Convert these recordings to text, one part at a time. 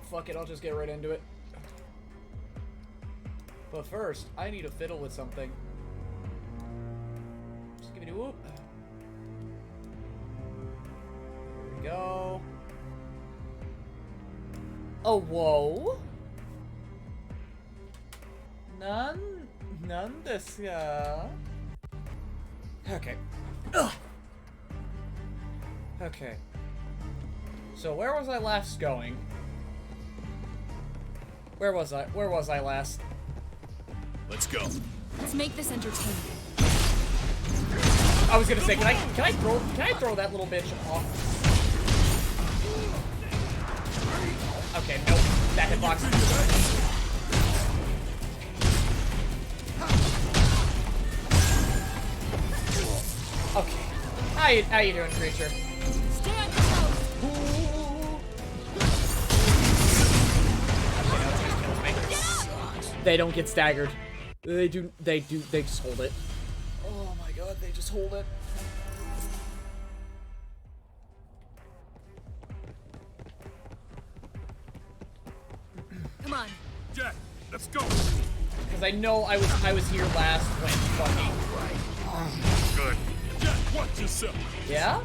fuck it, I'll just get right into it. But first, I need to fiddle with something. Just give me a whoop. There we go. Oh, whoa. None desu ka? Okay. Ugh. Okay. So where was I last going? Where was I last? Let's go. Let's make this entertaining. I was gonna say, can I throw that little bitch off? Okay, nope. That hitbox. Okay. How you doing, creature? Stay on your toes. They don't get staggered. They just hold it. Oh my god, they just hold it. Come on. Jack, let's go. Because I know I was here last when fucking. Good. Jack, watch yourself. Yeah?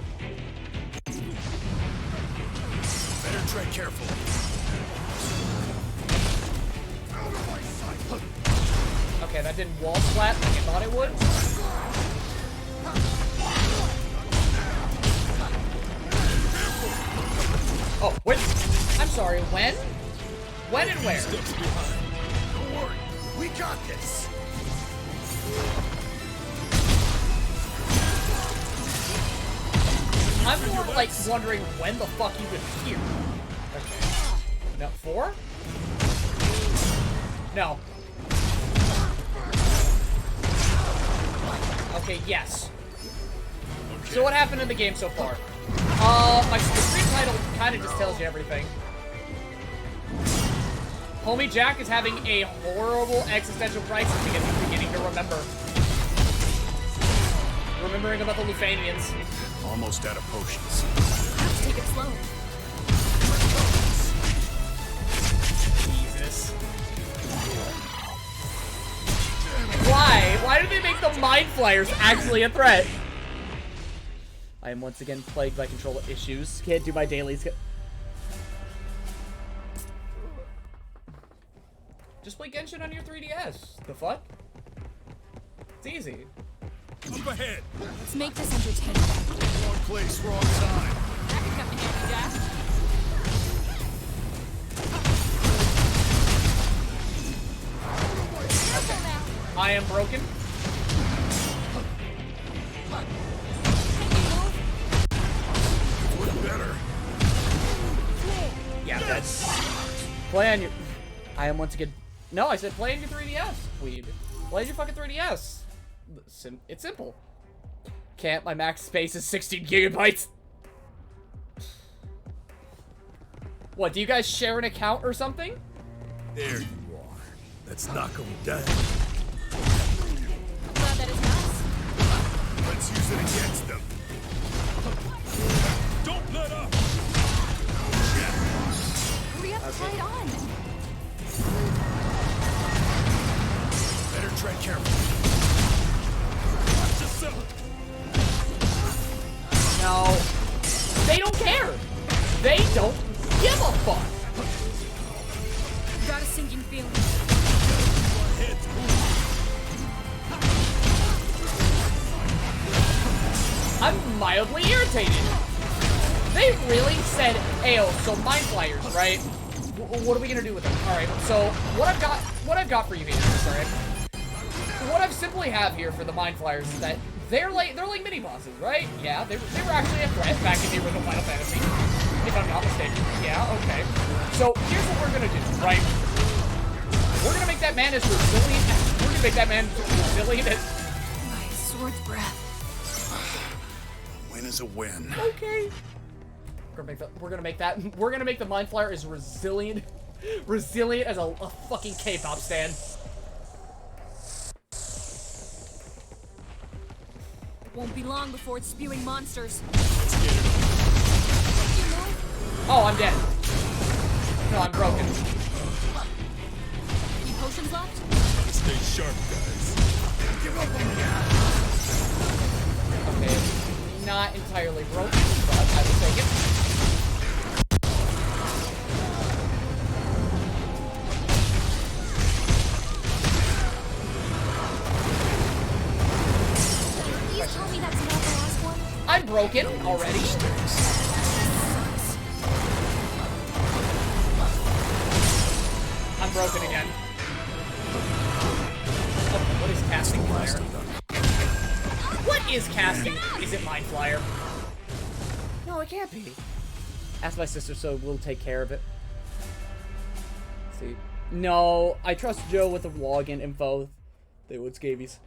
Better tread carefully. Okay, that didn't wall splat like I thought it would. Oh, wait. I'm sorry, when? When and where? Steps behind. Don't worry, we got this. I'm more like wondering when the fuck you would hear. Okay. No, 4? No. Okay, yes. Okay. So what happened in the game so far? The stream title kind of just tells you everything. Homie Jack is having a horrible existential crisis because he's beginning to remember. Remembering about the Lufanians. Almost out of potions. Have to take it slow. Jesus. Why? Why did they make the Mind Flayers actually a threat? I am once again plagued by controller issues. Can't do my dailies. Just play Genshin on your 3DS. The fuck? It's easy. Up ahead. Let's make this entertaining. Wrong place, wrong time. That could come in handy, Jack. Careful now. I am broken. Would better. Yeah, that's... Play on your... I am once again... No, I said play on your 3DS, weeb. Play on your fucking 3DS. It's simple. Can't, my max space is 16 gigabytes. What, do you guys share an account or something? There you are. Let's knock them down. I'm glad that is us. Let's use it against them. Don't let up. Hurry up, fight on. Better tread carefully. Watch yourself. No. They don't care. They don't give a fuck. Got a sinking feeling. Heads move. I'm mildly irritated. They really said, "Ayo, so Mind Flayers, right? What are we gonna do with them?" All right. So what I've got for you here, sorry. What I simply have here for the Mind Flayers is that they're like mini bosses, right? Yeah, they were actually a threat back in the original Final Fantasy, if I'm not mistaken. Yeah, okay. So here's what we're gonna do, right? We're gonna make that man as resilient. We're gonna make that man as resilient as. My sword's breath. A win is a win. Okay. We're gonna make the Mind Flayer as resilient as a fucking K-pop stand. It won't be long before it's spewing monsters. Let's get it. Oh, I'm dead. No, I'm broken. Any potions left? Stay sharp, guys. Give up on me. Okay, not entirely broken, but I will take it. Please tell me that's not the last one. I'm broken already. I'm broken again. Okay, what is casting fire? What is casting? Is it mind flyer? No, it can't be. Ask my sister, so we'll take care of it. Let's see. No, I trust Joe with the login info. They would scabies.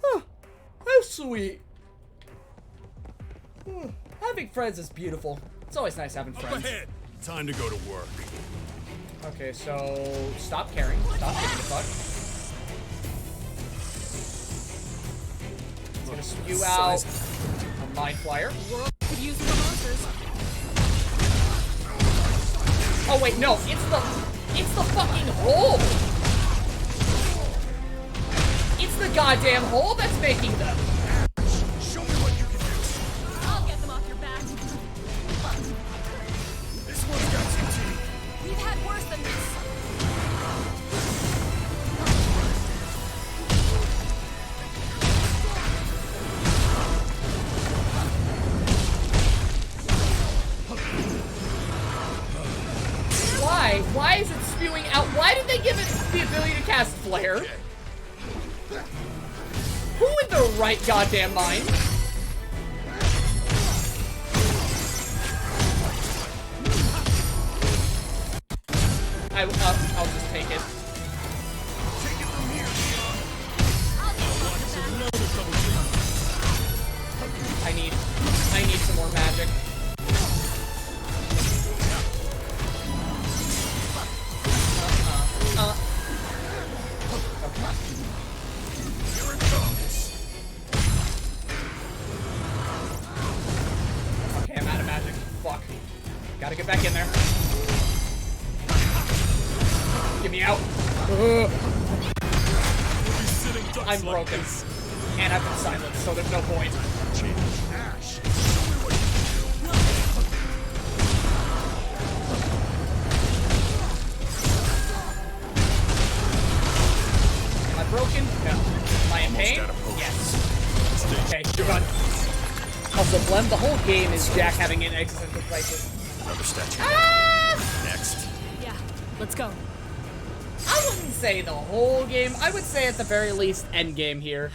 Huh. How sweet. Having friends is beautiful. It's always nice having Up friends. ahead. Time to go to work. Okay, so stop caring. Stop giving a fuck. It's gonna spew out a mind flyer. World could use more monsters. Oh wait, no, it's the fucking hole. It's the goddamn hole that's making them. Show me what you can do. I'll get them off your back. This one's got some teeth. We've had worse than this. Why? Why is it spewing out? Why did they give it the ability to cast flare? Who in their right goddamn mind? I'll just take it. Take it from here. I'll get them off your back. Another double team. I need some more magic. Here it comes. Okay, I'm out of magic. Fuck. Gotta get back in there. Get me out. We'll be sitting ducks I'm like broken. this. And I've been silenced, so there's no point. Ash, show me what you can do. Am I broken? No. Am I in pain? out of potions. Yes. Stay Okay, you're done. Also, Blem, the whole game is Jack having an existential crisis. Another statue. Ah! Next. Yeah, let's go. I wouldn't say the whole game. I would say at the very least end game here.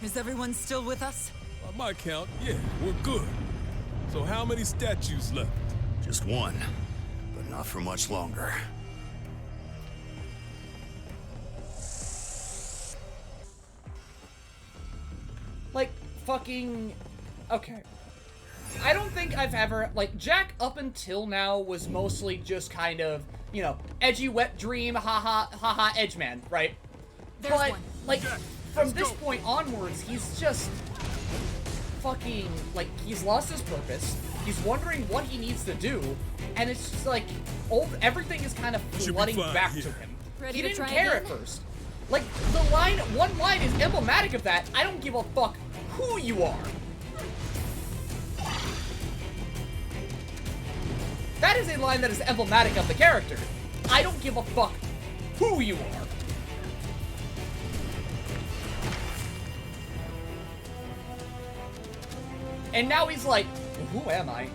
Is everyone still with us? By my count, yeah, we're good. So how many statues left? Just one, but not for much longer. Like, fucking... Okay. I don't think I've ever... Like, Jack up until now was mostly just kind of, you know, edgy, wet dream, haha, edge man, right? There's But, one. like, Jack, from let's this go. point onwards, he's just... fucking... Like, he's lost his purpose. He's wondering what he needs to do. And it's just like, everything is kind of Should be flooding fine back here. to him. Ready He to didn't try care again? at first. Like, the line, one line is emblematic of that. I don't give a fuck who you are. That is a line that is emblematic of the character. I don't give a fuck who you are. And now he's like, who am I?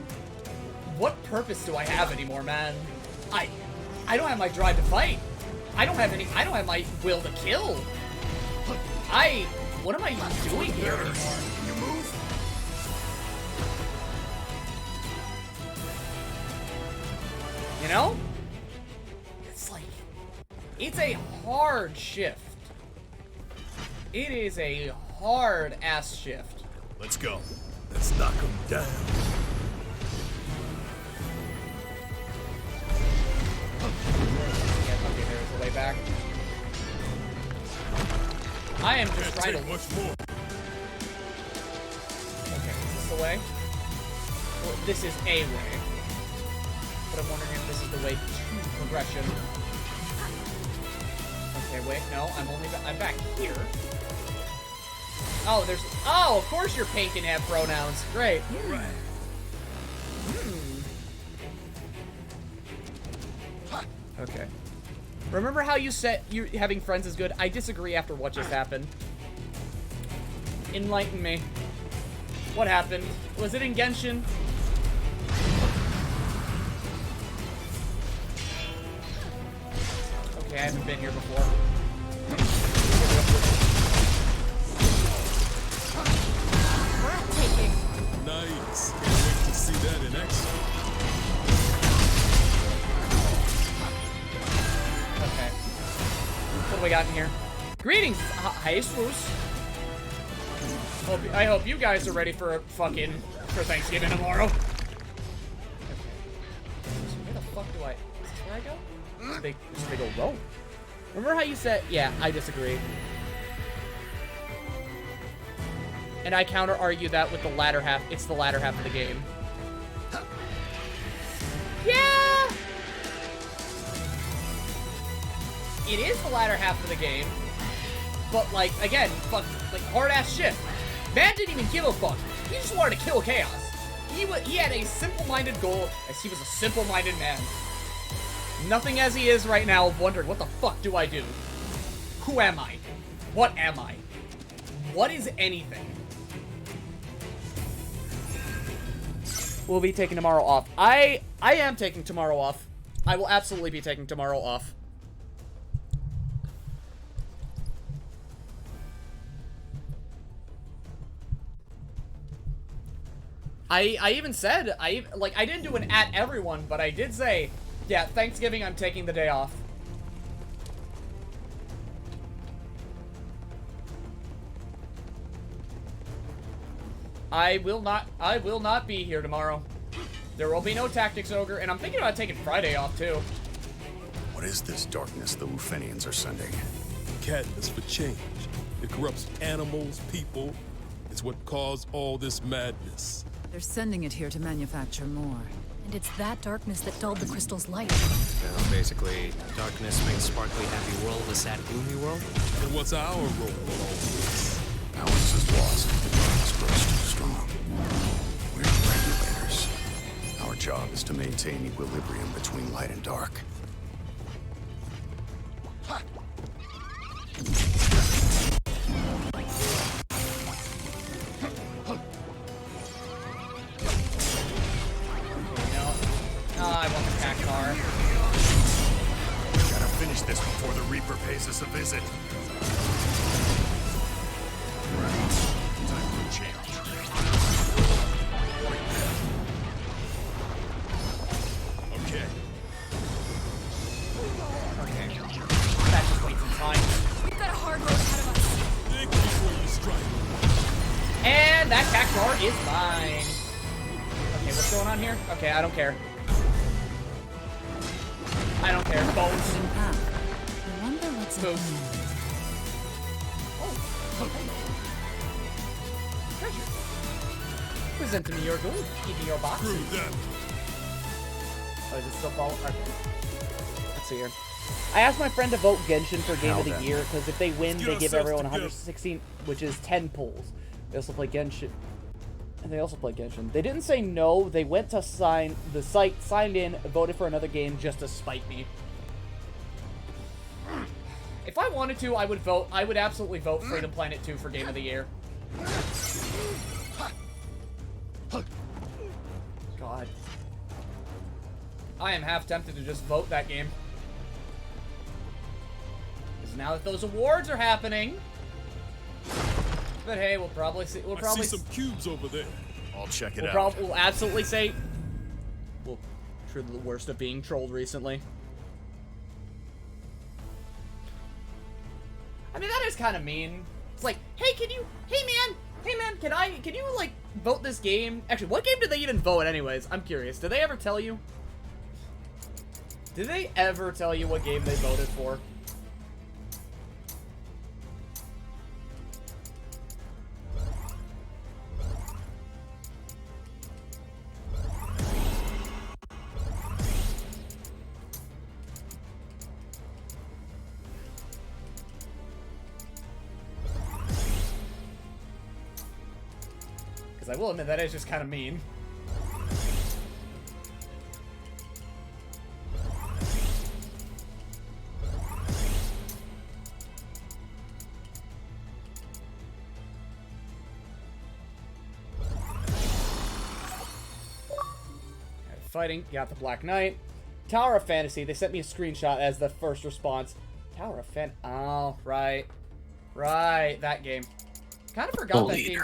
What purpose do I have anymore, man? I don't have my drive to fight. I don't have my will to kill. What am I doing here anymore? Can you move? You know? It's like, it's a hard shift. It is a hard ass shift. Let's go. Let's knock him down. Yeah, okay, there's the way back. I am just Can't trying to... take much more. Okay, is this the way? Well, this is a way. but I'm wondering if this is the way to progression. Okay, wait, no, I'm back here. Oh, of course your paint can have pronouns. Great. All right. Okay. Remember how you said having friends is good? I disagree after what just happened. Enlighten me. What happened? Was it in Genshin? Okay, I haven't been here before. Breathtaking. Nice. Can't wait to see that in action. Okay. What do we got in here? Greetings, Jesus. I hope you guys are ready for Thanksgiving tomorrow. Okay. So where the fuck do I... Is this where I go? This big old rope. Remember how you said... Yeah, I disagree. And I counter-argue that with the latter half. It's the latter half of the game. Yeah! It is the latter half of the game. But, like, again, fuck, like, hard-ass shit. Man didn't even give a fuck. He just wanted to kill chaos. He had a simple-minded goal, as he was a simple-minded man. Nothing as he is right now, wondering, what the fuck do I do? Who am I? What am I? What is anything? We'll be taking tomorrow off. I am taking tomorrow off. I will absolutely be taking tomorrow off. I even said, I didn't do an at everyone, but I did say, yeah, Thanksgiving, I'm taking the day off. I will not be here tomorrow. There will be no Tactics Ogre, and I'm thinking about taking Friday off, too. What is this darkness the Wufenians are sending? Catalyst for change. It corrupts animals, people. It's what caused all this madness. They're sending it here to manufacture more. And it's that darkness that dulled the crystal's light. Well, basically, darkness makes sparkly happy world a sad gloomy world. And what's our role in all this? Balance is lost. The darkness grows too strong. We're regulators. Our job is to maintain equilibrium between light and dark. I want the Cactar. Gotta finish this before the Reaper pays us a visit. Time for change. Okay. Okay. That just waits some time. We've got a hard road ahead of us. Think before you strike. And that Cactar is mine. Okay, what's going on here? Okay, I don't care. I don't care. Bones. I wonder what's Boost. Oh. Treasure. Present to me your gold. Eating your box. Screw that. Oh, is it still fall? Okay. Let's see here. I asked my friend to vote Genshin for Game of the Year because if they win, they give everyone 116, which is 10 pulls. They also play Genshin. And they also play Genshin. They didn't say no. They went to sign the site, signed in, voted for another game just to spite me. If I wanted to, I would vote. I would absolutely vote Freedom Planet 2 for Game of the Year. God. I am half tempted to just vote that game. Because now that those awards are happening... But hey, we'll probably see... I see some cubes over there. I'll check it out. We'll absolutely say... Well, sure the worst of being trolled recently. I mean, that is kind of mean. It's like, hey, can you, like, vote this game? Actually, what game did they even vote anyways? I'm curious. Did they ever tell you? Did they ever tell you what game they voted for? Because I will admit that is just kind of mean. Fighting, got the Black Knight. Tower of Fantasy, they sent me a screenshot as the first response. Tower of Fan... Oh, right. Right, that game. Kind of forgot that game...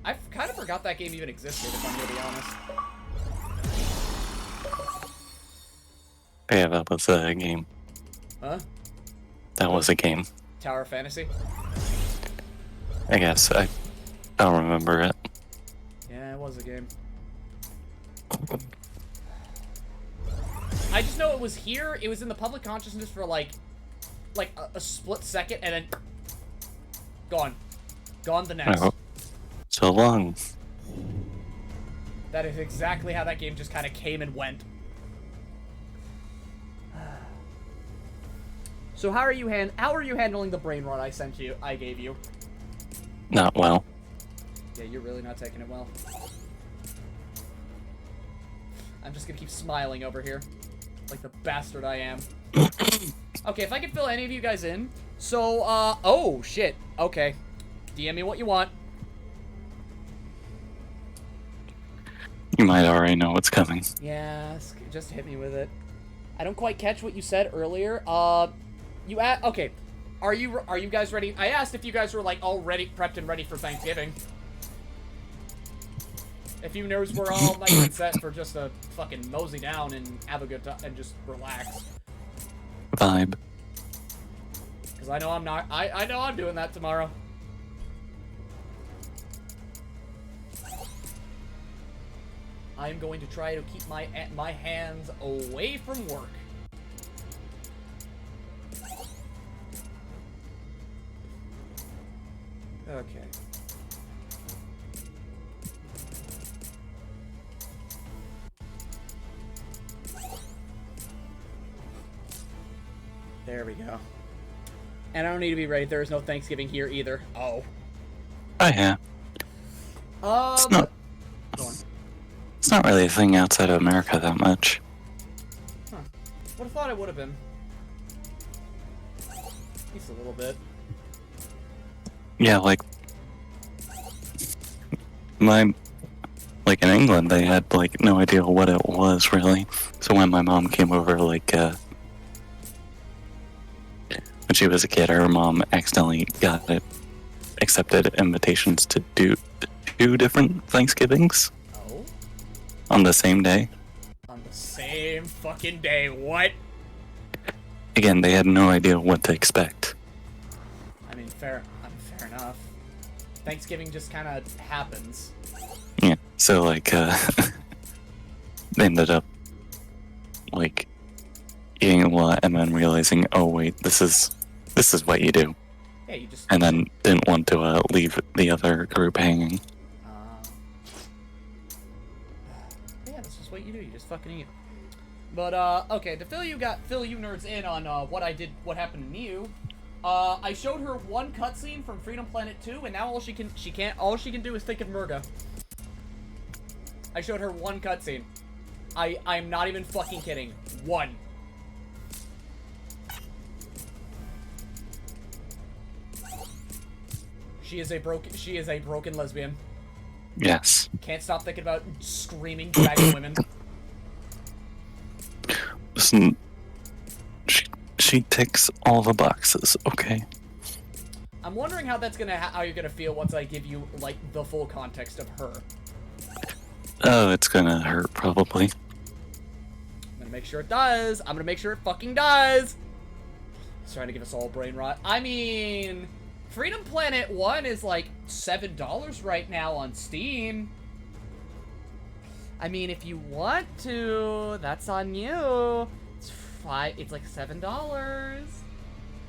I kind of forgot that game even existed, if I'm going to be honest. Yeah, that was a game. Huh? That was a game. Tower of Fantasy? I guess. I don't remember it. Yeah, it was a game. I just know it was here, it was in the public consciousness for like a split second, and then gone. Gone the next. Oh, so long. That is exactly how that game just kind of came and went. So how are you handling the brain rot I gave you? Not well. Yeah, you're really not taking it well. I'm just gonna keep smiling over here. Like the bastard I am. Okay, if I can fill any of you guys in. So, oh, shit. Okay. DM me what you want. You might already know what's coming. Yeah, just hit me with it. I don't quite catch what you said earlier. Okay. Are you guys ready? I asked if you guys were, like, all ready, prepped and ready for Thanksgiving. If you nerds were all nice and set for just a fucking mosey down and have a good time and just relax. Vibe. Because I know I'm not. I know I'm doing that tomorrow. I'm going to try to keep my hands away from work. Okay. There we go. And I don't need to be ready. There is no Thanksgiving here either. Oh. Oh yeah. It's not. Go on. It's not really a thing outside of America that much. Huh. Would have thought it would have been. At least a little bit. Yeah, like in England, they had like no idea what it was really. So when my mom came over, like when she was a kid, her mom accidentally accepted invitations to do 2 different Thanksgivings. Oh? On the same day. On the same fucking day, what? Again, they had no idea what to expect. I mean, fair enough. Thanksgiving just kind of happens. Yeah, so like, they ended up, like, eating a lot and then realizing, oh wait, this is what you do. Yeah, you just... And then didn't want to leave the other group hanging. Yeah, this is what you do. You just fucking eat. But okay, to fill you nerds in on what happened to Miu. I showed her one cutscene from Freedom Planet 2, and now all she can do is think of Murga. I showed her one cutscene. I'm not even fucking kidding. One. She is a broken lesbian. Yes. Can't stop thinking about screaming dragon women. Listen, she ticks all the boxes, okay? I'm wondering how you're gonna feel once I give you, like, the full context of her. Oh, it's gonna hurt, probably. I'm gonna make sure it does. I'm gonna make sure it fucking does. He's trying to give us all brain rot. I mean, Freedom Planet 1 is like $7 right now on Steam. I mean, if you want to, that's on you. It's like $7.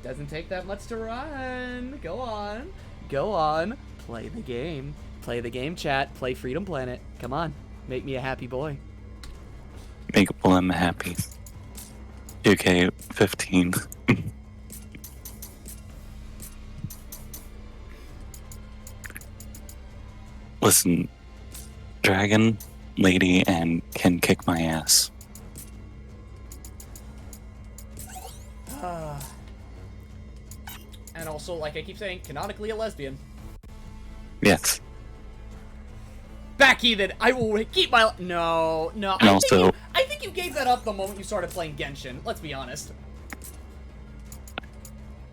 Doesn't take that much to run. Go on. Go on. Play the game. Play the game, chat. Play Freedom Planet. Come on. Make me a happy boy. Make Blem happy. 2K15. Listen, dragon, lady, and can kick my ass. And also, like I keep saying, canonically a lesbian. Yes. Back heathen, I will keep my... No. And I think you gave that up the moment you started playing Genshin. Let's be honest.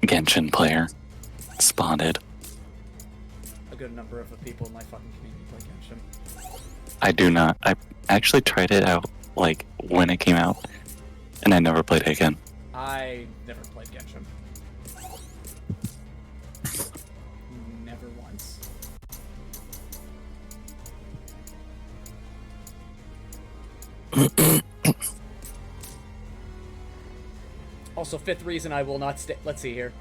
Genshin player. Spotted. A good number of the people in my fucking community play Genshin. I do not. I actually tried it out, like, when it came out, and I never played it again. I never played Genshin. Never once. Also, fifth reason I will not stay. Let's see here.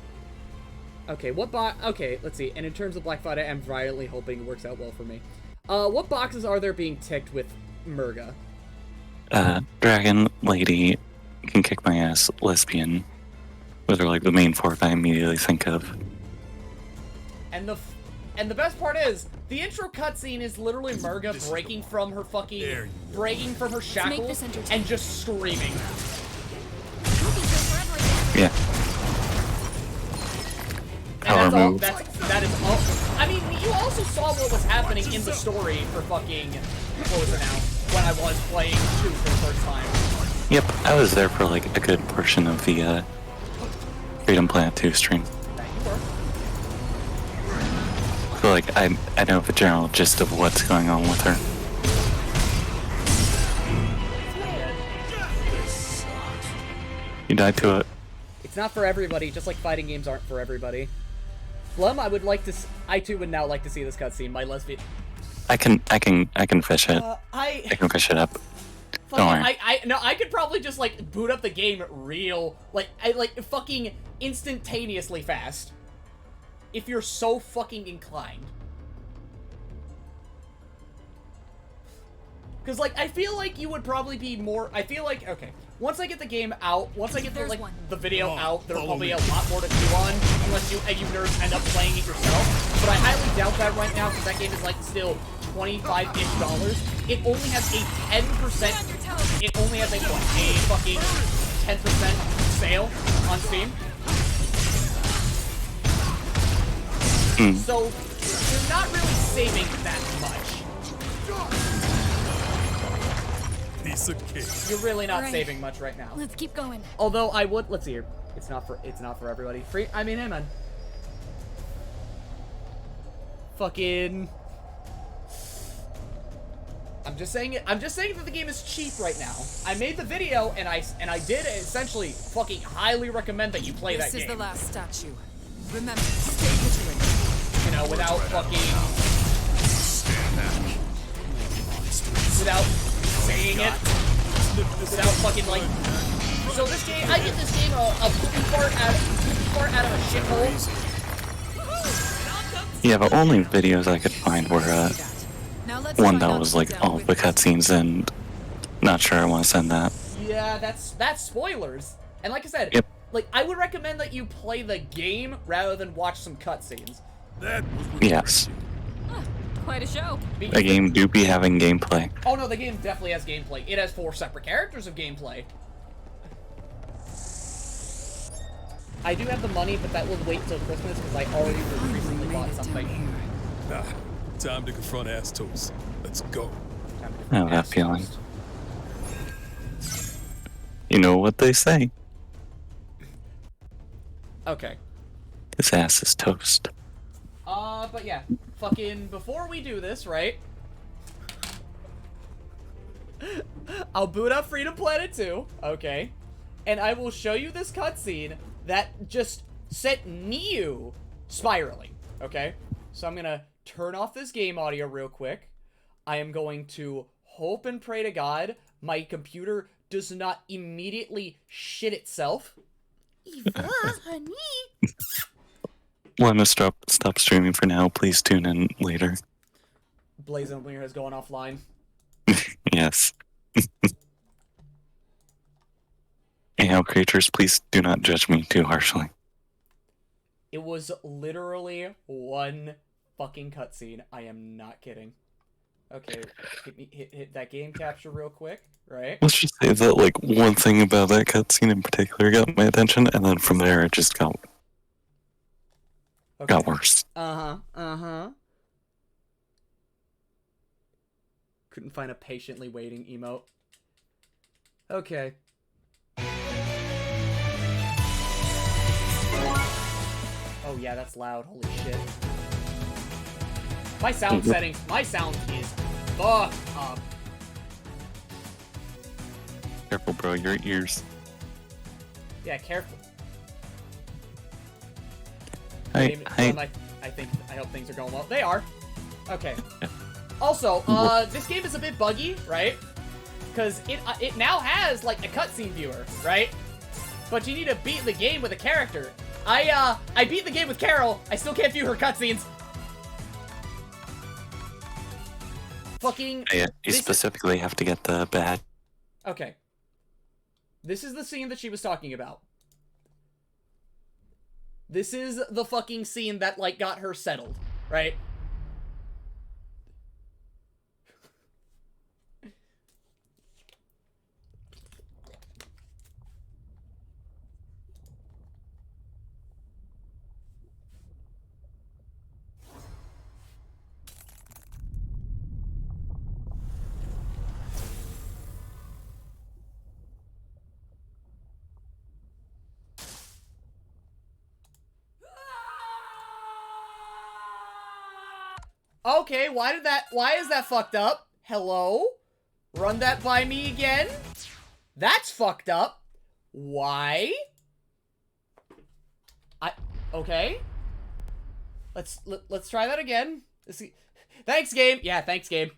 Okay, okay, let's see. And in terms of Black Friday, I'm violently hoping it works out well for me. What boxes are there being ticked with Murga? Dragon, lady, can kick my ass, lesbian. Those are like the main four I immediately think of. And the best part is, the intro cutscene is literally Murga breaking from her shackles and just screaming. Yeah. And that is all. I mean, you also saw what was happening in the story for fucking, what was it now? When I was playing 2 for the first time. Yep, I was there for like a good portion of the Freedom Planet 2 stream. That you were. So like I know the general gist of what's going on with her. You died to it. It's not for everybody, just like fighting games aren't for everybody. Blem, I too would now like to see this cutscene. My lesbian. I can fish it. I can fish it up. Don't worry. I could probably just like boot up the game fucking instantaneously fast. If you're so fucking inclined. Cause like, I feel like you would probably be more, okay. Once I get the game out, once I get the video out, there's probably a lot more to do on, unless you nerds end up playing it yourself. But I highly doubt that right now, because that game is like still $25-ish. It only has a 10%, it only has a fucking 10% sale on Steam. So, you're not really saving that much. Piece of cake. You're really not Right. saving much right now. Let's keep going. Although I would, let's see here. It's not for everybody. Free. I mean, hey man. Fucking. I'm just saying that the game is cheap right now. I made the video and I did essentially fucking highly recommend that you play that game. This is the last statue. Remember, stay vigilant. You know, without fucking. Without saying it. Without fucking like. So this game, I get this game a poopy fart out of a shithole. Yeah, the only videos I could find were Now let's one find that out was what's like down all with the cutscenes, and not sure I want to send that. Yeah, that's spoilers. And like I said, Yep. like I would recommend that you play the game rather than watch some cutscenes. That was Yes, Quite a show. the game do be having gameplay. Oh no, the game definitely has gameplay. It has 4 separate characters of gameplay. I do have the money, but that will wait till Christmas because I already recently bought something. time to confront Astos. Let's go. I have that feeling. You know what they say. Okay. His ass is toast. But yeah, fucking before we do this, right? I'll boot up Freedom Planet 2, okay? And I will show you this cutscene that just sent Neo spiraling, okay? So I'm gonna turn off this game audio real quick. I am going to hope and pray to God my computer does not immediately shit itself. Eva, honey. Well, I'm gonna stop streaming for now. Please tune in later. Blaze Opener has gone offline. Yes. Anyhow, creatures, please do not judge me too harshly. It was literally 1 fucking cutscene. I am not kidding. Okay, hit that game capture real quick, right? Let's just say that like one thing about that cutscene in particular got my attention, and then from there it just got Okay. worse. Couldn't find a patiently waiting emote. Okay. Oh yeah, that's loud. Holy shit. My sound settings, my sound is fucked up. Careful, bro, your ears. Yeah, careful. I hope things are going well. They are. Okay. Also, this game is a bit buggy, right? Because it now has like a cutscene viewer, right? But you need to beat the game with a character. I beat the game with Carol. I still can't view her cutscenes. Fucking. Yeah, you specifically have to get the bad. Okay. This is the scene that she was talking about. This is the fucking scene that, like, got her settled, right? Okay, why is that fucked up? Hello? Run that by me again? That's fucked up. Why? Okay. Let's try that again. Let's see. Thanks, game. Yeah, thanks, game.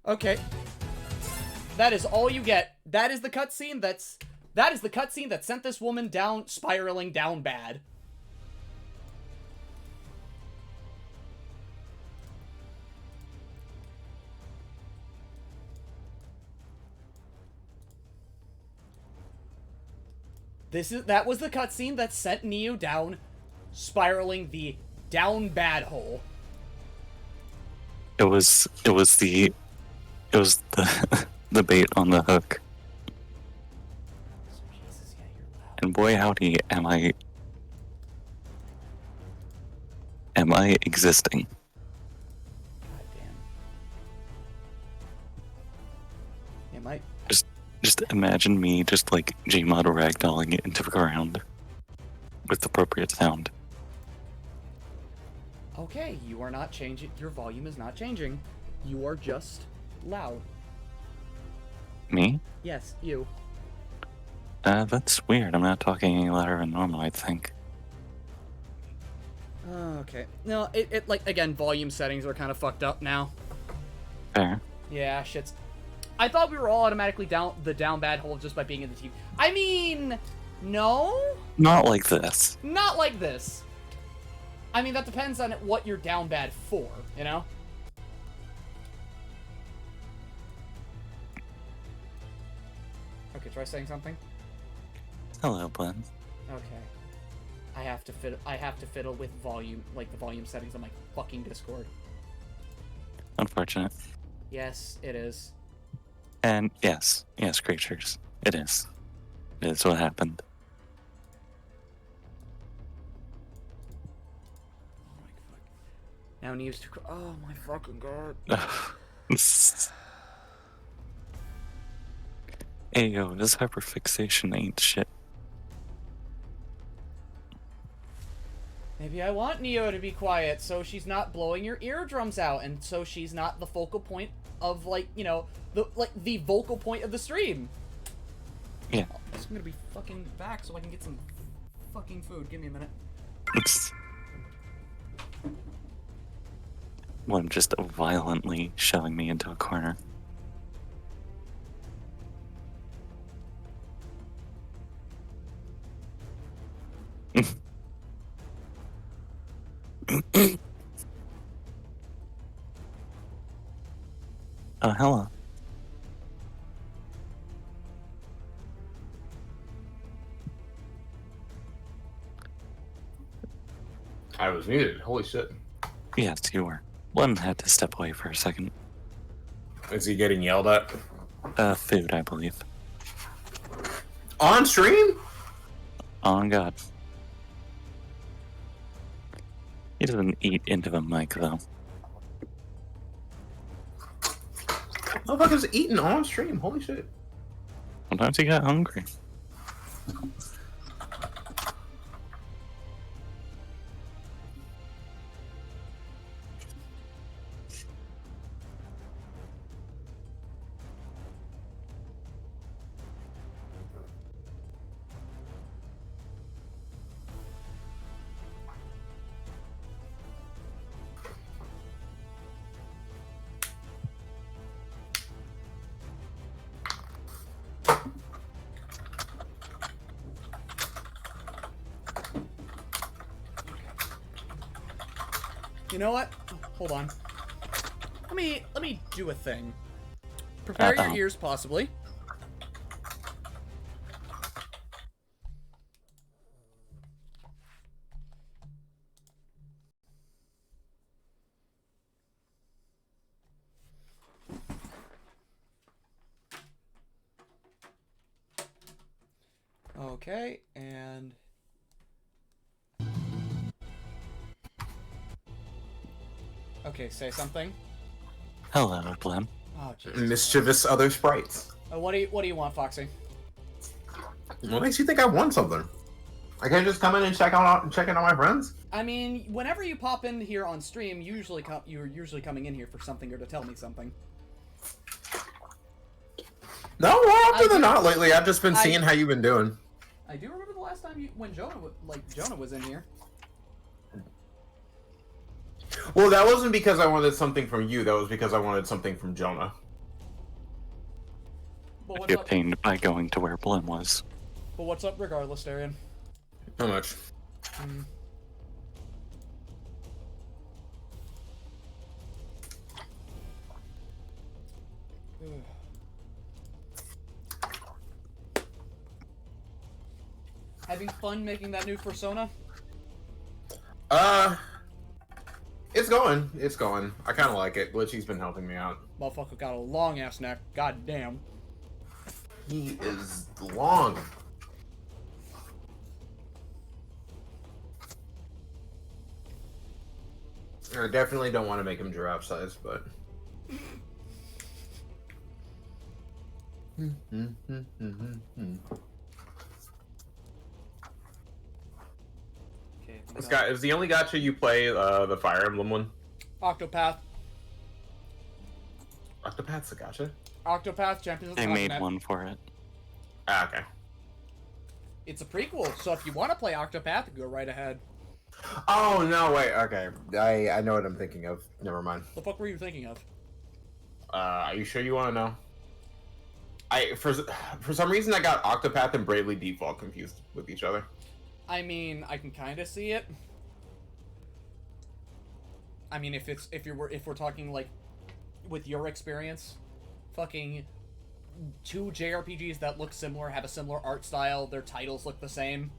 Okay. That is all you get. That is the cutscene that sent this woman down, spiraling down bad. That was the cutscene that sent Neo down, spiraling the down bad hole. It was the the bait on the hook. Jesus, yeah, you're loud. And boy howdy am I existing. God damn. Am I? Just imagine me just like Gmod ragdolling it into the ground with appropriate sound. Okay, you are not changing. Your volume is not changing. You are just loud. Me? Yes, you. That's weird. I'm not talking any louder than normal, I think. Okay. No, it like, again, volume settings are kind of fucked up now. Fair. Yeah, shit's... I thought we were all automatically down bad hole just by being in the TV. I mean, no? Not like this. Not like this. I mean, that depends on what you're down bad for, you know? Okay, try saying something. Hello, Blem. Okay. I have to fiddle with volume, like the volume settings on my fucking Discord. Unfortunate. Yes, it is. And yes, creatures. It is. It is what happened. Oh my fuck. Now needs to. Oh my fucking god. Hey yo, this hyperfixation ain't shit. Maybe I want Neo to be quiet so she's not blowing your eardrums out, and so she's not the focal point of, like, you know, the vocal point of the stream. Yeah. I'm just gonna be fucking back so I can get some fucking food. Give me a minute. Oops. One just violently shoving me into a corner. Oh, hello. I was muted. Holy shit. Yes, you were. One had to step away for a second. Is he getting yelled at? Food, I believe. On stream? Oh, God. He doesn't eat into the mic, though. Motherfucker's eating on stream. Holy shit. Sometimes he got hungry. You know what? Hold on. Let me do a thing. Prepare your ears, possibly. Okay, and... Okay, say something. Hello, Blem. Oh, Jesus. Mischievous other sprites. What do you want, Foxy? What makes you think I won something? I can't just come in and check in on my friends? I mean, whenever you pop in here on stream, you're usually coming in here for something or to tell me something. No, more often than not lately. I've just been seeing how you've been doing. I do remember the last time when Jonah was in here. Well, that wasn't because I wanted something from you. That was because I wanted something from Jonah. But He obtained by going to where Blem was. But what's up regardless, Darian? How much? Having fun making that new persona? It's going. It's going. I kind of like it. Glitchy's been helping me out. Motherfucker got a long ass neck. God damn. He is long. I definitely don't want to make him giraffe size, but... Okay. This guy is the only gacha you play the Fire Emblem one. Octopath. Octopath's a gacha? Octopath Champions of They made Continent. one for it. Ah, okay. It's a prequel, so if you want to play Octopath, go right ahead. Oh, no, wait, okay. I know what I'm thinking of. Never mind. The fuck were you thinking of? Are you sure you want to know? For some reason, I got Octopath and Bravely Default confused with each other. I mean, I can kind of see it. I mean, if we're talking like with your experience, fucking two JRPGs that look similar, have a similar art style, their titles look the same.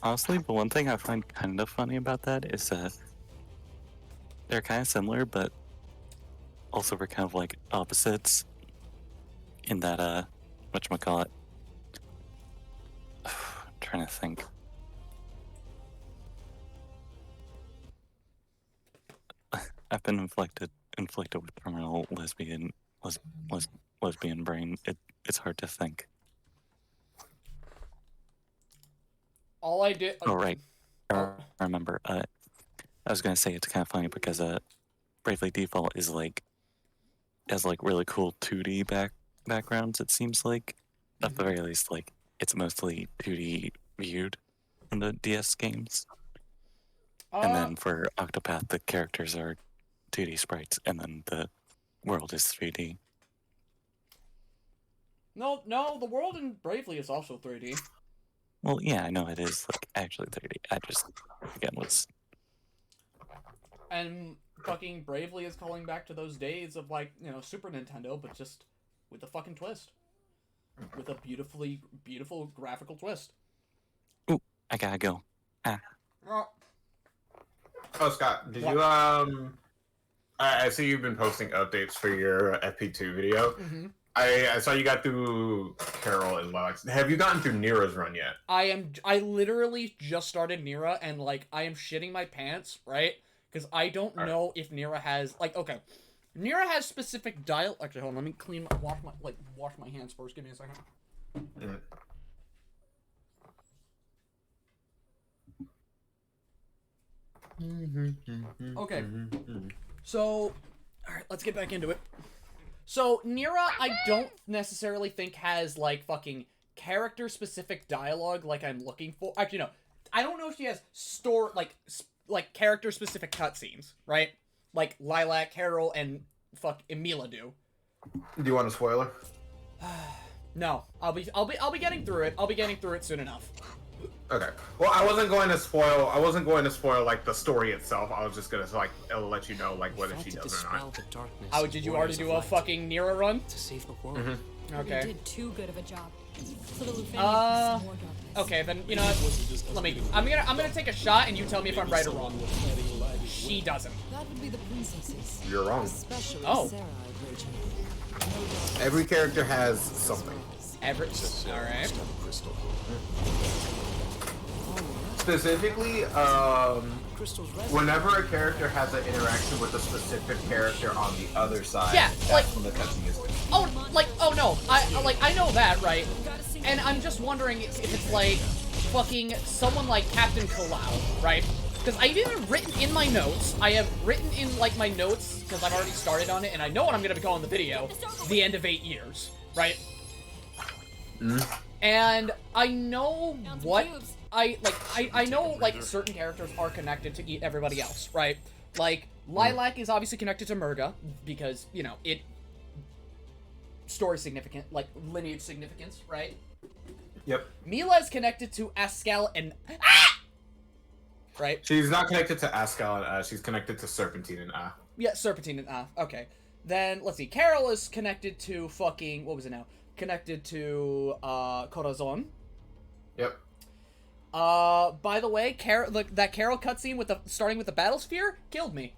Honestly, the one thing I find kind of funny about that is that they're kind of similar, but also we're kind of like opposites in that, whatchamacallit. I'm trying to think. I've been inflicted with terminal lesbian brain. It's hard to think. All I did. Oh, right. I remember. I was gonna say it's kind of funny because Bravely Default is has really cool 2D backgrounds. It seems like, at the very least, it's mostly 2D viewed. in the DS games. Uh, And then for Octopath, the characters are 2D sprites, and then the world is 3D. no, the world in Bravely is also 3D. Well, yeah, I know it is like actually 3D. I just again was And fucking Bravely is calling back to those days of, like, you know, Super Nintendo, but just with a fucking twist. With a beautiful graphical twist. Ooh, I gotta go. Ah. Oh, Scott, did What? you I see you've been posting updates for your FP2 video. Mm-hmm. I saw you got through Carol and Lex. Have you gotten through Nira's run yet? I literally just started Nira, and, like, I am shitting my pants, right? Because I don't know if Nira has, like, okay. Nira has specific dial. Actually, hold on. Let me wash my hands first. Give me a second. Okay. So, all right, let's get back into it. So, Nira, I don't necessarily think has, like, fucking character-specific dialogue like I'm looking for. Actually, no. I don't know if she has like character-specific cutscenes, right? Like Lilac, Carol, and Emila do. Do you want a spoiler? No, I'll be getting through it. I'll be getting through it soon enough. Okay. Well, I wasn't going to spoil like the story itself. I was just gonna like it'll let you know like whether she does or not. Oh, did you already do a fucking Nira run? To save the world. Okay. You did too good of a job. For the Lufenians, more darkness. Okay, then you know what? I'm gonna take a shot, and you tell me if I'm right or wrong. She doesn't. That would be the princesses. You're wrong. Especially Oh. Sarah, I'd wager. Every character has something. All right. Specifically, whenever a character has an interaction with a specific character on the other side, Yeah, that's like- when the cutscene is. Oh no, I know that, right? And I'm just wondering if it's like fucking someone like Captain Kalau, right? Because I've even written in my notes, I have written in like my notes, because I've already started on it, and I know what I'm gonna be calling the video, the end of 8 years, right? And I know what I know like certain characters are connected to everybody else, right? Like Lilac is obviously connected to Murga because, you know, it story significant, like lineage significance, right? Yep. Mila is connected to Ascal and right? She's not connected to Ascal and she's connected to Serpentine and Yeah, Serpentine and okay. Then let's see. Carol is connected to fucking what was it now? Connected to Corazon. Yep. By the way, that Carol cutscene with starting with the battle sphere killed me.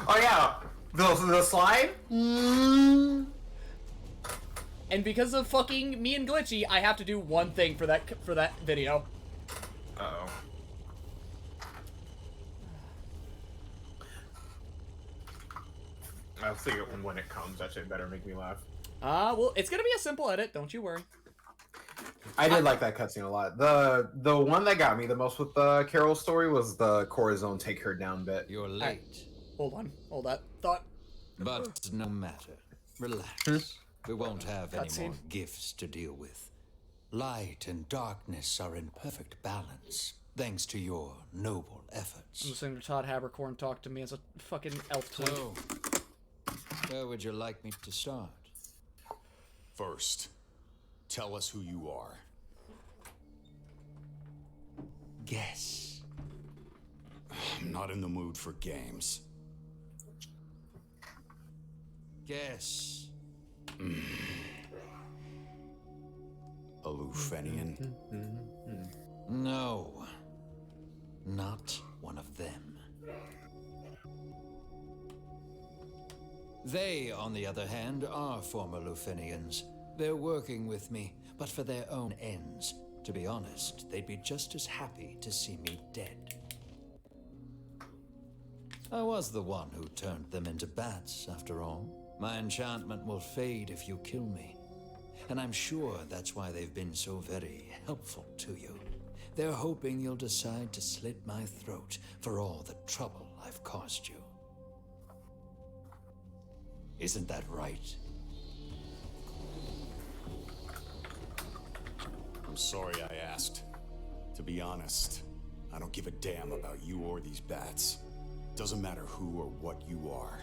Oh yeah, the slide. And because of fucking me and Glitchy, I have to do one thing for that video. Uh-oh. I'll see it when it comes. That shit better make me laugh. Well, it's gonna be a simple edit. Don't you worry. I did like that cutscene a lot. The one that got me the most with the Carol story was the Corazon take her down bit. You're late, Hold that thought. but no matter. Relax. We won't have any more Cutscene. gifts to deal with. Light and darkness are in perfect balance, thanks to your noble I'm efforts. listening to Todd Habercorn talk to me as a fucking elf twin. So, where would you like me to start? First, tell us who you are. Guess. I'm not in the mood for games. Guess. A Lufenian. No. Not one of them. They, on the other hand, are former Lufenians. They're working with me, but for their own ends. To be honest, they'd be just as happy to see me dead. I was the one who turned them into bats, after all. My enchantment will fade if you kill me. And I'm sure that's why they've been so very helpful to you. They're hoping you'll decide to slit my throat for all the trouble I've caused you. Isn't that right? I'm sorry I asked. To be honest, I don't give a damn about you or these bats. Doesn't matter who or what you are.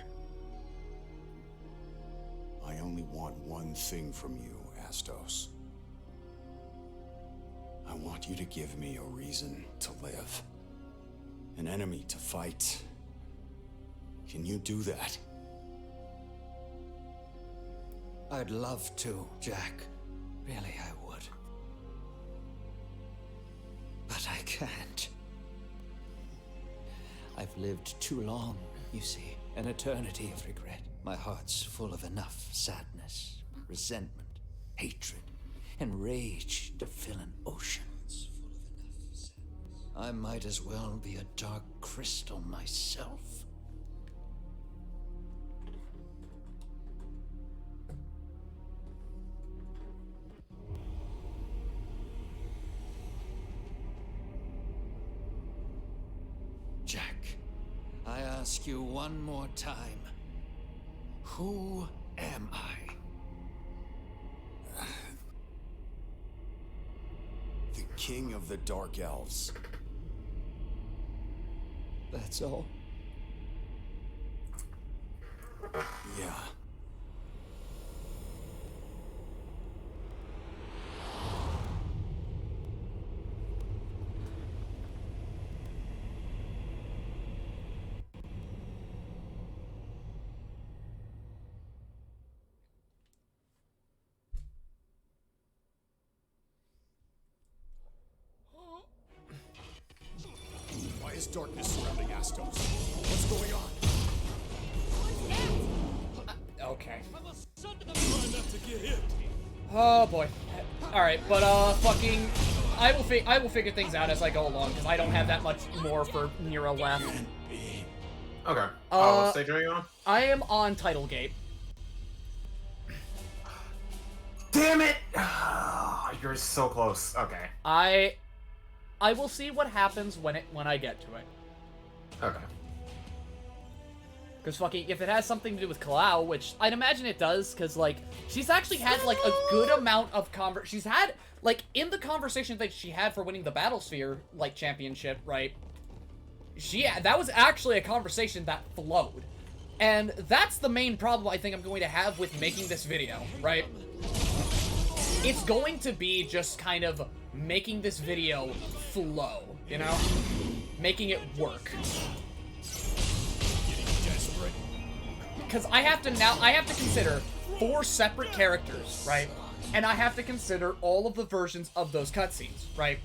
I only want one thing from you, Astos. I want you to give me a reason to live. An enemy to fight. Can you do that? I'd love to, Jack. Really, I would. But I can't. I've lived too long, you see. An eternity of regret. My heart's full of enough sadness, resentment, hatred, and rage to fill an ocean. I might as well be a dark crystal myself. Jack, I ask you one more time. Who am I? The King of the Dark Elves. That's all? Yeah. Why is darkness surrounding Astos? What's going on? Okay. Oh boy. Alright, but fucking I will figure things out as I go along, because I don't have that much more for Nero left. Okay. What stage are you on? I am on Title Gate. Damn it! You're so close. Okay. I will see what happens when I get to it. Okay. Because fucking, if it has something to do with Kalau, which I'd imagine it does, because, like, she's actually had, like, a good amount of she's had, like, in the conversation that she had for winning the Battlesphere, like, championship, right? That was actually a conversation that flowed. And that's the main problem I think I'm going to have with making this video, right? It's going to be just kind of making this video flow, you know? Making it work. Because I have to consider 4 separate characters, right? And I have to consider all of the versions of those cutscenes, right?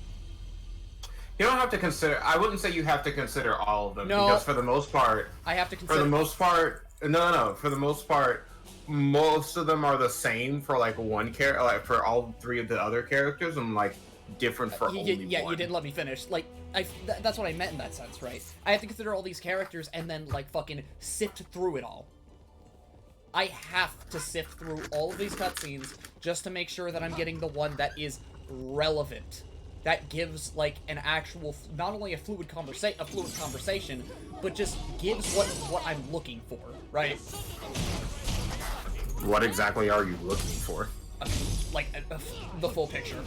You don't have to consider, I wouldn't say you have to consider all of them, No. because for the most part, I have to consider... for the most part, no, for the most part, most of them are the same for, like, one character, like, for all 3 of the other characters, and, like, different for only one. Yeah, you didn't let me finish. Like, that's what I meant in that sense, right? I have to consider all these characters and then, like, fucking sift through it all. I have to sift through all of these cutscenes just to make sure that I'm getting the one that is relevant. That gives, like, an actual, not only a fluid conversation, but just gives what I'm looking for, right? What exactly are you looking for? The full picture.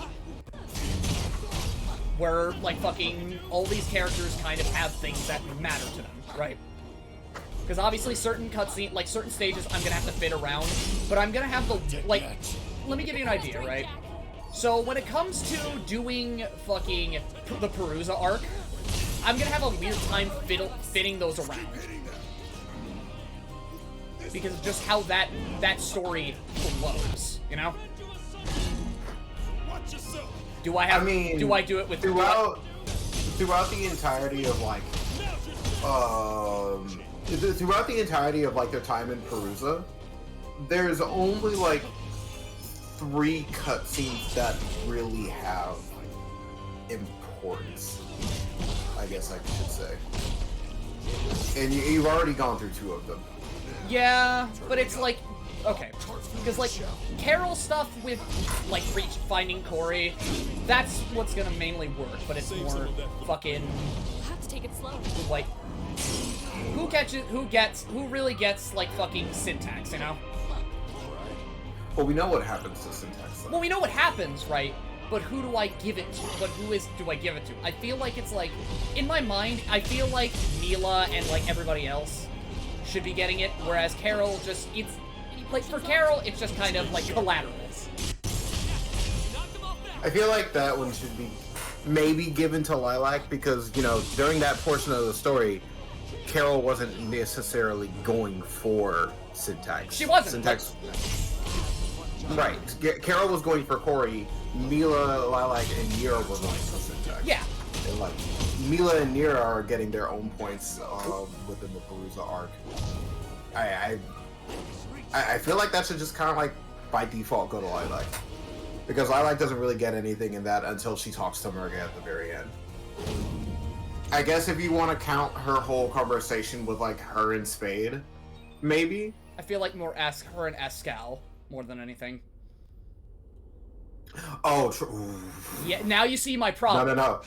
Where, like, fucking, all these characters kind of have things that matter to them, right? Because obviously certain cutscenes, like, certain stages I'm gonna have to fit around, but I'm gonna have the, like, let me give you an idea, right? So, when it comes to doing fucking the Perusa arc, I'm gonna have a weird time fitting those around. Because of just how that story flows, you know? Do I do it with... Throughout the entirety of, like, throughout the entirety of, like, their time in Perusa, there's only, like, 3 cutscenes that really have importance, I guess I should say. And you've already gone through 2 of them. Yeah, but it's like, okay, because, like, Carol stuff with, like, finding Corey, that's what's gonna mainly work, but it's more fucking... We'll have to take it slow. Like, who really gets, like, fucking syntax, you know? Well, we know what happens to syntax, though. Well, we know what happens, right? but who do I give it to? But do I give it to? I feel like it's like, in my mind, I feel like Mila and like everybody else should be getting it, whereas Carol just, it's, like for Carol, it's just kind of like collateral. I feel like that one should be maybe given to Lilac because, you know, during that portion of the story, Carol wasn't necessarily going for Syntax. She wasn't. Syntax. Right. Carol was going for Corey. Mila, Lilac, and Nira were going for Syntax. Yeah. And like Mila and Nira are getting their own points within the Perusa arc. I feel like that should just kind of like by default go to Lilac. Because Lilac doesn't really get anything in that until she talks to Murga at the very end. I guess if you want to count her whole conversation with like her and Spade, maybe. I feel like more ask her and Escal more than anything. Oh, yeah. Now you see my problem. No.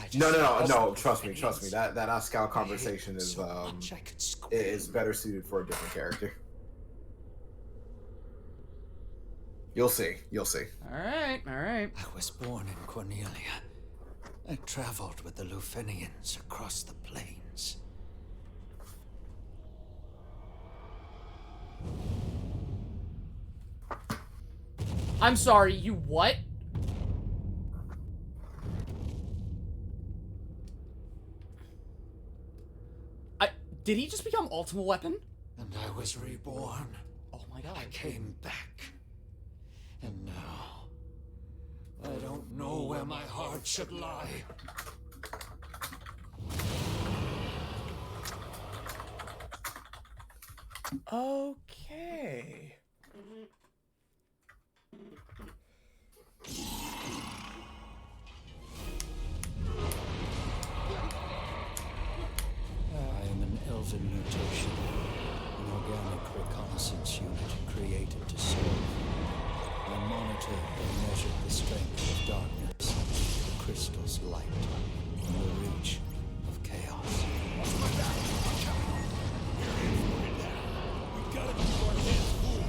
Trust me. That Escal conversation is better suited for a different character. You'll see. Alright. I was born in Cornelia. I traveled with the Lufenians across the plains. I'm sorry, you what? Did he just become Ultimate Weapon? And I was reborn. Oh my god. I came back. And now, I don't know where my heart should lie. Okay. I am an elven mutation, an organic reconnaissance unit created to serve. I monitored and measured the strength of darkness, the crystal's light, and the reach of chaos. We gotta keep our hands full.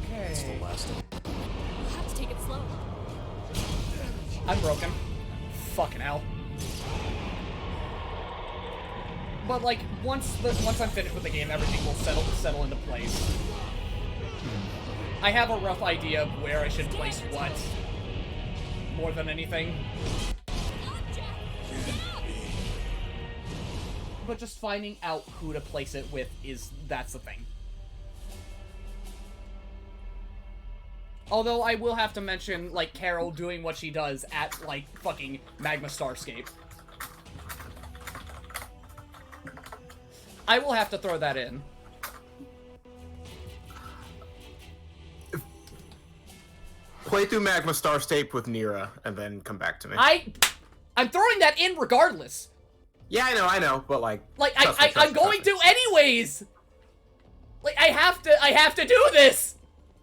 Okay. It's the last one. We'll have to take it slow. I'm broken. Fucking hell. But like once I'm finished with the game, everything will settle into place. I have a rough idea of where I should place what, more than anything. But just finding out who to place it with that's the thing. Although I will have to mention, like, Carol doing what she does at, like, fucking Magma Starscape. I will have to throw that in. Play through Magma Starscape with Nira and then come back to me. I'm throwing that in regardless. Yeah, I know, but like I'm going to anyways. Like I have to do this.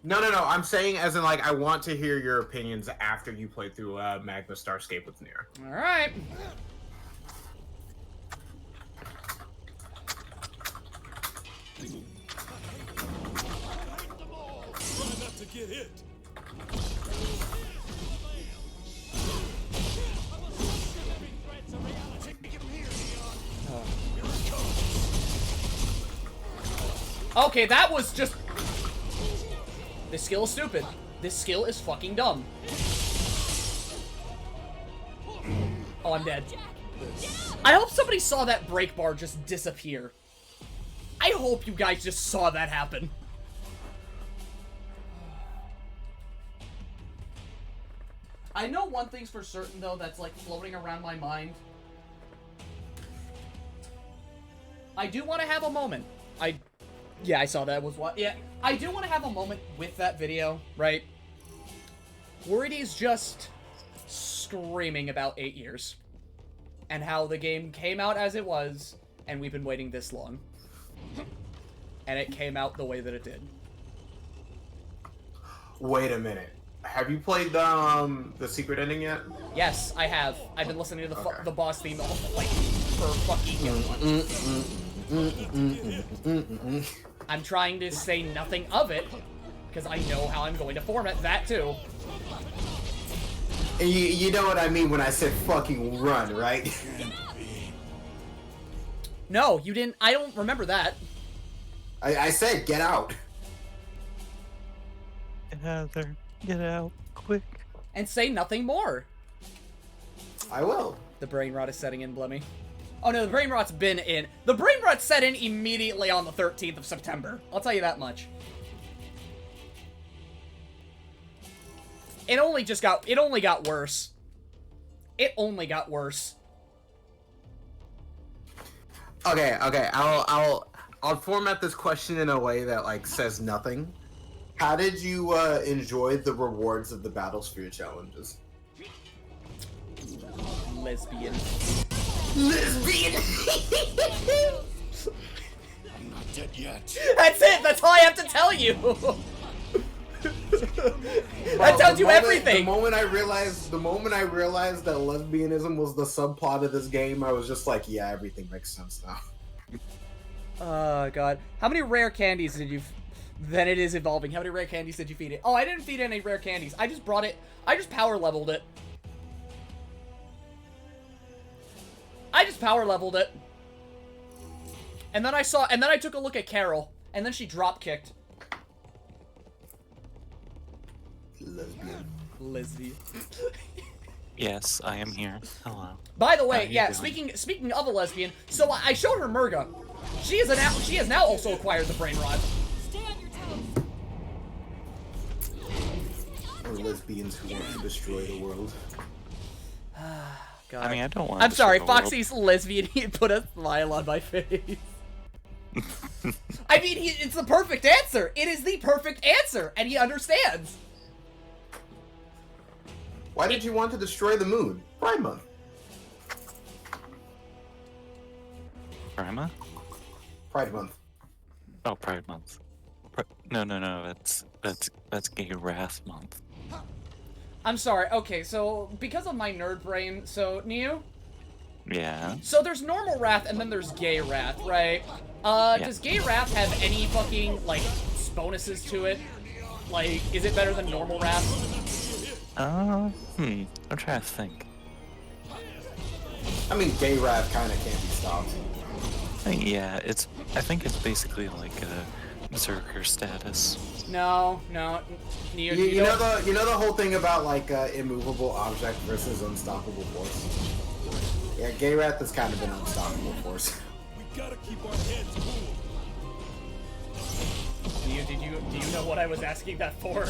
No. I'm saying as in like I want to hear your opinions after you play through Magma Starscape with Nira. All right. Try not to get hit. Okay, that was just... This skill is stupid. This skill is fucking dumb. Oh, I'm dead. I hope somebody saw that break bar just disappear. I hope you guys just saw that happen. I know one thing's for certain, though, that's, like, floating around my mind. I do want to have a moment. Yeah, I saw that was what. Yeah, I do want to have a moment with that video, right? Where it is just screaming about 8 years. And how the game came out as it was, and we've been waiting this long. And it came out the way that it did. Wait a minute. Have you played the secret ending yet? Yes, I have. I've been listening to the boss theme like for fucking I'm trying to say nothing of it, because I know how I'm going to format that too. And you know what I mean when I said fucking run, right? No, you didn't. I don't remember that. I said get out. Get out there. Get out. Quick. And say nothing more. I will. The brain rot is setting in, Blemmy. Oh no, the brain rot's been in. The brain rot set in immediately on the 13th of September. I'll tell you that much. It only got worse. It only got worse. Okay. I'll format this question in a way that like says nothing. How did you enjoy the rewards of the Battlesphere challenges? Lesbian. Lesbian. I'm not dead yet. That's it. That's all I have to tell you. That tells you everything. The moment I realized that lesbianism was the subplot of this game, I was just like, yeah, everything makes sense now. Oh god. How many rare candies did you... Then it is evolving. How many rare candies did you feed it? Oh, I didn't feed any rare candies. I just brought it... I just power leveled it. I just power leveled it. And then I took a look at Carol. And then she drop kicked. Lesbian. Yes, I am here. Hello. By the way, How you yeah, doing? speaking of a lesbian, so I showed her Murga. She has now also acquired the brain rod. Stay on your toes. Or lesbians who want to destroy the world. God. I mean, I don't want. I'm to sorry, destroy the world. Foxy's lesbian. He put a smile on my face. I mean, it's the perfect answer. It is the perfect answer, and he understands. Why did you want to destroy the moon? Pride Month. Grandma? Pride Month. Oh, Pride Month. No. That's Gay Wrath Month. I'm sorry. Okay, so because of my nerd brain, so Neo. Yeah. So there's normal wrath and then there's gay wrath, right? Does gay wrath have any fucking like bonuses to it? Like, is it better than normal wrath? I'm trying to think. I mean, gay rap kind of can't be stopped. Yeah, I think it's basically like a berserker status. No. Neo, You know the whole thing about like immovable object versus unstoppable force. Yeah, gay wrath has kind of been unstoppable force. We gotta keep our heads cool. Neo, do you know what I was asking that for?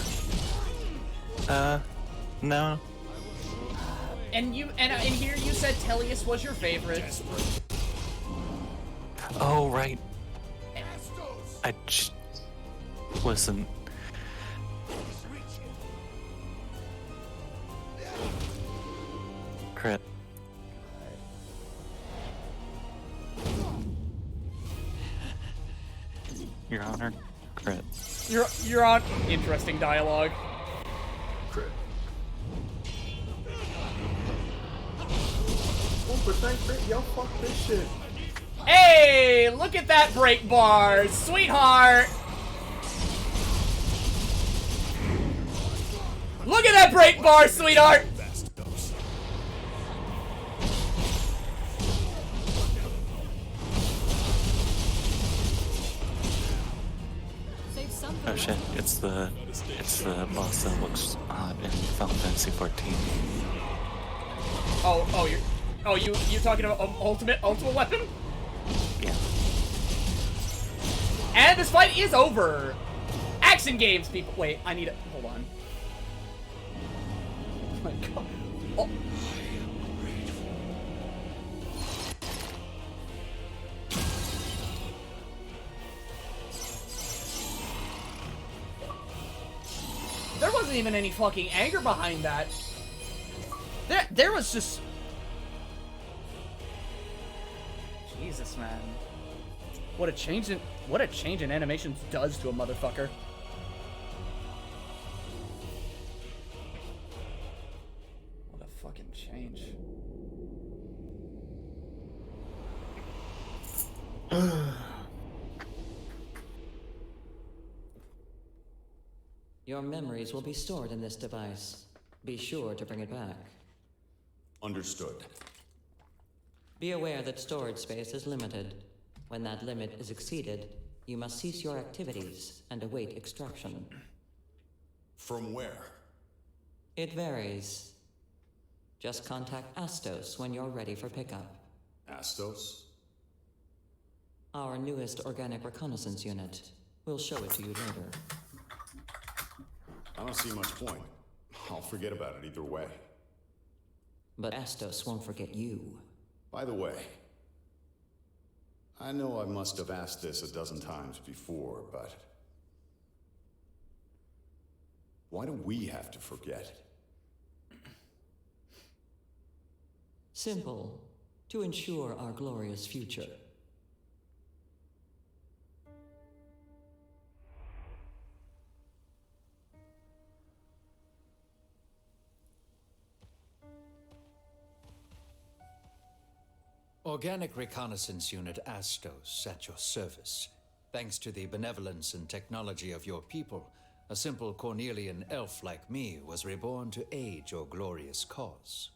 No. And here you said Tellius was your favorite. Oh, right. Listen. Crit. Your Honor. Crit. You're on interesting dialogue. Crit. 1% crit, yo, fuck this shit. Hey, look at that break bar, sweetheart. Look at that break bar, sweetheart. Save some for Oh shit! It's the boss that looks hot in Final Fantasy 14. You're talking about ultimate weapon? Yeah. And this fight is over. Action games, people. Wait, I need it. Hold on. Oh my god. Oh. There wasn't even any fucking anger behind that. There was just... Jesus, man. What a change in animations does to a motherfucker. What a fucking change. Your memories will be stored in this device. Be sure to bring it back. Understood. Be aware that storage space is limited. When that limit is exceeded, you must cease your activities and await extraction. From where? It varies. Just contact Astos when you're ready for pickup. Astos? Our newest organic reconnaissance unit. We'll show it to you later. I don't see much point. I'll forget about it either way. But Astos won't forget you. By the way, I know I must have asked this a dozen times before, but why do we have to forget? Simple. To ensure our glorious future. Organic Reconnaissance Unit Astos at your service. Thanks to the benevolence and technology of your people, a simple Cornelian elf like me was reborn to aid your glorious cause.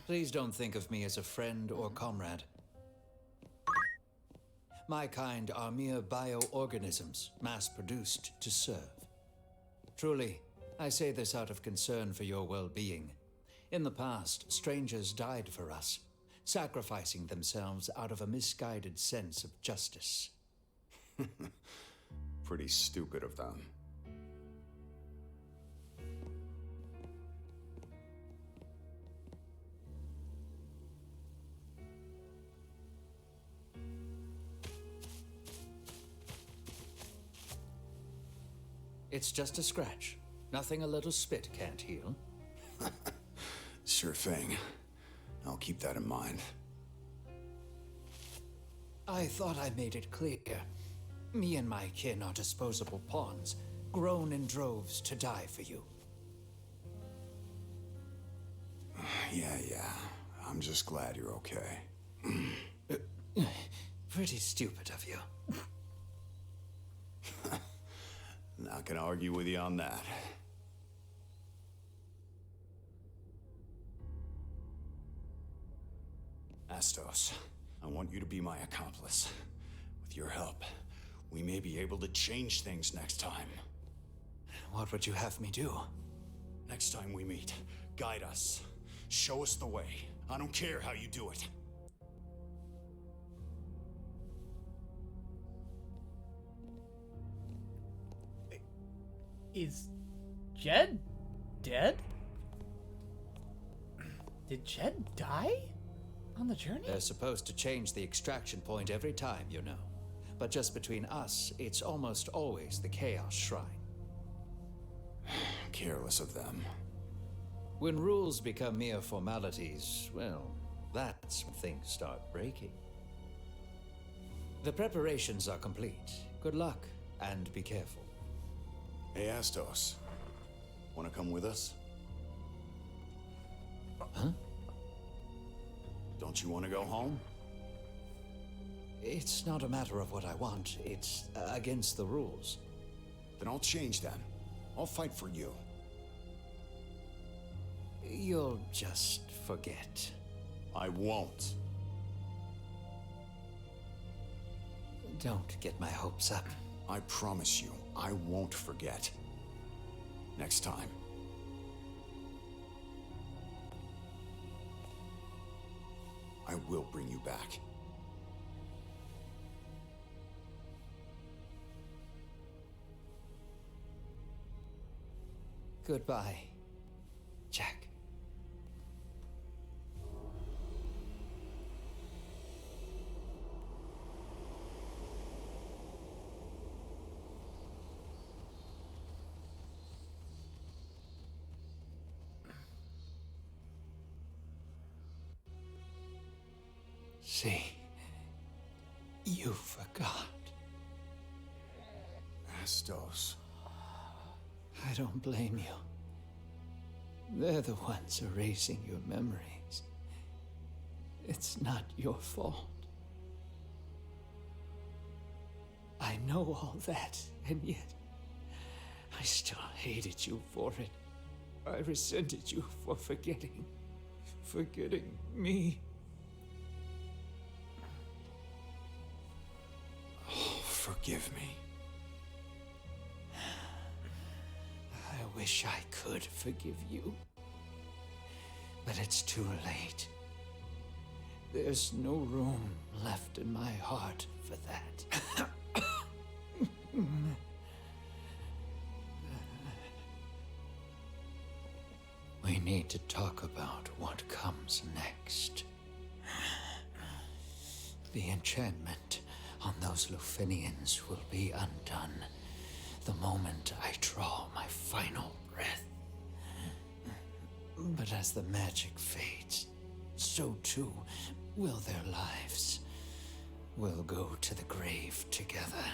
Please don't think of me as a friend or comrade. My kind are mere bioorganisms, mass-produced to serve. Truly, I say this out of concern for your well-being. In the past, strangers died for us, sacrificing themselves out of a misguided sense of justice. Pretty stupid of them. It's just a scratch. Nothing a little spit can't heal. Sure thing. I'll keep that in mind. I thought I made it clear. Me and my kin are disposable pawns, grown in droves to die for you. Yeah. I'm just glad you're okay. Pretty stupid of you. Not gonna argue with you on that. Astos, I want you to be my accomplice. With your help, we may be able to change things next time. What would you have me do? Next time we meet, guide us. Show us the way. I don't care how you do it. Is Jed dead? Did Jed die on the journey? They're supposed to change the extraction point every time, you know. But just between us, it's almost always the Chaos Shrine. Careless of them. When rules become mere formalities, well, that's when things start breaking. The preparations are complete. Good luck, and be careful. Hey, Astos. Wanna come with us? Huh? Don't you want to go home? It's not a matter of what I want. It's against the rules. Then I'll change them. I'll fight for you. You'll just forget. I won't. Don't get my hopes up. I promise you, I won't forget. Next time. I will bring you back. Goodbye, Jack. See, you forgot. Astos. I don't blame you. They're the ones erasing your memories. It's not your fault. I know all that, and yet I still hated you for it. I resented you for forgetting me. Oh, forgive me. I wish I could forgive you, but it's too late. There's no room left in my heart for that. We need to talk about what comes next. The enchantment on those Lufinians will be undone the moment I draw my final breath. But as the magic fades, so too will their lives. We'll go to the grave together.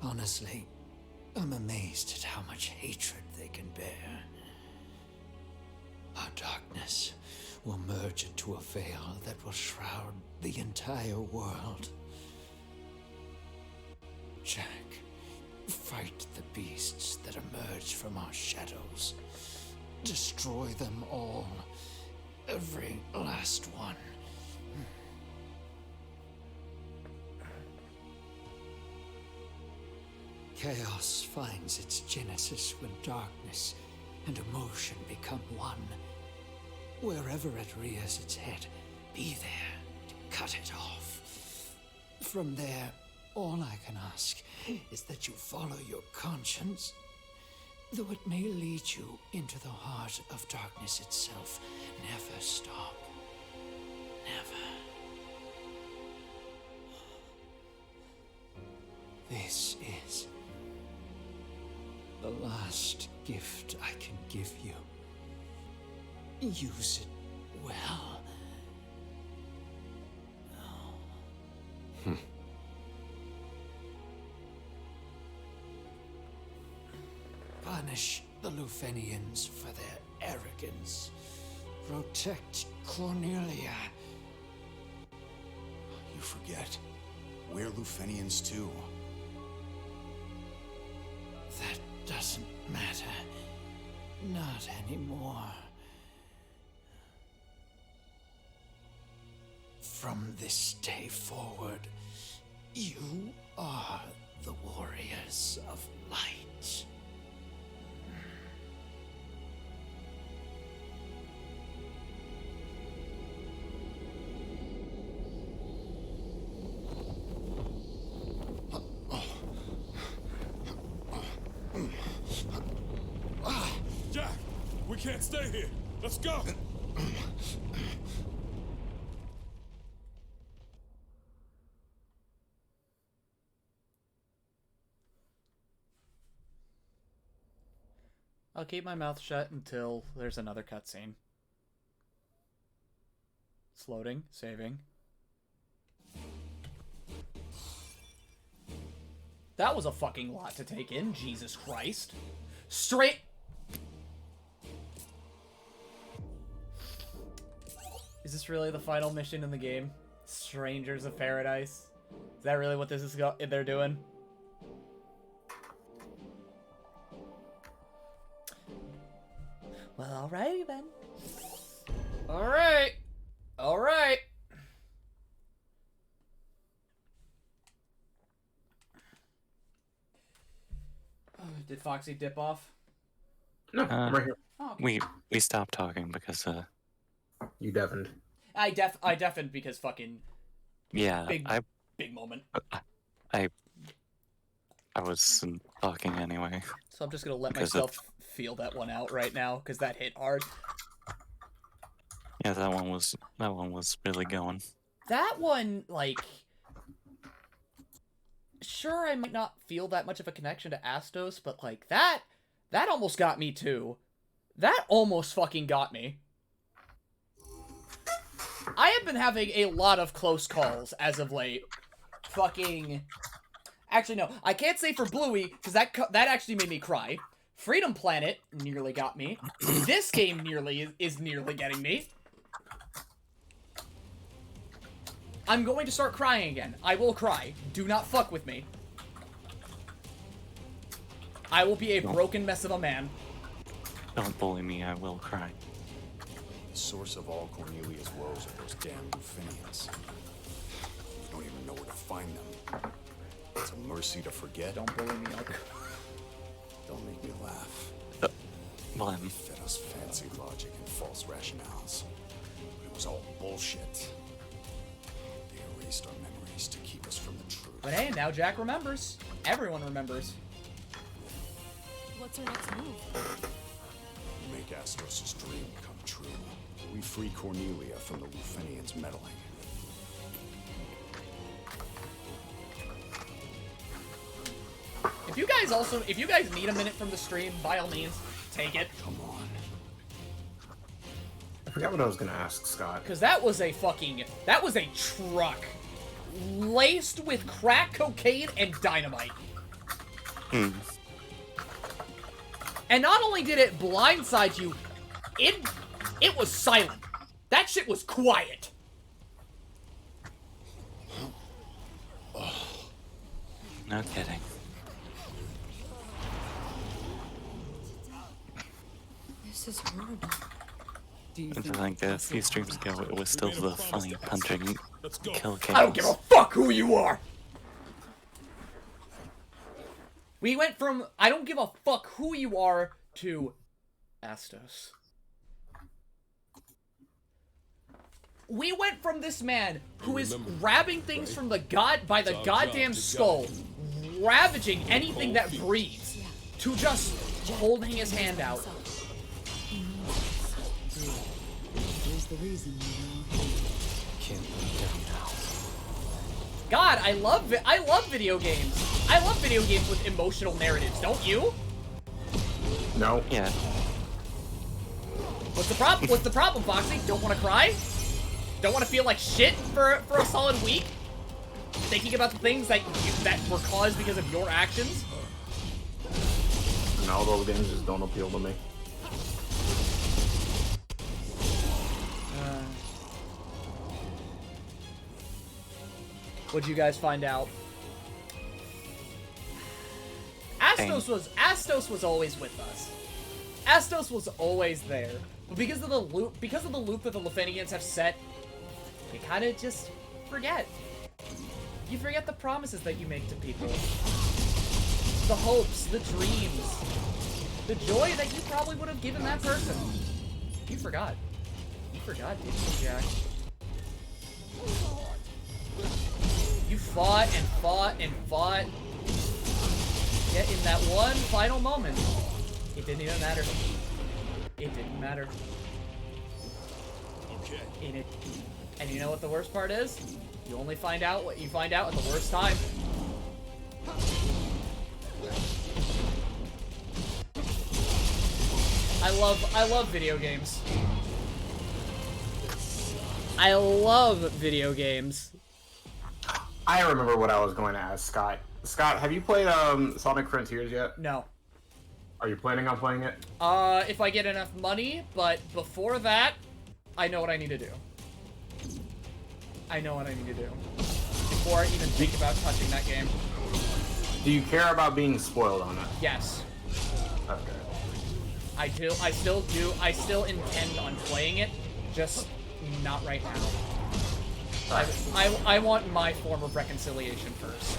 Honestly, I'm amazed at how much hatred they can bear. Our darkness will merge into a veil that will shroud the entire world. Jack, fight the beasts that emerge from our shadows. Destroy them all. Every last one. Chaos finds its genesis when darkness and emotion become one. Wherever it rears its head, be there to cut it off. From there, all I can ask is that you follow your conscience. Though it may lead you into the heart of darkness itself, never stop. Never. This is the last gift I can give you. Use it well. Punish the Lufenians for their arrogance. Protect Cornelia. You forget. We're Lufenians too. That doesn't matter. Not anymore. From this day forward, you are the warriors of light. Jack, we can't stay here. Let's go. I'll keep my mouth shut until there's another cutscene. It's loading, saving. That was a fucking lot to take in, Jesus Christ. Straight... Is this really the final mission in the game? Strangers of Paradise? Is that really what this is they're doing? Well, alrighty then. Alright. Alright. Did Foxy dip off? No, I'm right here. Oh, okay. We stopped talking because You deafened. I deafened because fucking yeah, big moment. I wasn't talking anyway. So I'm just gonna let myself feel that one out right now because that hit hard. Yeah, that one was really going. That one, like, sure, I might not feel that much of a connection to Astos, but like that almost got me too. That almost fucking got me. I have been having a lot of close calls as of late. Fucking... Actually, no. I can't say for Bluey, because that actually made me cry. Freedom Planet nearly got me. This game is nearly getting me. I'm going to start crying again. I will cry. Do not fuck with me. I will be a broken mess of a man. Don't bully me, I will cry. The source of all Cornelia's woes are those damn Lufinians. You don't even know where to find them. It's a mercy to forget. Don't bully me, Elk. Don't make me laugh. Blem. They fed us fancy logic and false rationales. But it was all bullshit. They erased our memories to keep us from the truth. But hey, now Jack remembers. Everyone remembers. What's our next move? We make Astos' dream come true. We free Cornelia from the Lufinians' meddling. If you guys need a minute from the stream, by all means, take it. Come on. I forgot what I was gonna ask Scott. Because that was a truck laced with crack cocaine and dynamite. And not only did it blindside you, it was silent. That shit was quiet. No kidding. This is horrible. It's like a few streams ago, it was still the funny punching kill games. I don't give a fuck who you are! We went from, I don't give a fuck who you are, to Astos. We went from this man who is grabbing things from the goddamn skull, ravaging anything that breathes, to just holding his hand out. Here's the reason we're all here. Can't put it down now. God, I love video games. I love video games with emotional narratives, don't you? No. Yeah. What's the problem? What's the problem, Foxy? Don't want to cry? Don't want to feel like shit for a solid week? Thinking about the things that were caused because of your actions? No, those games just don't appeal to me. What'd you guys find out? Astos was always with us. Astos was always there. But because of the loop that the Lufinians have set, you kind of just forget. You forget the promises that you make to people. The hopes, the dreams, the joy that you probably would have given that person. You forgot. You forgot, didn't you, Jack? You fought and fought and fought. Yet in that one final moment, it didn't even matter. It didn't matter. Okay. And you know what the worst part is? You only find out what you find out at the worst time. I love video games. I love video games. I remember what I was going to ask Scott. Scott, have you played Sonic Frontiers yet? No. Are you planning on playing it? If I get enough money, but before that, I know what I need to do. I know what I need to do. Before I even think about touching that game. Do you care about being spoiled on it? Yes. Okay. I still do. I still intend on playing it, just not right now. I want my form of reconciliation first.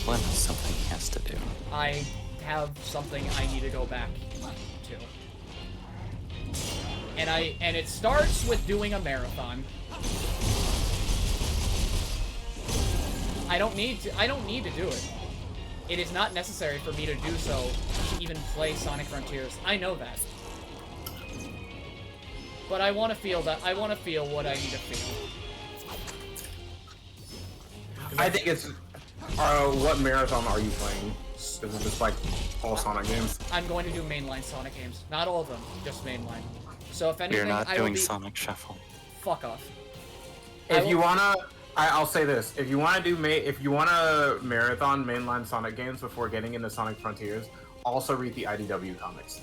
Blem has something he has to do. I have something I need to go back to. And it starts with doing a marathon. I don't need to do it. It is not necessary for me to do so to even play Sonic Frontiers. I know that. But I want to feel that. I want to feel what I need to feel. I think it's... what marathon are you playing? Is it just like all Sonic games? I'm going to do mainline Sonic games. Not all of them, just mainline. So if anything, You're not I doing will be... Sonic Shuffle. Fuck off. If you wanna, I'll say this: if you wanna marathon mainline Sonic games before getting into Sonic Frontiers, also read the IDW comics.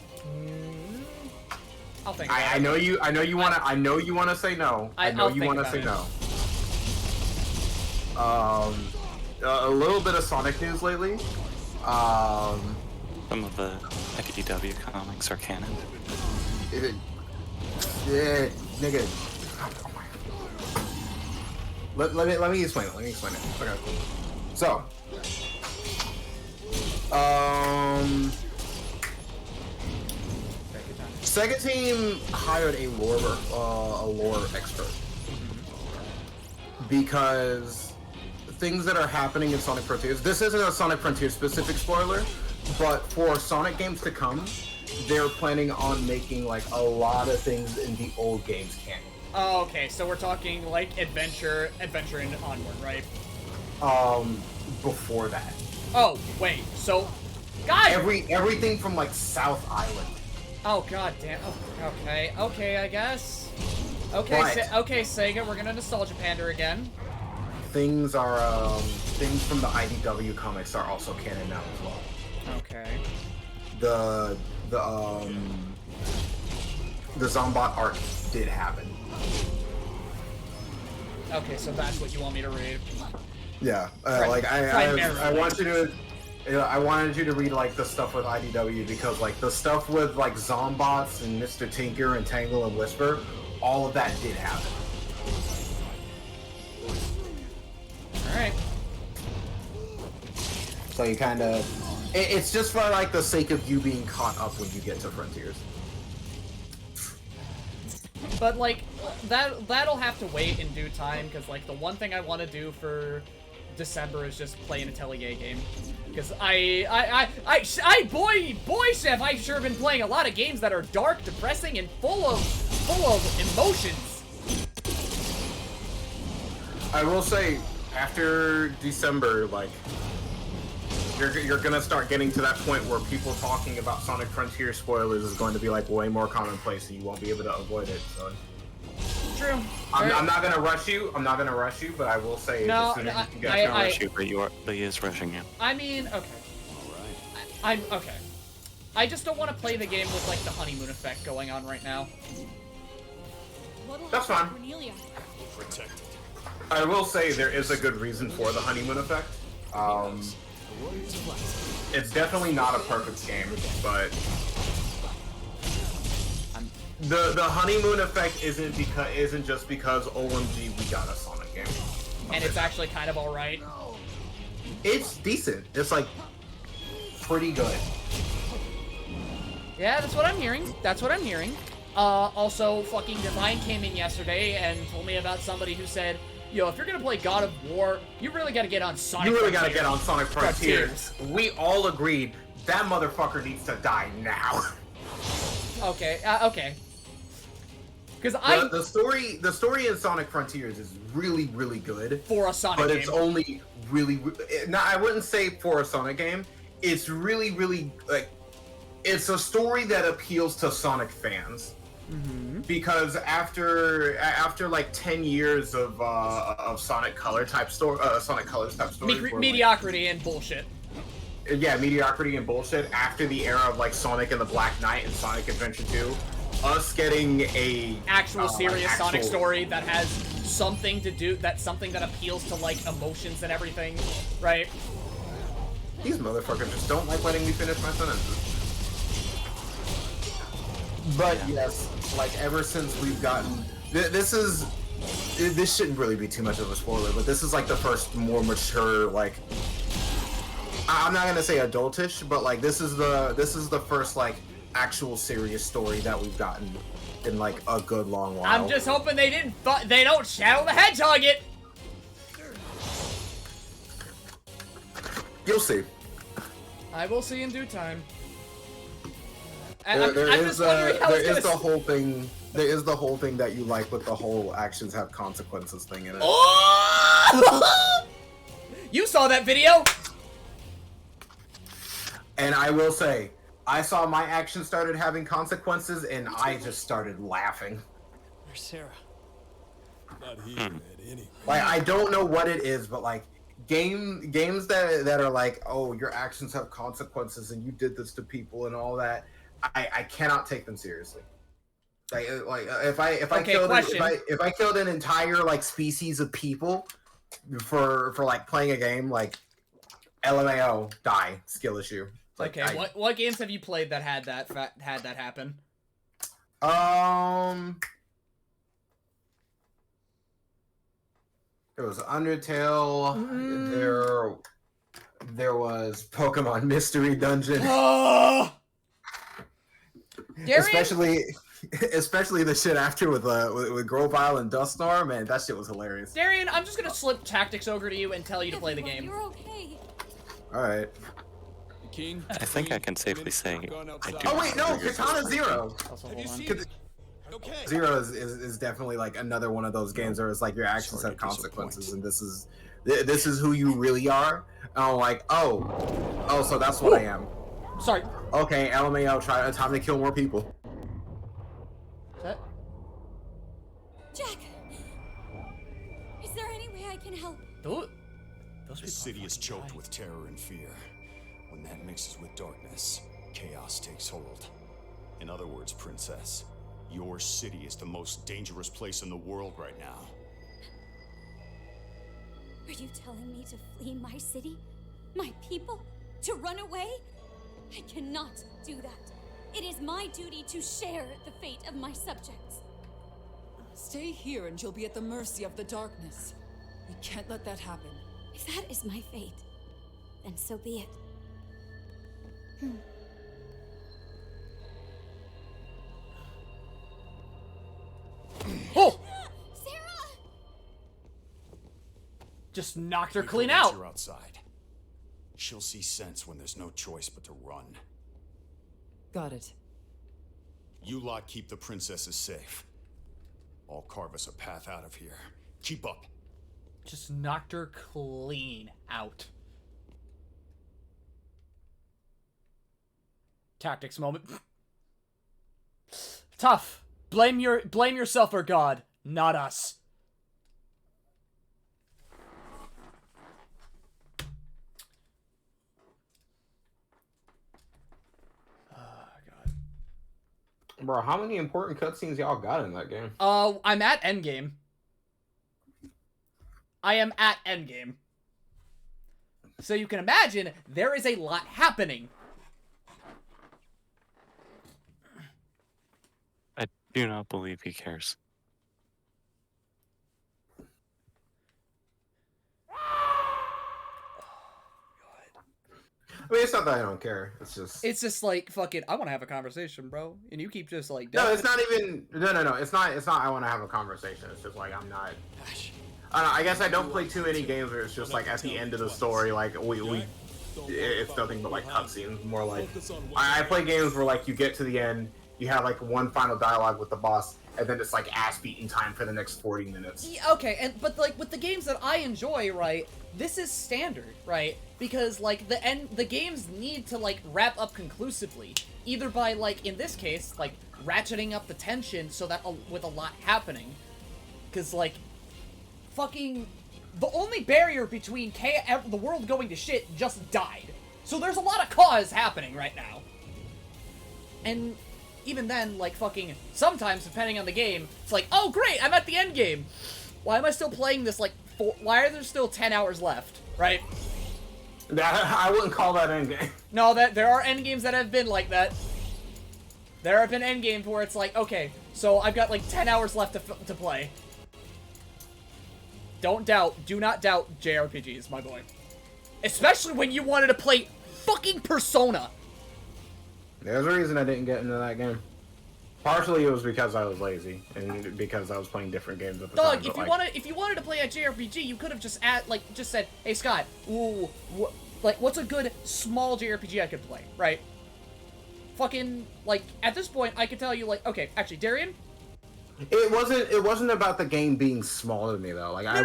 I'll think. I know you wanna say no. I know you wanna say no. A little bit of Sonic news lately. Some of the IDW comics are canon. Yeah, nigga. Let me explain it. Okay. So, Sega Team hired a lore expert because things that are happening in Sonic Frontiers. This isn't a Sonic Frontiers specific spoiler, but for Sonic games to come, they're planning on making like a lot of things in the old games canon. Oh, okay, so we're talking like adventure and onward, right? Before that. Oh, wait, so, God! Everything from like South Island. Oh, god damn. Oh, okay, I guess. Okay, okay, Sega, we're gonna nostalgia pander again. Things from the IDW comics are also canon now as well. Okay. The Zombot arc did happen. Okay, so that's what you want me to read. Yeah, like I want you to. I wanted you to read like the stuff with IDW because like the stuff with like Zombots and Mr. Tinker and Tangle and Whisper, all of that did happen. Alright. So you kind of... It's just for like the sake of you being caught up when you get to Frontiers. But like, that'll have to wait in due time, because like the one thing I want to do for December is just play an Atelier game. Because boy, Chef, I've sure been playing a lot of games that are dark, depressing, and full of emotions. I will say, after December, like, you're gonna start getting to that point where people talking about Sonic Frontier spoilers is going to be like way more commonplace, and you won't be able to avoid it. So. True. I'm not gonna rush you. But I will say no, as soon as you I rush you, but he is rushing you. I mean, okay. I'm okay. I just don't want to play the game with like the honeymoon effect going on right now. That's fine. I will say there is a good reason for the honeymoon effect. It's definitely not a perfect game, but the honeymoon effect isn't just because OMG we got a Sonic game. And it's actually kind of alright. It's decent. It's like pretty good. Yeah, that's what I'm hearing. Also, fucking Divine came in yesterday and told me about somebody who said, yo, if you're gonna play God of War, you really gotta get on Sonic Frontiers. Gotta get on Sonic Frontiers. We all agreed that motherfucker needs to die now. Okay, okay. Because the story in Sonic Frontiers is really, really good for a Sonic game. But it's only really, I wouldn't say for a Sonic game. It's really, really like, it's a story that appeals to Sonic fans. Mm-hmm. Because after like 10 years of Sonic Colors type story, mediocrity and bullshit. Yeah, mediocrity and bullshit. After the era of like Sonic and the Black Knight and Sonic Adventure 2, us getting a actual serious Sonic story that has something to do, something that appeals to like emotions and everything, right? These motherfuckers just don't like letting me finish my sentences. But yes, like ever since we've gotten, this shouldn't really be too much of a spoiler, but this is like the first more mature, like, I'm not gonna say adultish, but like this is the first like actual serious story that we've gotten in like a good long while. I'm just hoping they don't Shadow the Hedgehog it. You'll see. I will see in due time. There is the whole thing. There is the whole thing that you like with the whole actions have consequences thing in it. Oh! You saw that video. And I will say, I saw my actions started having consequences, and I just started laughing. Where's Sarah? Not here at any. Like, I don't know what it is, but like games that are like, oh, your actions have consequences, and you did this to people and all that. I cannot take them seriously. Like if I killed an entire like species of people for like playing a game, like LMAO, die, skill issue. Like, Okay, what games have you played that had that happen? There was Undertale. There was Pokemon Mystery Dungeon. Especially the shit after with Grovyle and Duststorm, man, that shit was hilarious. Darian, I'm just gonna slip Tactics Ogre to you and tell you to play the game. You're okay. All right. I think I can safely say I do. Oh wait, no, Katana Zero. Also, hold on. Zero is definitely like another one of those games where it's like your actions have consequences, and this is who you really are. And I'm like, oh, so that's what I am. Sorry. Okay, LMAO, time to kill more people. Jack, is there any way I can help? The city is choked with terror and fear. When that mixes with darkness, chaos takes hold. In other words, Princess, your city is the most dangerous place in the world right now. Are you telling me to flee my city? My people? To run away? I cannot do that. It is my duty to share the fate of my subjects. Stay here and you'll be at the mercy of the darkness. We can't let that happen. If that is my fate, then so be it. Oh! Sarah! Just knocked her We clean can reach out. her outside. She'll see sense when there's no choice but to run. Got it. You lot keep the princesses safe. I'll carve us a path out of here. Keep up. Just knocked her clean out. Tactics moment. Tough. Blame yourself or God, not us. Bro, how many important cutscenes y'all got in that game? I'm at endgame. I am at endgame. So you can imagine there is a lot happening. I do not believe he cares. I mean, it's not that I don't care. It's just like fucking. I want to have a conversation, bro, and you keep just like. No, it's not even. No. It's not. I want to have a conversation. It's just like I'm not. I don't know, I guess I don't play too many games where it's just like at the end of the story, like it's nothing but like cutscenes. More like I play games where like you get to the end, you have like one final dialogue with the boss, and then it's like ass beating time for the next 40 minutes. Yeah, okay, but like with the games that I enjoy, right? This is standard, right? Because like the games need to like wrap up conclusively, either by like in this case like ratcheting up the tension so that with a lot happening, because like fucking the only barrier between the world going to shit just died, so there's a lot of cause happening right now, and even then like fucking sometimes depending on the game it's like, oh great, I'm at the end game. Why am I still playing this like why are there still 10 hours left, right? I wouldn't call that endgame. No, there are endgames that have been like that. There have been endgames where it's like, okay, so I've got like 10 hours left to play. Do not doubt JRPGs, my boy. Especially when you wanted to play fucking Persona. There's a reason I didn't get into that game. Partially it was because I was lazy and because I was playing different games at the time. Dog, if you wanted to play a JRPG, you could have just said, "Hey Scott, what's a good small JRPG I could play?" Right? Fucking like at this point, I could tell you like, okay, actually, Darian. It wasn't about the game being small to me though. Like I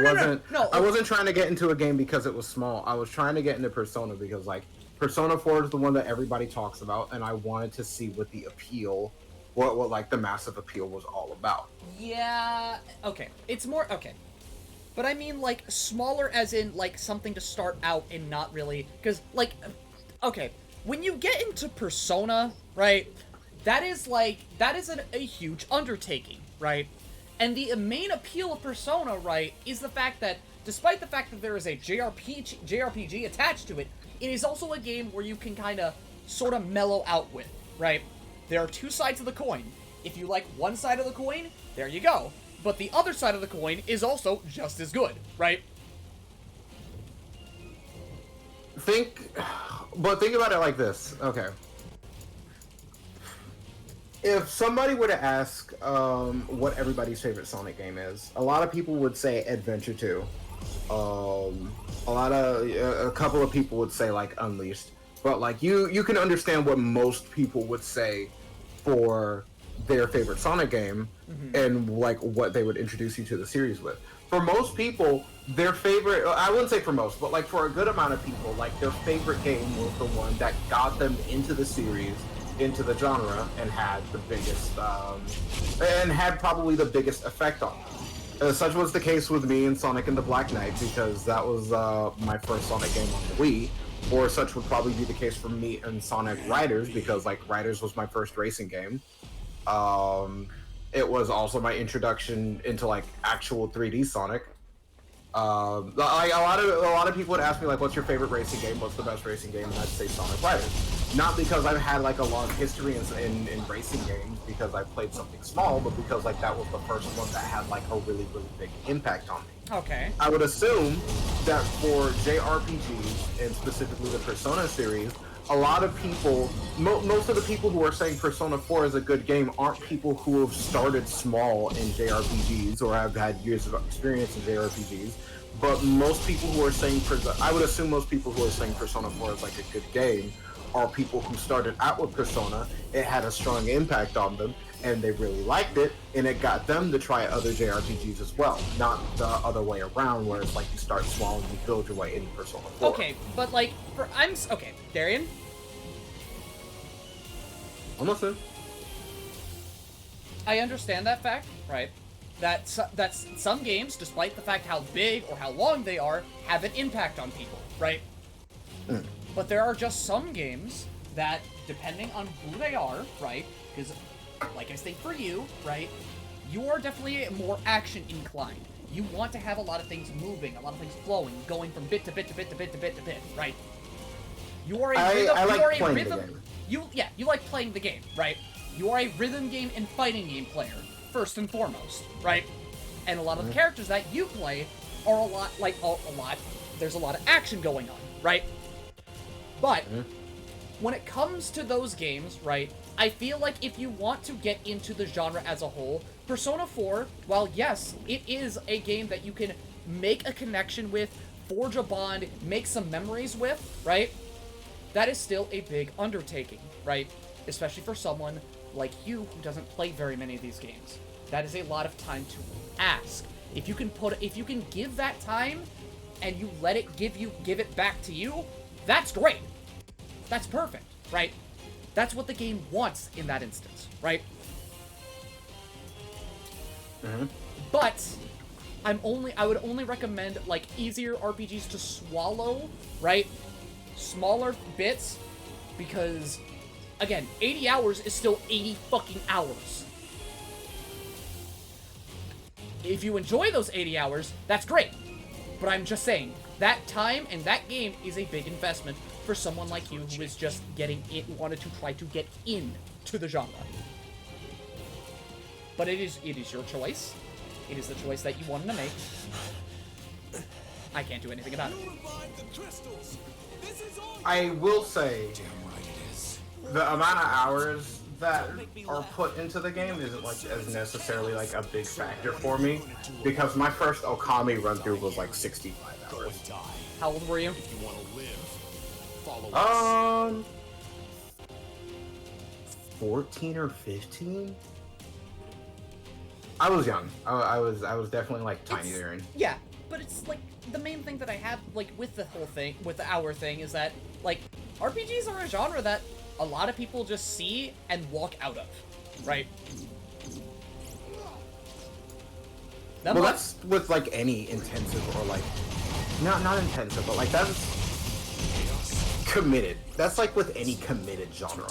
wasn't trying to get into a game because it was small. I was trying to get into Persona because like Persona 4 is the one that everybody talks about, and I wanted to see what the appeal. What like the massive appeal was all about. Yeah, okay. It's more, okay. But I mean, like, smaller as in, like, something to start out and not really, because, like, okay, when you get into Persona, right, that is a huge undertaking, right? And the main appeal of Persona, right, is the fact that, despite the fact that there is a JRPG attached to it, it is also a game where you can kind of sort of mellow out with, right? There are two sides of the coin. If you like one side of the coin, there you go. But the other side of the coin is also just as good, right? Think about it like this. Okay. If somebody were to ask what everybody's favorite Sonic game is, a lot of people would say Adventure 2. A couple of people would say like Unleashed. But like you can understand what most people would say for their favorite Sonic game and like what they would introduce you to the series with. For most people, their favorite, I wouldn't say for most, but like for a good amount of people, like their favorite game was the one that got them into the series, into the genre, and had the biggest, and had probably the biggest effect on them. Such was the case with me and Sonic and the Black Knight, because that was my first Sonic game on the Wii. Or such would probably be the case for me and Sonic Riders, because like Riders was my first racing game. It was also my introduction into like actual 3D Sonic. Like a lot of people would ask me like, "What's your favorite racing game? What's the best racing game?" And I'd say Sonic Riders. Not because I've had like a long history in racing games, because I played something small, but because like that was the first one that had like a really big impact on me. Okay. I would assume that for JRPGs and specifically the Persona series, a lot of people, most of the people who are saying Persona 4 is a good game aren't people who have started small in JRPGs or have had years of experience in JRPGs, but most people who are saying, I would assume most people who are saying Persona 4 is like a good game are people who started out with Persona, it had a strong impact on them, and they really liked it, and it got them to try other JRPGs as well, not the other way around, where it's like you start small and you build your way into Persona 4. Okay, but like, okay, Darian? I'm listening. I understand that fact, right? That's some games, despite the fact how big or how long they are, have an impact on people, right? But there are just some games that, depending on who they are, right? Because, like I say for you, right? You are definitely more action inclined. You want to have a lot of things moving, a lot of things flowing, going from bit to bit to bit to bit to bit to bit, right? You are a rhythm. I like you are a playing rhythm. the game. You like playing the game, right? You are a rhythm game and fighting game player, first and foremost, right? And a lot of the characters that you play are a lot. There's a lot of action going on, right? But when it comes to those games, right, I feel like if you want to get into the genre as a whole, Persona 4, while yes, it is a game that you can make a connection with, forge a bond, make some memories with, right? That is still a big undertaking, right? Especially for someone like you who doesn't play very many of these games. That is a lot of time to ask. If you can give that time and you let it give it back to you, that's great. That's perfect, right? That's what the game wants in that instance, right? But I would only recommend like easier RPGs to swallow, right? Smaller bits, because again, 80 hours is still 80 fucking hours. If you enjoy those 80 hours, that's great. But I'm just saying, that time and that game is a big investment for someone like you who is just wanted to try to get into the genre. But it is your choice. It is the choice that you wanted to make. I can't do anything about it. I will say, the amount of hours that are put into the game isn't like as necessarily like a big factor for me, because my first Okami run through was like 65 hours. How old were you? 14 or 15. I was young. I was definitely like tiny there. Yeah, but it's like the main thing that I have like with the whole thing, with the hour thing, is that like RPGs are a genre that a lot of people just see and walk out of, right? Well, that's with like any intensive or like not intensive, but like that's committed. That's like with any committed genre.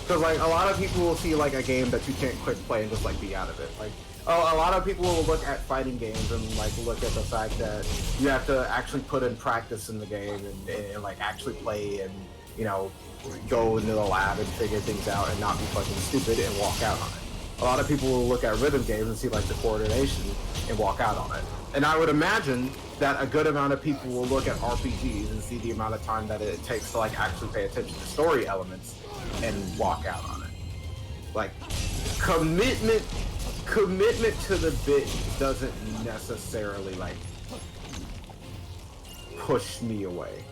Because like a lot of people will see like a game that you can't quick play and just like be out of it. Like a lot of people will look at fighting games and like look at the fact that you have to actually put in practice in the game and like actually play and, you know, go into the lab and figure things out and not be fucking stupid and walk out on it. A lot of people will look at rhythm games and see like the coordination and walk out on it. And I would imagine that a good amount of people will look at RPGs and see the amount of time that it takes to like actually pay attention to story elements and walk out on it. Like, commitment to the bit doesn't necessarily like push me away.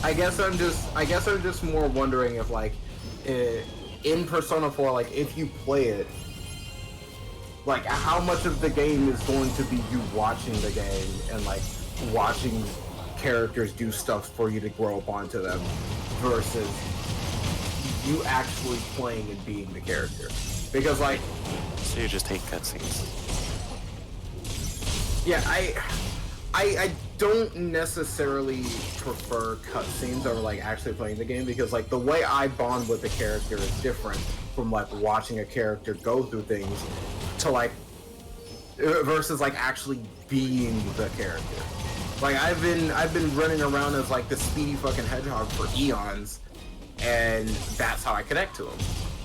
I guess I'm just more wondering if like in Persona 4, like if you play it, like how much of the game is going to be you watching the game and like watching characters do stuff for you to grow up onto them versus you actually playing and being the character. Because like, so you just hate cutscenes. Yeah, I don't necessarily prefer cutscenes over like actually playing the game, because like the way I bond with the character is different from like watching a character go through things to like versus like actually being the character. Like I've been running around as like the speedy fucking hedgehog for eons, and that's how I connect to him.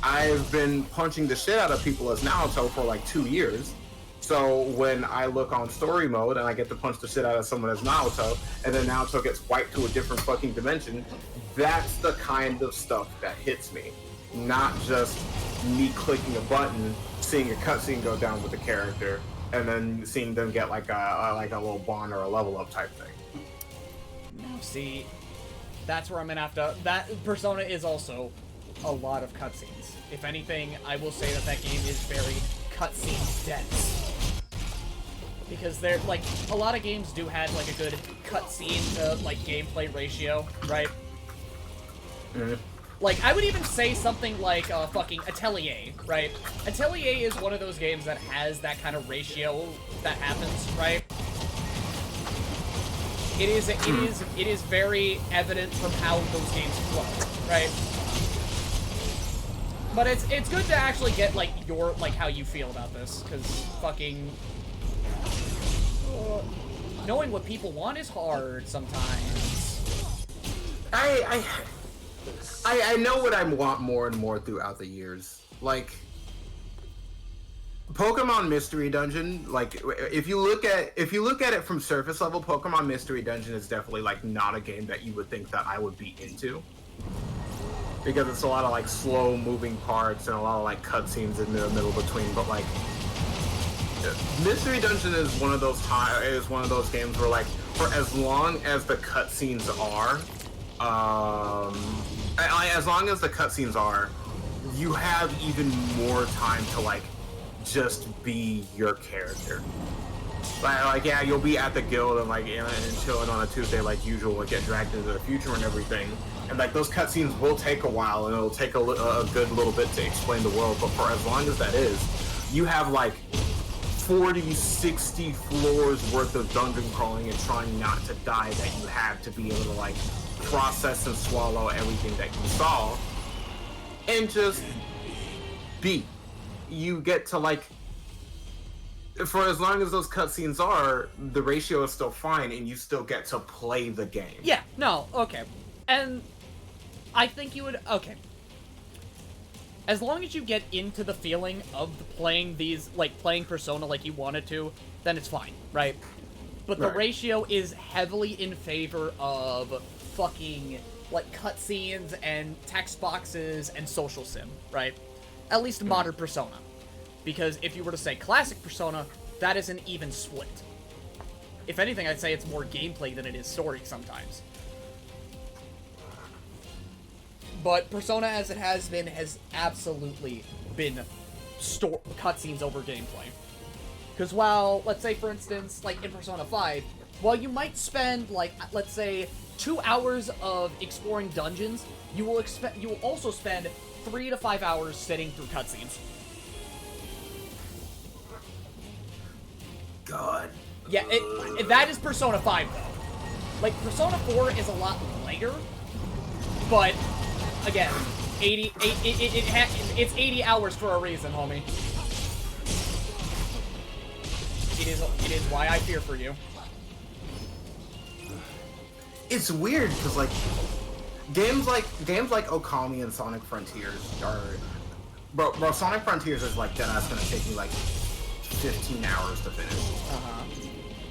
I've been punching the shit out of people as Naruto for like 2 years. So when I look on story mode and I get to punch the shit out of someone as Naruto, and then Naruto gets wiped to a different fucking dimension, that's the kind of stuff that hits me. Not just me clicking a button, seeing a cutscene go down with the character, and then seeing them get like a little bond or a level up type thing. Now, see, that's where I'm gonna have to. That Persona is also a lot of cutscenes. If anything, I will say that game is very cutscene dense. Because they're like a lot of games do have like a good cutscene to like gameplay ratio, right? Mm-hmm. Like I would even say something like fucking Atelier, right? Atelier is one of those games that has that kind of ratio that happens, right? It is very evident from how those games flow, right? But it's good to actually get like your how you feel about this, because fucking knowing what people want is hard sometimes. I know what I want more and more throughout the years. Like Pokemon Mystery Dungeon, like if you look at it from surface level, Pokemon Mystery Dungeon is definitely like not a game that you would think that I would be into. Because it's a lot of like slow moving parts and a lot of like cutscenes in the middle between, but like Mystery Dungeon is one of those games where like for as long as the cutscenes are, you have even more time to like just be your character. Like yeah, you'll be at the guild and like and chilling on a Tuesday like usual and get dragged into the future and everything. And like those cutscenes will take a while and it'll take a good little bit to explain the world. But for as long as that is, you have like 40, 60 floors worth of dungeon crawling and trying not to die that you have to be able to like process and swallow everything that you saw and just be. You get to like, for as long as those cutscenes are, the ratio is still fine and you still get to play the game. Yeah, no, okay. And I think you would, okay. As long as you get into the feeling of playing these, like, playing Persona like you wanted to, then it's fine, right? But the ratio is heavily in favor of fucking, like, cutscenes and text boxes and social sim, right? At least modern Persona. Because if you were to say classic Persona, that is an even split. If anything, I'd say it's more gameplay than it is story sometimes. But Persona, as it has been, has absolutely been cutscenes over gameplay. Because while, let's say, for instance, like in Persona 5, while you might spend, like, let's say, 2 hours of exploring dungeons, you will also spend 3 to 5 hours sitting through cutscenes. God. Yeah, that is Persona 5, though. Like, Persona 4 is a lot lighter, but, again, It's 80 hours for a reason, homie. It is why I fear for you. It's weird because like games like Okami and Sonic Frontiers are bro Sonic Frontiers is like that's gonna take me like 15 hours to finish.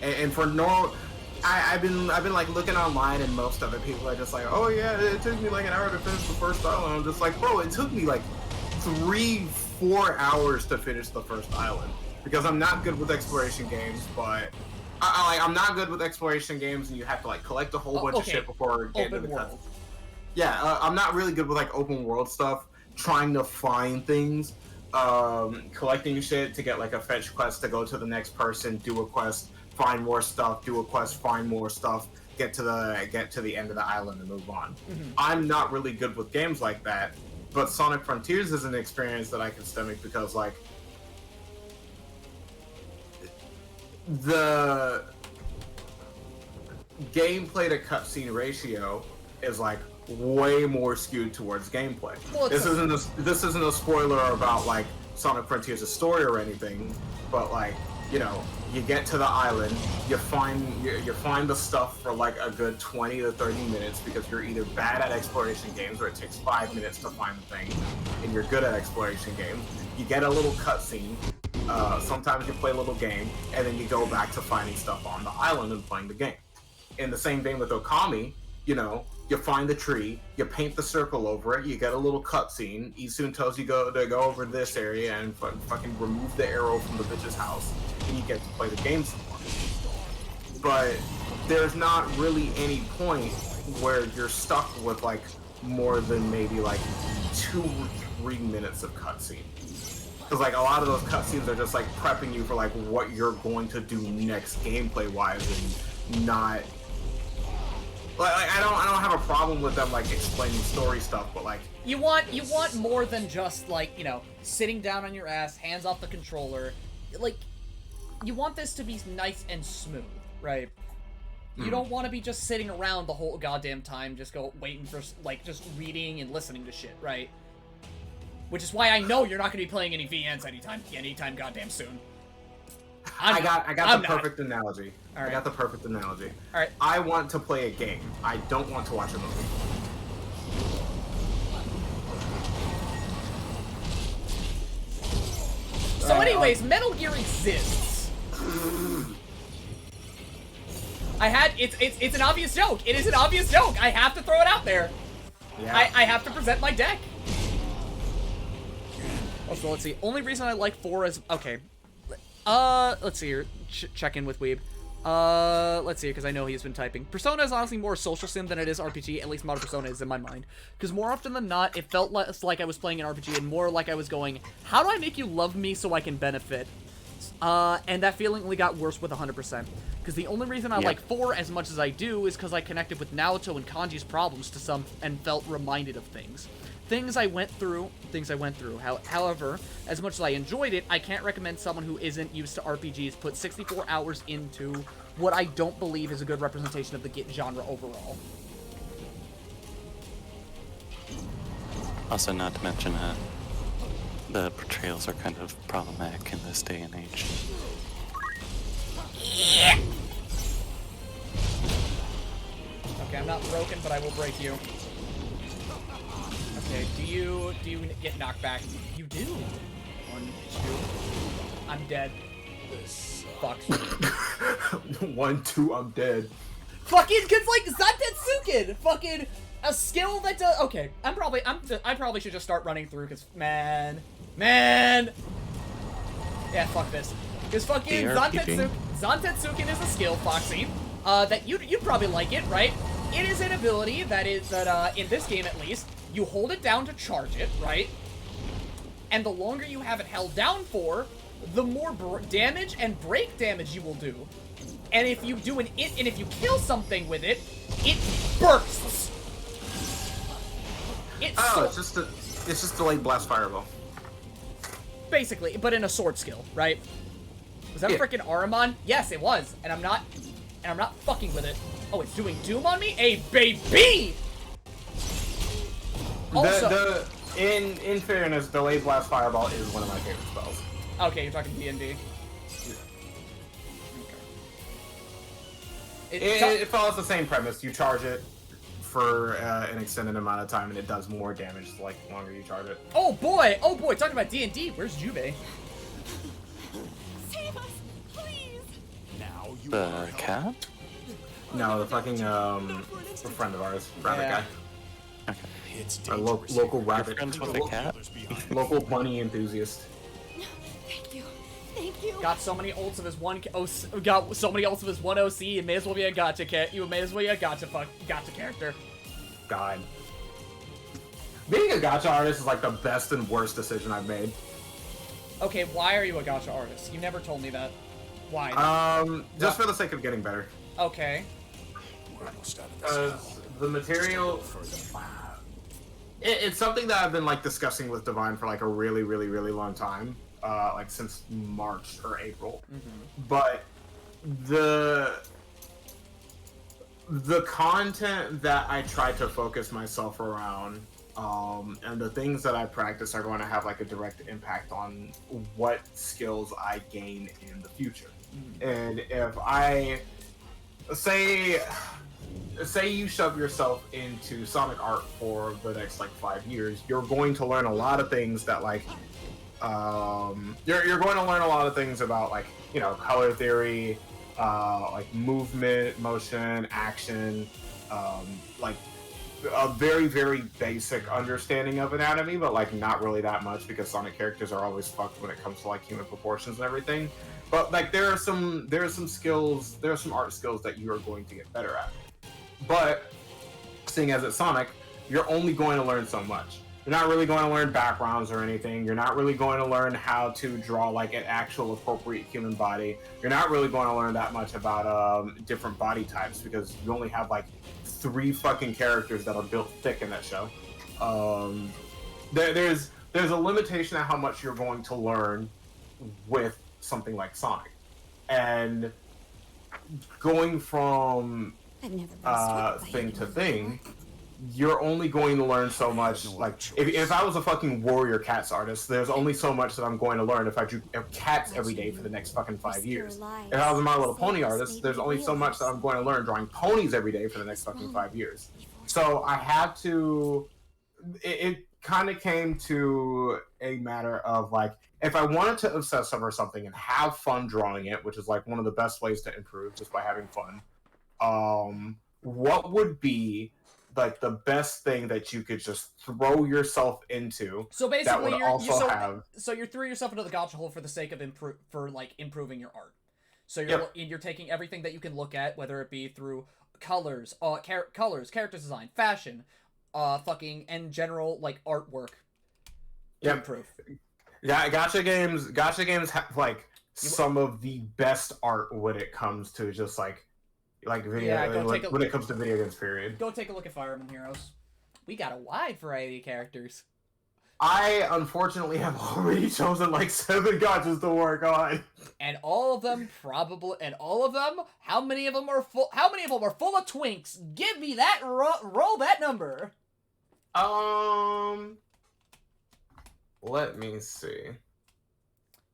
And for I've been like looking online, and most other people are just like, oh yeah, it took me like an hour to finish the first island. I'm just like, bro, it took me like 3-4 hours to finish the first island because I'm not good with exploration games, but I'm not good with exploration games, and you have to like collect a whole bunch of shit before getting to the cutscene. Yeah, I'm not really good with like open world stuff, trying to find things, collecting shit to get like a fetch quest to go to the next person, do a quest, find more stuff, do a quest, find more stuff, get to the end of the island and move on. I'm not really good with games like that, but Sonic Frontiers is an experience that I can stomach because like the gameplay to cutscene ratio is like way more skewed towards gameplay. Well, this isn't a spoiler about like Sonic Frontiers' story or anything, but like, you know, you get to the island, you find the stuff for like a good 20 to 30 minutes because you're either bad at exploration games or it takes 5 minutes to find the thing, and you're good at exploration games. You get a little cutscene. Sometimes you play a little game, and then you go back to finding stuff on the island and playing the game. In the same vein with Okami, you know, you find the tree, you paint the circle over it, you get a little cutscene. Isun tells you to go over this area and fucking remove the arrow from the bitch's house, and you get to play the game some more. But there's not really any point where you're stuck with like more than maybe like 2 or 3 minutes of cutscene. Because like a lot of those cutscenes are just like prepping you for like what you're going to do next gameplay wise, and not like I don't have a problem with them like explaining story stuff, but like you want more than just like, you know, sitting down on your ass, hands off the controller. Like you want this to be nice and smooth, right? You don't want to be just sitting around the whole goddamn time, just waiting for like just reading and listening to shit, right? Which is why I know you're not going to be playing any VNs anytime goddamn soon. I got the perfect analogy. All right. I got the perfect analogy. All right. I want to play a game. I don't want to watch a movie. So anyways, Metal Gear exists. It's an obvious joke. It is an obvious joke. I have to throw it out there. Yeah. I have to present my deck. Also, let's see. Only reason I like 4 is... Okay. Let's see here. Check in with Weeb. Let's see, because I know he's been typing. Persona is honestly more a social sim than it is RPG. At least Modern Persona is in my mind. Because more often than not, it felt less like I was playing an RPG and more like I was going, how do I make you love me so I can benefit? And that feeling only got worse with 100%. Because the only reason I like 4 as much as I do is because I connected with Naoto and Kanji's problems to some and felt reminded of things. Things I went through. However, as much as I enjoyed it, I can't recommend someone who isn't used to RPGs put 64 hours into what I don't believe is a good representation of the genre overall. Also, not to mention, the portrayals are kind of problematic in this day and age. Yeah. Okay, I'm not broken, but I will break you. Okay, do you get knocked back? You do. 1, 2. I'm dead. Fuck. 1, 2. I'm dead. Fucking, cause like Zantetsuken, fucking a skill that does. Okay, I probably should just start running through, cause man. Yeah, fuck this. Cause fucking Zantetsuken is a skill, Foxy. That you'd probably like it, right? It is an ability that in this game at least. You hold it down to charge it, right? And the longer you have it held down for, the more damage and break damage you will do. And if you do and if you kill something with it, it bursts. It's just delayed blast fireball. Basically, but in a sword skill, right? Was that a freaking Aramon? Yes, it was. And I'm not fucking with it. Oh, it's doing Doom on me? Hey, baby! Also, In fairness, Delayed Blast Fireball is one of my favorite spells. Okay, you're talking D&D. Okay. It follows the same premise. You charge it for an extended amount of time, and it does more damage like the longer you charge it. Oh boy! Talking about D&D, where's Juve? Save us, please! Now you The cat? No, the fucking a friend of ours, rabbit Yeah. guy. Okay. It's A dangerous. local rabbit. Friends with a cat? Local bunny enthusiast. Thank you. Thank you. Got so many ults of his one OC. It may as well be a gotcha You may as well be a gotcha character. God. Being a gacha artist is like the best and worst decision I've made. Okay, why are you a gacha artist? You never told me that. Why? Just for the sake of getting better. Okay. The material... It's something that I've been like discussing with Divine for like a really, really, really long time. Like since March or April. But the content that I try to focus myself around and the things that I practice are going to have like a direct impact on what skills I gain in the future. And if I say you shove yourself into Sonic art for the next like 5 years, you're going to learn a lot of things that like you're going to learn a lot of things about like, you know, color theory, like movement, motion, action, like a very, very basic understanding of anatomy, but like not really that much because Sonic characters are always fucked when it comes to like human proportions and everything. But like there are some skills, there are some art skills that you are going to get better at. But seeing as it's Sonic, you're only going to learn so much. You're not really going to learn backgrounds or anything. You're not really going to learn how to draw like an actual appropriate human body. You're not really going to learn that much about different body types because you only have like 3 fucking characters that are built thick in that show. There's a limitation at how much you're going to learn with something like Sonic, and going from thing to thing, you're only going to learn so much. Like, if I was a fucking Warrior Cats artist, there's only so much that I'm going to learn if I drew cats every day for the next fucking 5 years. If I was a My Little Pony artist, there's only so much that I'm going to learn drawing ponies every day for the next fucking 5 years. So I had to... It kind of came to a matter of, like, if I wanted to obsess over something and have fun drawing it, which is, like, one of the best ways to improve, just by having fun, what would be like the best thing that you could just throw yourself into? So basically, you threw yourself into the gacha hole for the sake of improving your art. So you're taking everything that you can look at, whether it be through colors, character design, fashion, and general like artwork. To improve. Yeah, gacha games have like some of the best art when it comes to just like video, when it comes to video games, period. Go take a look at Fire Emblem Heroes. We got a wide variety of characters. I unfortunately have already chosen like 7 gachas to work on. And all of them how many of them are full of twinks? Give me that, roll that number. Let me see.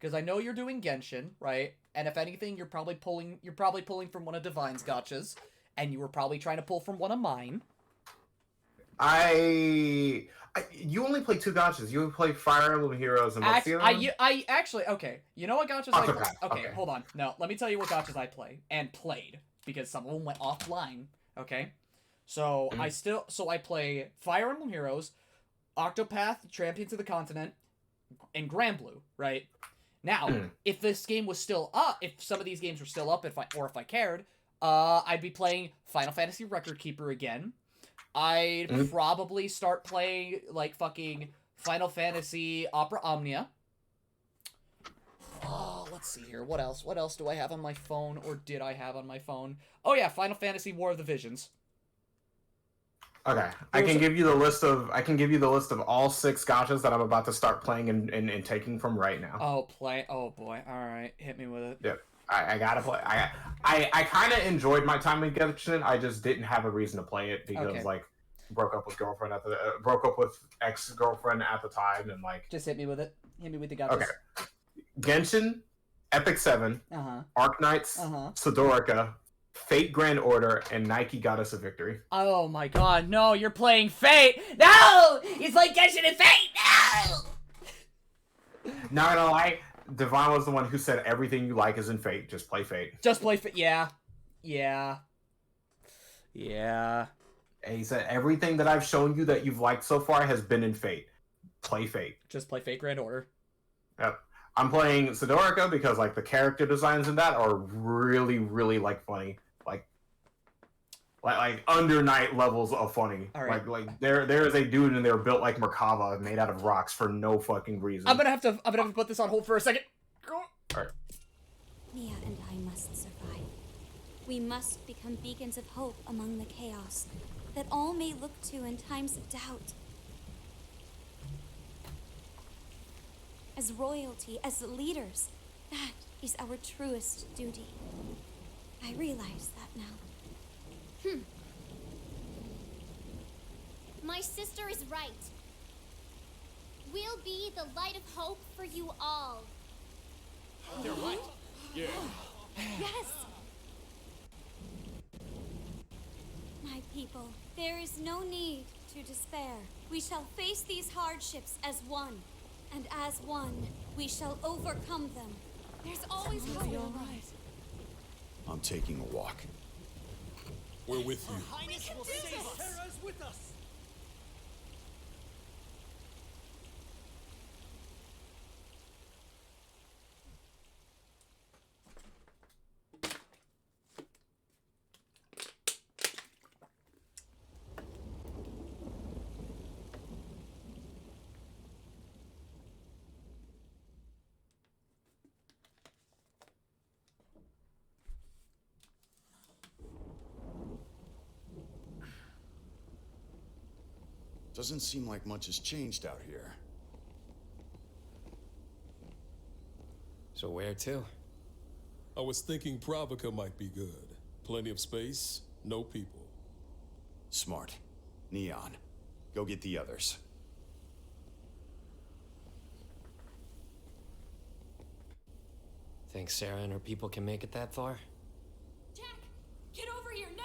Because I know you're doing Genshin, right? And if anything, you're probably pulling from one of Divine's gachas, and you were probably trying to pull from one of mine. You only play 2 gachas. You play Fire Emblem Heroes and what's the other one? I actually, okay. You know what gachas I play? Okay, hold on. No, let me tell you what gachas I play and played, because some of them went offline. Okay, so I play Fire Emblem Heroes, Octopath Champions of the Continent, and Grand Blue, right? Now, if this game was still up, if some of these games were still up, if I cared, I'd be playing Final Fantasy Record Keeper again. I'd probably start playing like fucking Final Fantasy Opera Omnia. Oh, let's see here. What else? What else do I have on my phone, or did I have on my phone? Oh yeah, Final Fantasy War of the Visions. Okay, I can give you the list of all 6 gachas that I'm about to start playing and taking from right now. Oh boy. All right, hit me with it. Yep. I gotta play. I kind of enjoyed my time in Genshin. I just didn't have a reason to play it because like broke up with girlfriend at the broke up with ex-girlfriend at the time, and like Just hit me with it. Hit me with the gotchas. Okay. Genshin, Epic 7, Arknights, Sidorica, Fate Grand Order, and Nike got us a victory. Oh my god, no, you're playing Fate! No! He's like Genshin and Fate! No! Not gonna lie, Divine was the one who said everything you like is in Fate. Just play Fate. Just play Fate. Yeah. Yeah. Yeah. And he said everything that I've shown you that you've liked so far has been in Fate. Play Fate. Just play Fate Grand Order. Yep. I'm playing Sidorica because like the character designs in that are really, really like funny. Like under night levels of funny. All right. Like there is a dude in there built like Merkava made out of rocks for no fucking reason. I'm gonna have to put this on hold for a second. All right. Mia and I must survive. We must become beacons of hope among the chaos that all may look to in times of doubt. As royalty, as leaders, that is our truest duty. I realize that now. My sister is right. We'll be the light of hope for you all. They're right. Yeah. Yes! My people, there is no need to despair. We shall face these hardships as one. And as one, we shall overcome them. There's always hope. I'm taking a walk. We're with you. Highness will save us. Terra's with us. Doesn't seem like much has changed out here. So where to? I was thinking Pravica might be good. Plenty of space, no people. Smart. Neon, go get the others. Think Sarah and her people can make it that far? Jack, get over here now!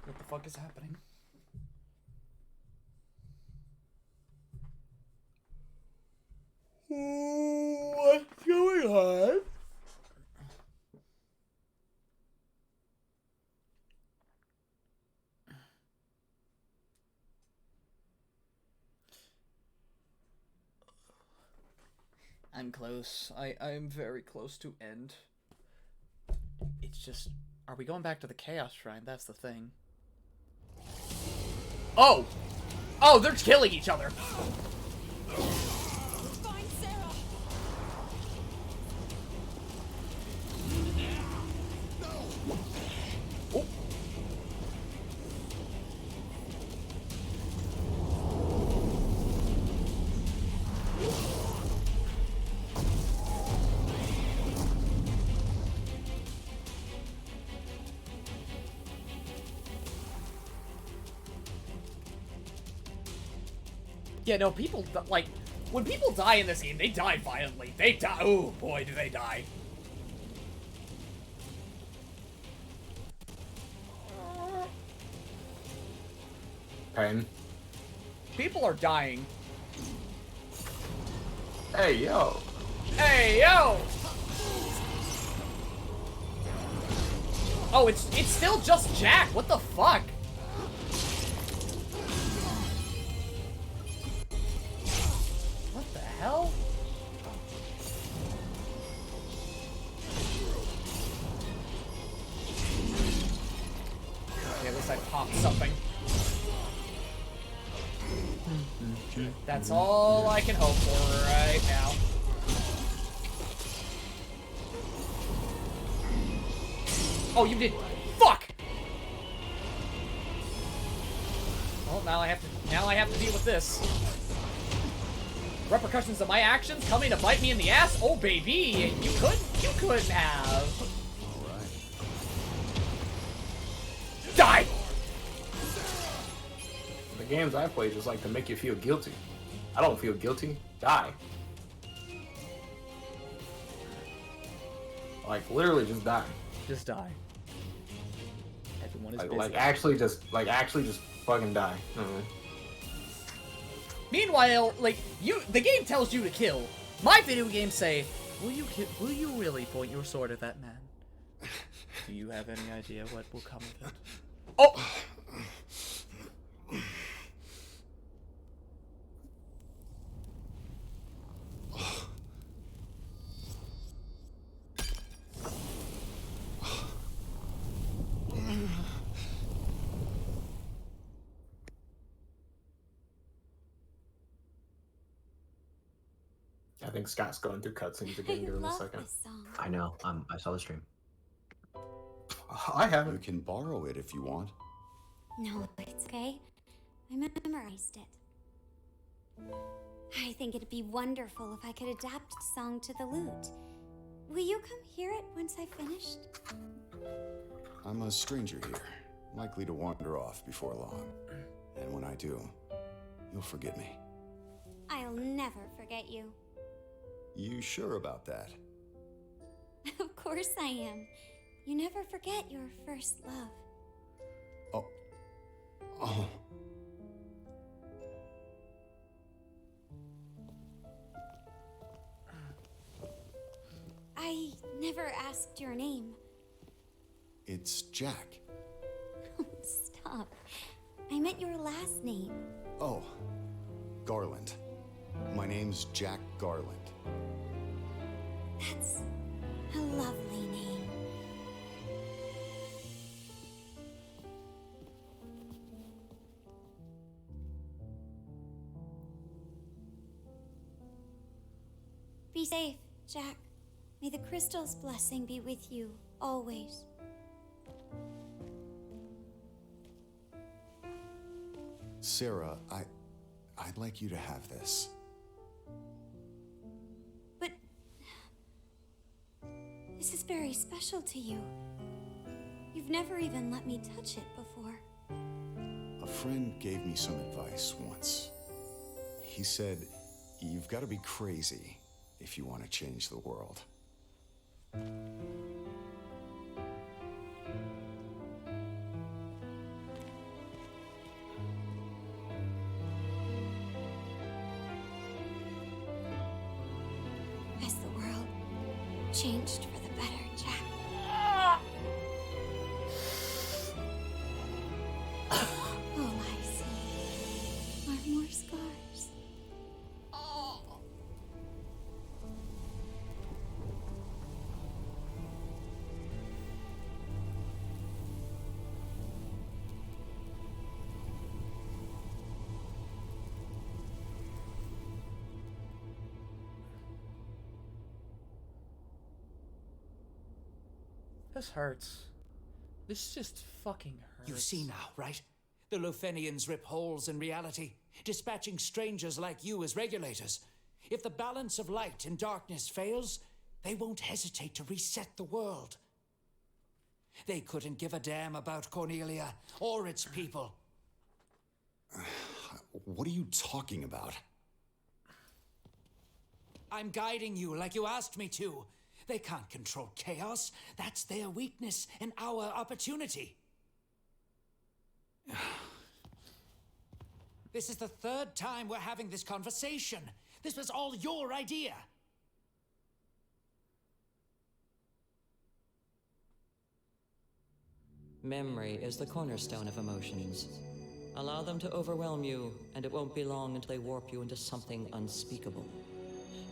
What the fuck is happening? What's going on? I'm close. I'm very close to end. It's just, are we going back to the Chaos Shrine? That's the thing. Oh! Oh, they're killing each other! Find Sarah! Oh. Yeah, no, people, like, when people die in this game, they die violently. They die. Oh, boy, do they die. Pain. People are dying. Hey, yo. Hey, yo! Oh, it's still just Jack. What the fuck? What the hell? Okay, at least I popped something. That's all I can hope for right now. Oh, you did. Fuck! Well, now I have to Now I have to deal with this. Repercussions of my actions coming to bite me in the ass? Oh, baby! You couldn't have. Alright. Die! The games I play just like to make you feel guilty. I don't feel guilty. Die. Like, literally just die. Just die. Everyone is busy. Like actually just fucking die. Meanwhile, like, the game tells you to kill. My video games say, will you really point your sword at that man? Do you have any idea what will come of it? Oh! I think Scott's going through cutscenes again here in a second. I know. I saw the stream. I haven't. You can borrow it if you want. No, it's okay. I memorized it. I think it'd be wonderful if I could adapt the song to the lute. Will you come hear it once I've finished? I'm a stranger here, likely to wander off before long. And when I do, you'll forget me. I'll never forget you. You sure about that? Of course I am. You never forget your first love. Oh. Oh. I never asked your name. It's Jack. Stop. I meant your last name. Oh. Garland. My name's Jack Garland. That's a lovely name. Be safe, Jack. May the crystal's blessing be with you, always. Sarah, I'd like you to have this. But this is very special to you. You've never even let me touch it before. A friend gave me some advice once. He said, you've got to be crazy if you want to change the world. Has the world changed for the better, Jack? All I see are more scars. This hurts. This just fucking hurts. You see now, right? The Lofenians rip holes in reality, dispatching strangers like you as regulators. If the balance of light and darkness fails, they won't hesitate to reset the world. They couldn't give a damn about Cornelia or its people. What are you talking about? I'm guiding you like you asked me to. They can't control chaos. That's their weakness and our opportunity. This is the third time we're having this conversation. This was all your idea. Memory is the cornerstone of emotions. Allow them to overwhelm you, and it won't be long until they warp you into something unspeakable.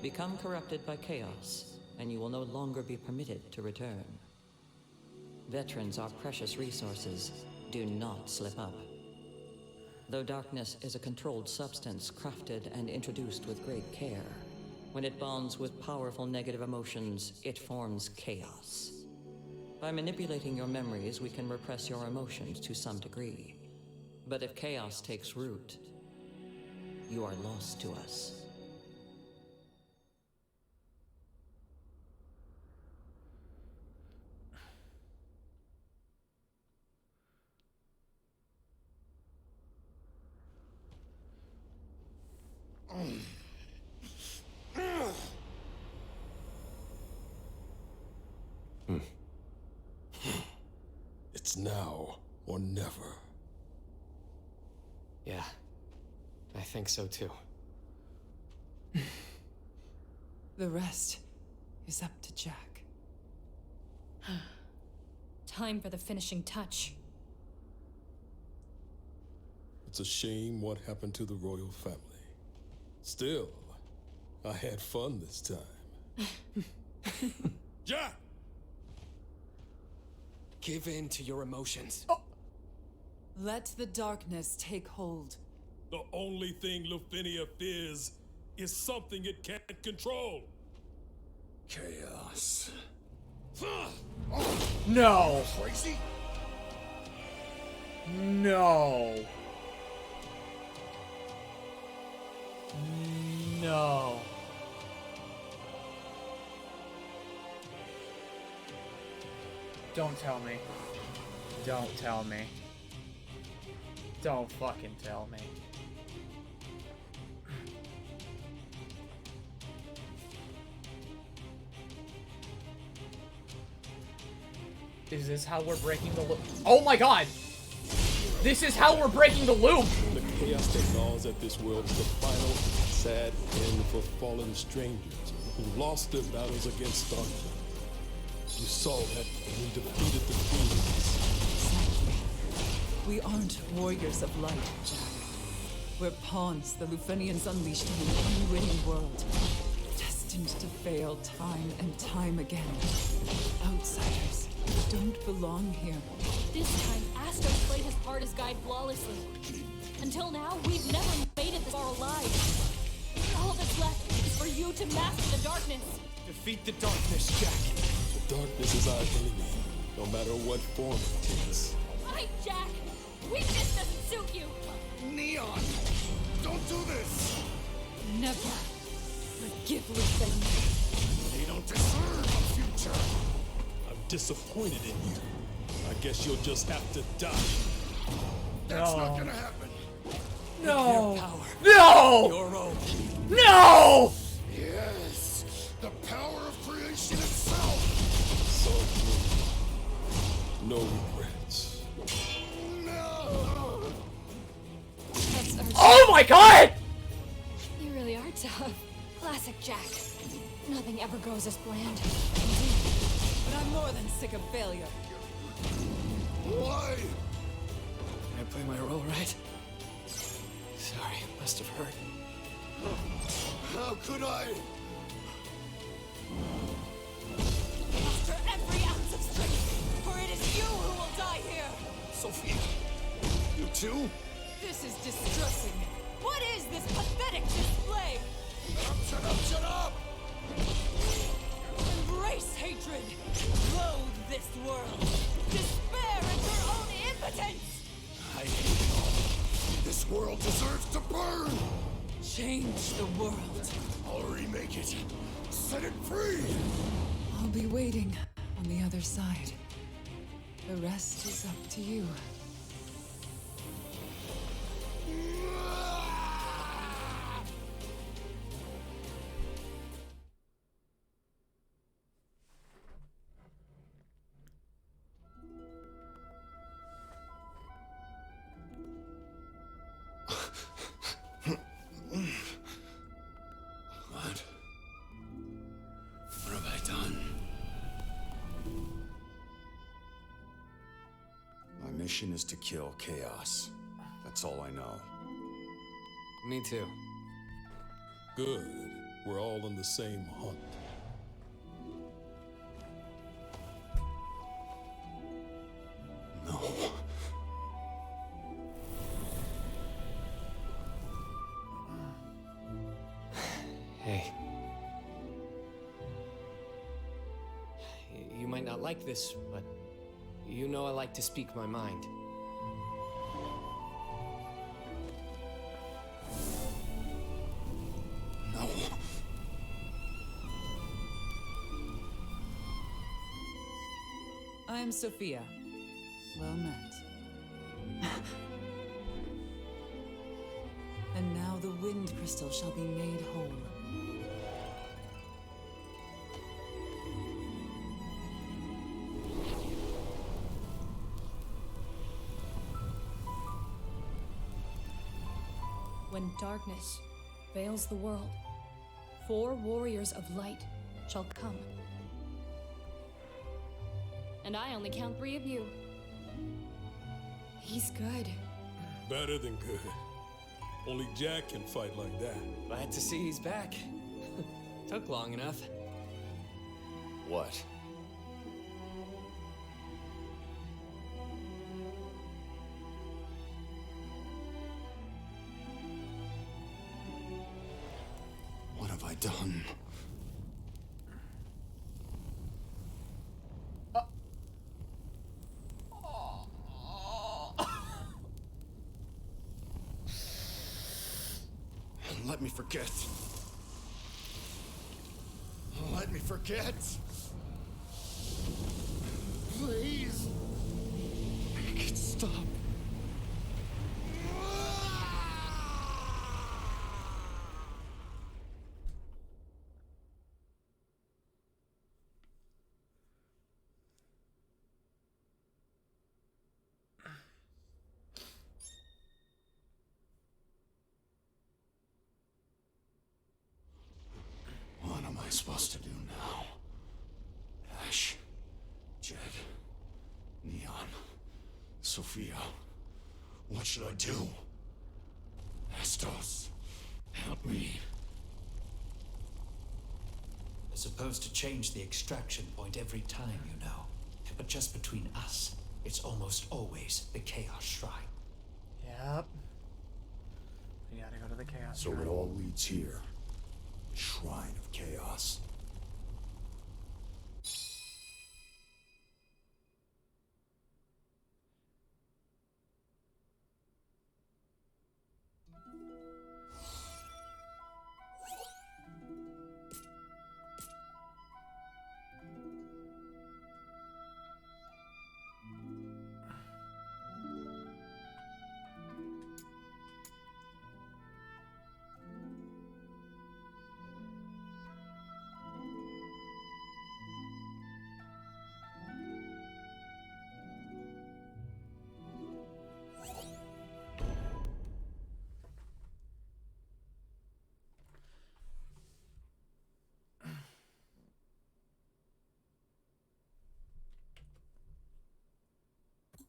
Become corrupted by chaos, and you will no longer be permitted to return. Veterans are precious resources. Do not slip up. Though darkness is a controlled substance crafted and introduced with great care, when it bonds with powerful negative emotions, it forms chaos. By manipulating your memories, we can repress your emotions to some degree. But if chaos takes root, you are lost to us. It's now or never. Yeah, I think so too. The rest is up to Jack. Time for the finishing touch. It's a shame what happened to the royal family. Still, I had fun this time. Jack! Give in to your emotions. Let the darkness take hold. The only thing Lufinia fears is something it can't control. Chaos. No. Crazy? No. No. Don't tell me. Don't tell me. Don't fucking tell me. Is this how we're breaking the loop? Oh my god! This is how we're breaking the loop! The chaos that gnaws at this world is the final, sad end for fallen strangers who lost their battles against darkness. You saw that when we defeated the fiends. Exactly. We aren't warriors of light, Jack. We're pawns the Lufenians unleashed in an unwitting world, destined to fail time and time again. Outsiders don't belong here. This time, Astos played his part as guide flawlessly. Until now, we've never made it this far alive. All that's left is for you to master the darkness. Defeat the darkness, Jack. The darkness is our enemy, no matter what form it takes. Fight, Jack! Weakness doesn't suit you! Neon! Don't do this! Never forgive Lufenia. They don't deserve a future! I'm disappointed in you. I guess you'll just have to die. That's not gonna happen. No! Power. No! Your own. No! Yes! The power of creation itself! So, no regrets. No! Oh my god! You really are tough. Classic Jack. Nothing ever goes as planned. But I'm more than sick of failure. Why? Did I play my role right? Sorry, must have hurt. How could I? Muster every ounce of strength, for it is you who will die here! Sophie, you too? This is distressing. What is this pathetic display? Shut up, shut up! Embrace hatred. Loathe this world. Despair at your own impotence. I hate it all. This world deserves to burn! Change the world. I'll remake it. Set it free! I'll be waiting on the other side. The rest is up to you. What have I done? My mission is to kill Chaos. That's all I know. Me too. Good. We're all on the same hunt. No. Hey. You might not like this, but you know I like to speak my mind. I'm Sophia. Well met. And now the wind crystal shall be made whole. When darkness veils the world, 4 warriors of light shall come. And I only count 3 of you. He's good. Better than good. Only Jack can fight like that. Glad to see he's back. Took long enough. What? What have I done? Let me forget. Let me forget. Please. Make it stop. What am I supposed to do now? Ash, Jed, Neon, Sophia. What should I do? Estos, help me. They're supposed to change the extraction point every time, you know. But just between us, it's almost always the Chaos Shrine. Yep. We gotta go to the Chaos So Shrine. it all leads here. Shrine of Chaos.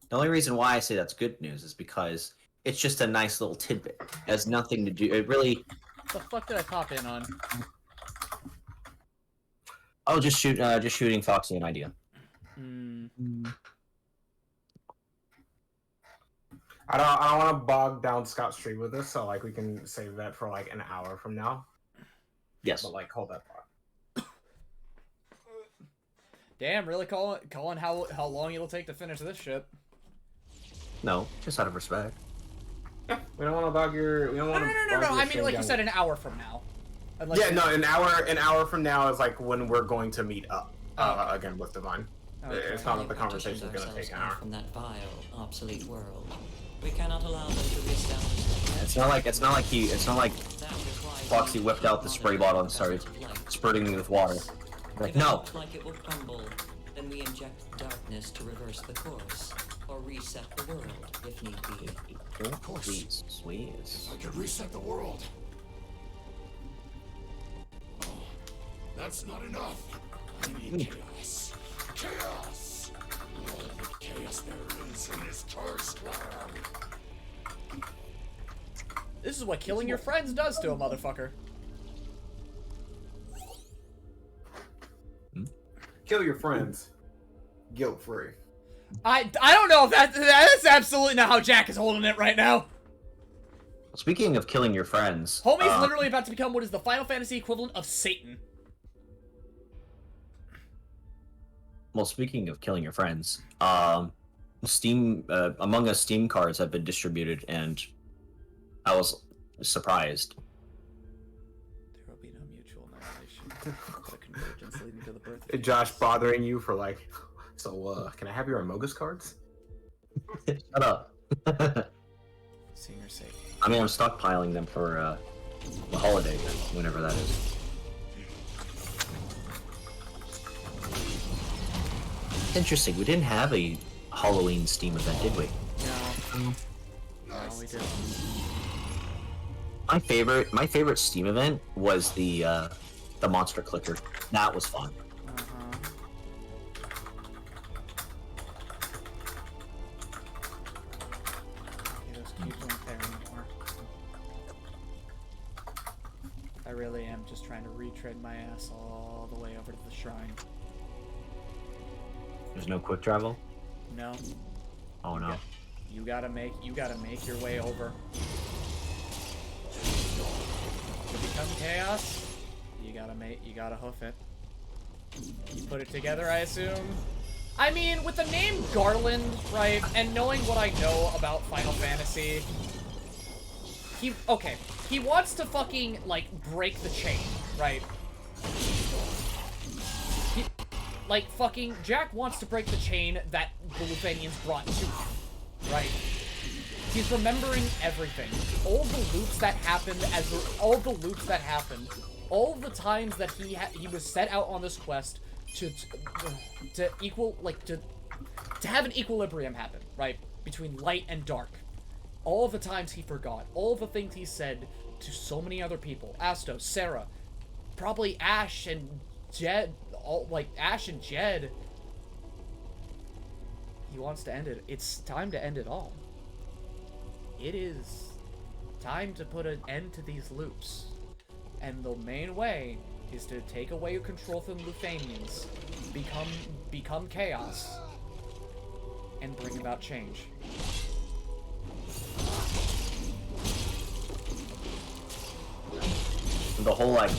The only reason why I say that's good news is because it's just a nice little tidbit. It has nothing to do. It really. What the fuck did I pop in on? Oh, just shooting Foxy an idea. I don't want to bog down Scott's stream with this, so like we can save that for like an hour from now. Yes. But like hold that thought. Damn, really calling how long it'll take to finish this shit. No, just out of respect. Yeah, we don't want to bog your. We don't want to. No. I mean, like you said, an hour from now. Unless Yeah, no, an hour from now is like when we're going to meet up again with Divine. Okay. It's not like the conversation is going to take an hour. From that vile, obsolete world. We cannot allow them to reestablish. It's not like Foxy whipped out the spray bottle and started spurting me with water. Like, If it no. looks like it will crumble, then we inject darkness to reverse the course, or reset the world if need be. Of course. Please, sweet. If I could reset the world. Oh, that's not enough. I need chaos. Chaos! All the chaos there is in this cursed land. This is what killing your friends does to a motherfucker. Kill your friends. Guilt free. I don't know if that's absolutely not how Jack is holding it right now. Speaking of killing your friends, Homie's literally about to become what is the Final Fantasy equivalent of Satan. well, speaking of killing your friends, Steam Among Us Steam cards have been distributed, and I was surprised. There will be no mutual annihilation, but a convergence leading to the birth of Josh bothering you for like So, can I have your Amogus cards? Shut up. Seeing her safe. I mean, I'm stockpiling them for the holiday event, whenever that is. Interesting. We didn't have a Halloween Steam event, did we? No. No, we didn't. My favorite Steam event was the Monster Clicker. That was fun. I really am just trying to retread my ass all the way over to the shrine. There's no quick travel? No. Oh no. You gotta make your way over. To become chaos, you gotta hoof it. You put it together, I assume? I mean, with the name Garland, right, and knowing what I know about Final Fantasy, he wants to fucking, like, break the chain, right? Like, fucking, Jack wants to break the chain that the Lufanians brought to him, right? He's remembering everything. All the loops that happened, all the times that he was set out on this quest to have an equilibrium happen, right? Between light and dark. All the times he forgot. All the things he said to so many other people. Astos, Sarah, probably Ash and Jed. Ash and Jed. He wants to end it. It's time to end it all. It is time to put an end to these loops. And the main way is to take away your control from Lufanians, become chaos, and bring about change. The whole, like,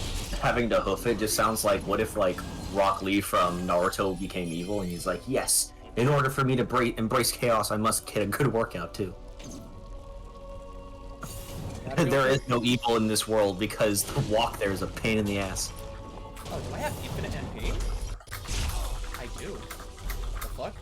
having to hoof it just sounds like, what if, like, Rock Lee from Naruto became evil, and he's like, yes, in order for me to embrace chaos, I must get a good workout, too. There is no evil in this world, because the walk there is a pain in the ass. Oh, do I have infinite MP? I do. What the fuck?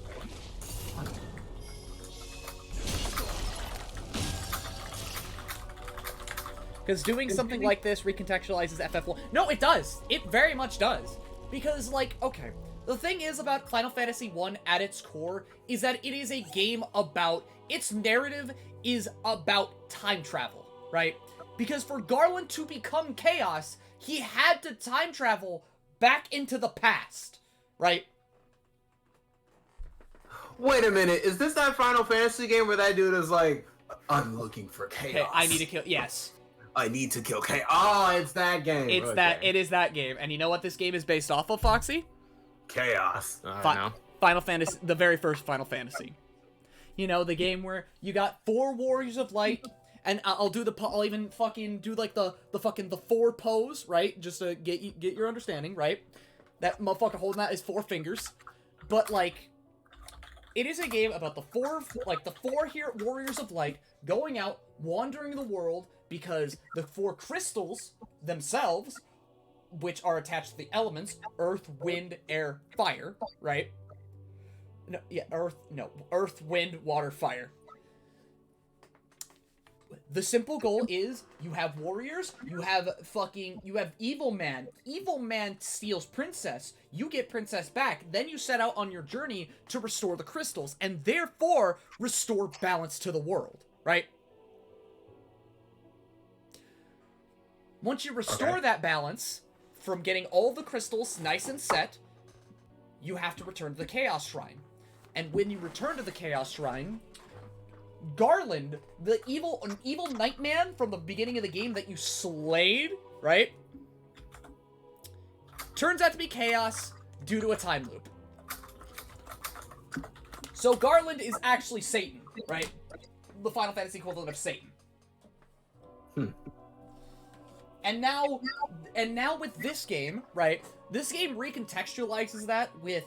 Because doing something like this recontextualizes FF1. No, it does. It very much does. Because, like, okay, the thing is about Final Fantasy 1 at its core is that it is a game about, its narrative is about time travel, right? Because for Garland to become chaos, he had to time travel back into the past, right? Wait a minute, is this that Final Fantasy game where that dude is like, I'm looking for chaos. Okay, I need to kill, yes. I need to kill chaos. Oh, it's that game. It's okay. it is that game. And you know what this game is based off of, Foxy? Chaos. Final Fantasy, the very first Final Fantasy. You know, the game where you got 4 Warriors of Light, and I'll even fucking do like the 4 pose, right? Just to get your understanding, right? That motherfucker holding that is 4 fingers. But like, it is a game about the 4 here Warriors of Light going out, wandering the world, because the 4 crystals themselves, which are attached to the elements, earth, wind, air, fire, right? No, yeah, earth, wind, water, fire. The simple goal is, you have warriors, you have evil man. Evil man steals princess, you get princess back, then you set out on your journey to restore the crystals, and therefore, restore balance to the world, right? Once you restore that balance, from getting all the crystals nice and set, you have to return to the Chaos Shrine. And when you return to the Chaos Shrine, Garland, the evil Nightman from the beginning of the game that you slayed, right? Turns out to be chaos due to a time loop. So Garland is actually Satan, right? The Final Fantasy equivalent of Satan. And now with this game, right? This game recontextualizes that with,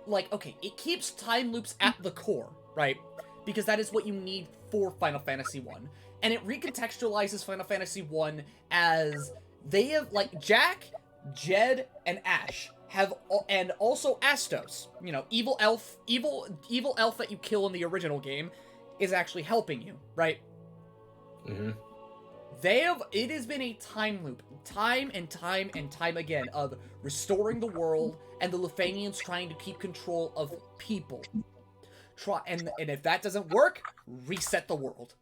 like, okay, it keeps time loops at the core, right? Because that is what you need for Final Fantasy 1. And it recontextualizes Final Fantasy 1 as they have, like, Jack, Jed, and Ash and also Astos, you know, evil elf that you kill in the original game, is actually helping you, right? Mm-hmm. It has been a time loop, time and time and time again, of restoring the world and the Lufanians trying to keep control of people. And if that doesn't work, reset the world.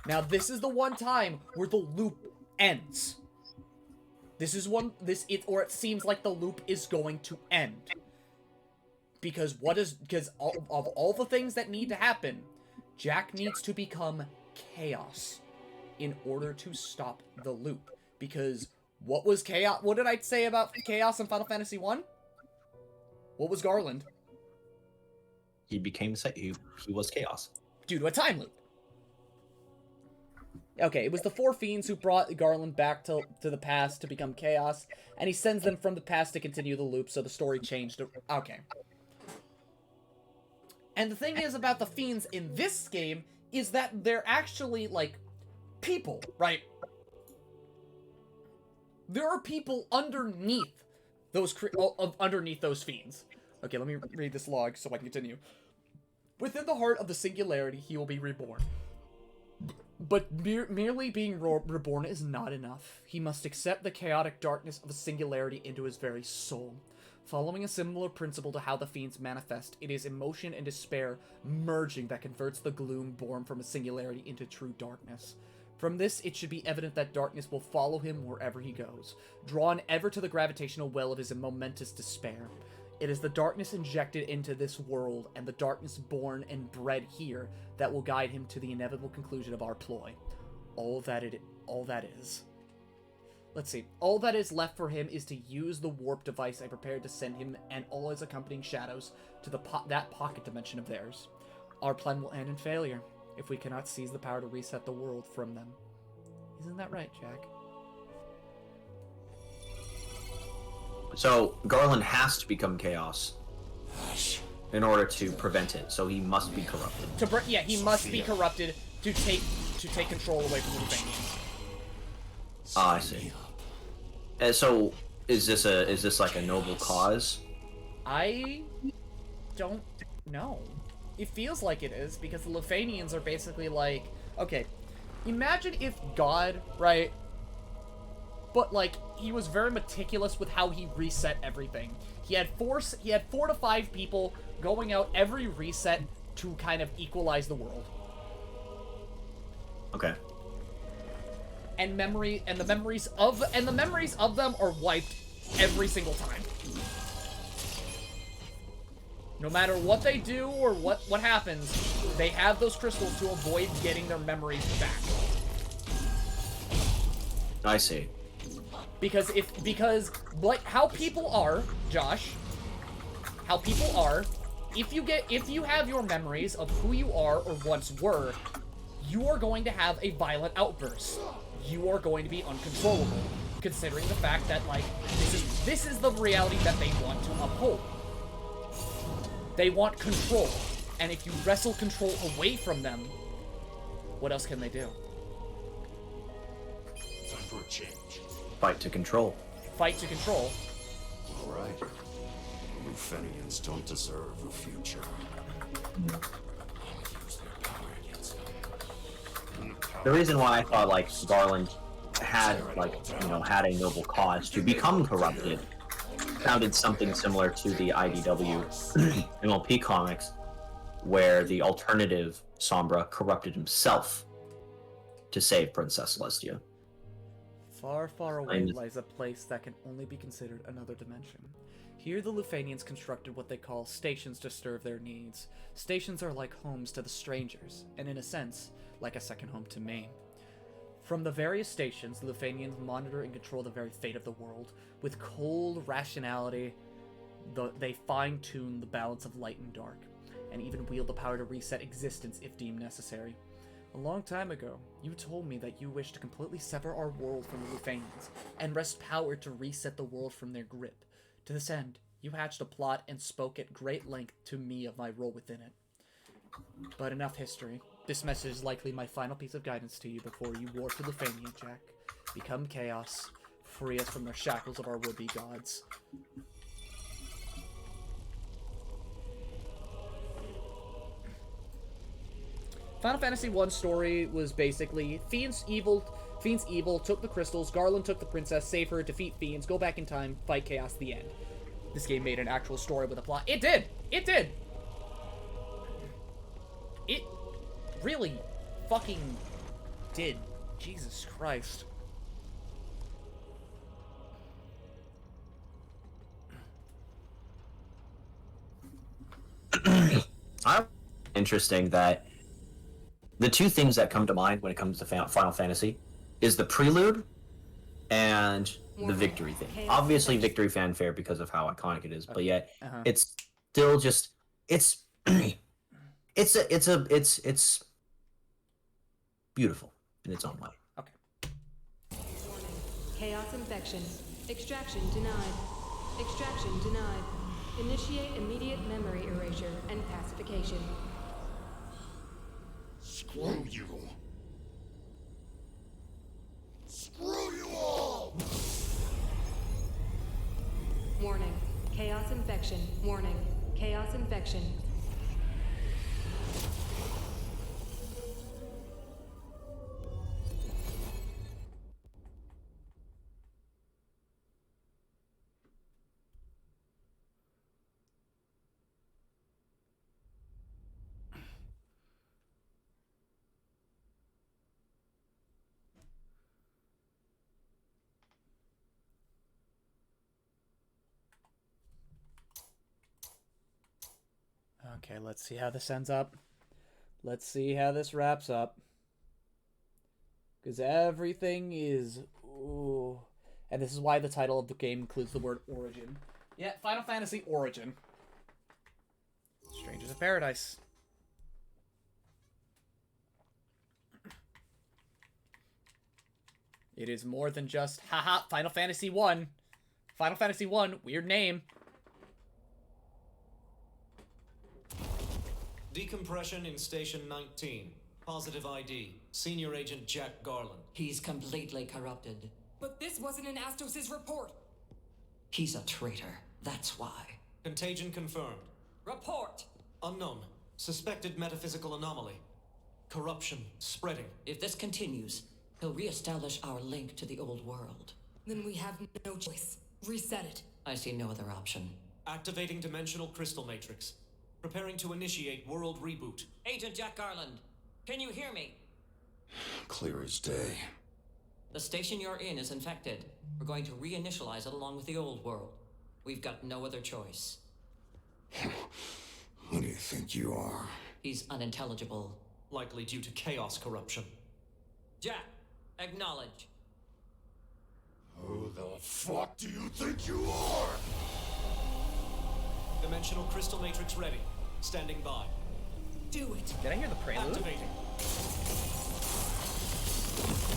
Now, this is the one time where the loop ends. It seems like the loop is going to end. Because of all the things that need to happen, Jack needs to become chaos in order to stop the loop. Because what was chaos? What did I say about chaos in Final Fantasy 1? What was Garland? He was chaos. Due to a time loop. Okay, it was the four fiends who brought Garland back to the past to become chaos, and he sends them from the past to continue the loop, so the story changed. Okay. And the thing is about the fiends in this game is that they're actually, like, people, right? There are people underneath those fiends. Okay, let me read this log so I can continue. Within the heart of the singularity, he will be reborn. But merely being reborn is not enough. He must accept the chaotic darkness of a singularity into his very soul. Following a similar principle to how the fiends manifest, it is emotion and despair merging that converts the gloom born from a singularity into true darkness. From this, it should be evident that darkness will follow him wherever he goes, drawn ever to the gravitational well of his momentous despair. It is the darkness injected into this world, and the darkness born and bred here, that will guide him to the inevitable conclusion of our ploy. All that is. Let's see. All that is left for him is to use the warp device I prepared to send him and all his accompanying shadows to that pocket dimension of theirs. Our plan will end in failure if we cannot seize the power to reset the world from them. Isn't that right, Jack? So Garland has to become chaos in order to prevent it. So he must be corrupted. He must be corrupted to take control away from the Lufanians. I see. And so is this like a noble cause? I don't know. It feels like it is, because the Lufanians are basically like, okay, imagine if God, right? But like, he was very meticulous with how he reset everything. He had 4 to 5 people going out every reset to kind of equalize the world. Okay. And the memories of them are wiped every single time. No matter what they do or what happens, they have those crystals to avoid getting their memories back. I see. Because like how people are, Josh, how people are, if you have your memories of who you are or once were, you are going to have a violent outburst. You are going to be uncontrollable, considering the fact that, like, this is the reality that they want to uphold. They want control, and if you wrestle control away from them, what else can they do? Time for a change. Fight to control. Fight to control. All right. Lufenians don't deserve a future. The reason why I thought like Garland had had a noble cause to become corrupted sounded something similar to the IDW MLP comics, where the alternative Sombra corrupted himself to save Princess Celestia. Far, far away lies a place that can only be considered another dimension. Here the Lufanians constructed what they call stations to serve their needs. Stations are like homes to the strangers, and in a sense, like a second home to me. From the various stations, the Lufanians monitor and control the very fate of the world. With cold rationality, they fine-tune the balance of light and dark, and even wield the power to reset existence if deemed necessary. A long time ago, you told me that you wished to completely sever our world from the Lufanians, and wrest power to reset the world from their grip. To this end, you hatched a plot and spoke at great length to me of my role within it. But enough history. This message is likely my final piece of guidance to you before you warp to Lufania, Jack. Become chaos. free us from the shackles of our would-be gods. Final Fantasy I story was basically Fiend's evil took the crystals, Garland took the princess, save her, defeat Fiends, go back in time, fight Chaos, the end. This game made an actual story with a plot. It did! It did! It really fucking did. Jesus Christ. Interesting that the two things that come to mind when it comes to Final Fantasy is the prelude and the victory thing. Obviously, victory fanfare because of how iconic it is, but yet it's still just it's it's beautiful in its own way. Chaos infection. Extraction denied. Extraction denied. Initiate immediate memory erasure and pacification. Screw you. Screw you all! Warning. Chaos infection. Warning. Chaos infection. Okay, let's see how this ends up. Let's see how this wraps up. Because everything is... Ooh. And this is why the title of the game includes the word origin. Yeah, Final Fantasy Origin. Strangers of Paradise. It is more than just, haha, Final Fantasy 1. Final Fantasy 1, weird name. Decompression in Station 19. Positive ID. Senior Agent Jack Garland. He's completely corrupted. But this wasn't in Astos' report. He's a traitor. That's why. Contagion confirmed. Report! Unknown. Suspected metaphysical anomaly. Corruption spreading. If this continues, he'll reestablish our link to the old world. Then we have no choice. Reset it. I see no other option. Activating Dimensional Crystal Matrix. Preparing to initiate world reboot. Agent Jack Garland, can you hear me? Clear as day. The station you're in is infected. We're going to reinitialize it along with the old world. We've got no other choice. Who do you think you are? He's unintelligible. Likely due to chaos corruption. Jack, acknowledge. Who the fuck do you think you are? Dimensional Crystal Matrix ready. Standing by. Do it. Did I hear the prelude? Activating.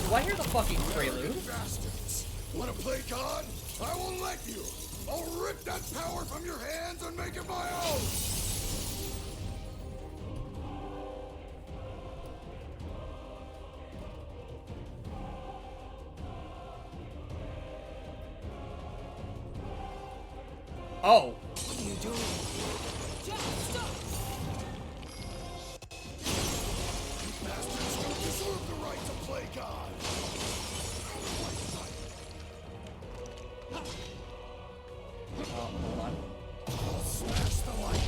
Do I hear the fucking prelude? Bastards! Wanna play God? I won't let you! I'll rip that power from your hands and make it my own! Oh. What are you doing? Jack, stop! You bastards don't deserve the right to play God! Oh, hold on. I'll smash the light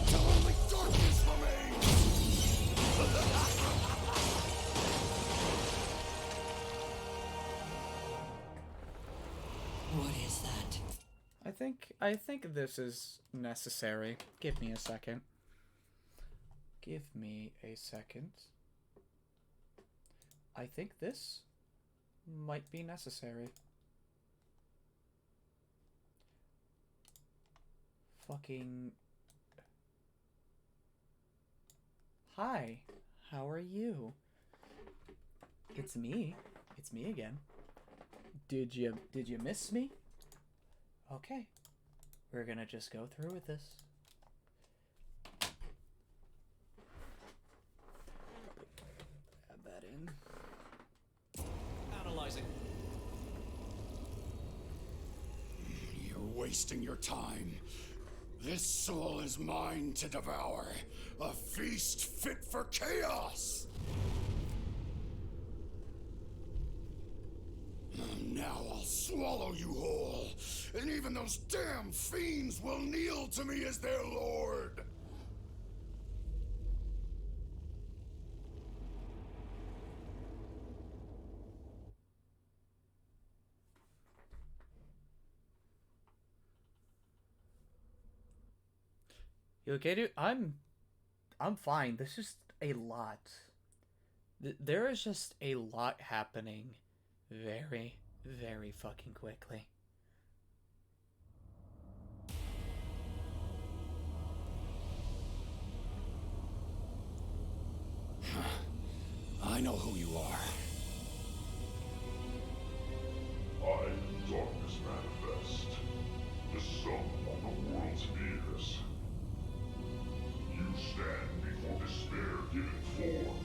till only darkness remains! What is that? I think this is necessary. Give me a second. Give me a second. I think this might be necessary. Fucking... Hi, how are you? It's me. It's me again. Did you miss me? Okay. We're gonna just go through with this. Add that in. Analyzing. wasting your time. This soul is mine to devour. A feast fit for chaos! Now I'll swallow you whole, and even those damn fiends will kneel to me as their lord! You okay, dude? I'm fine. There's just a lot. There is just a lot happening very, very fucking quickly. I know who you are. I am Darkness Manifest, the sum of the world's fears. You stand before despair given form.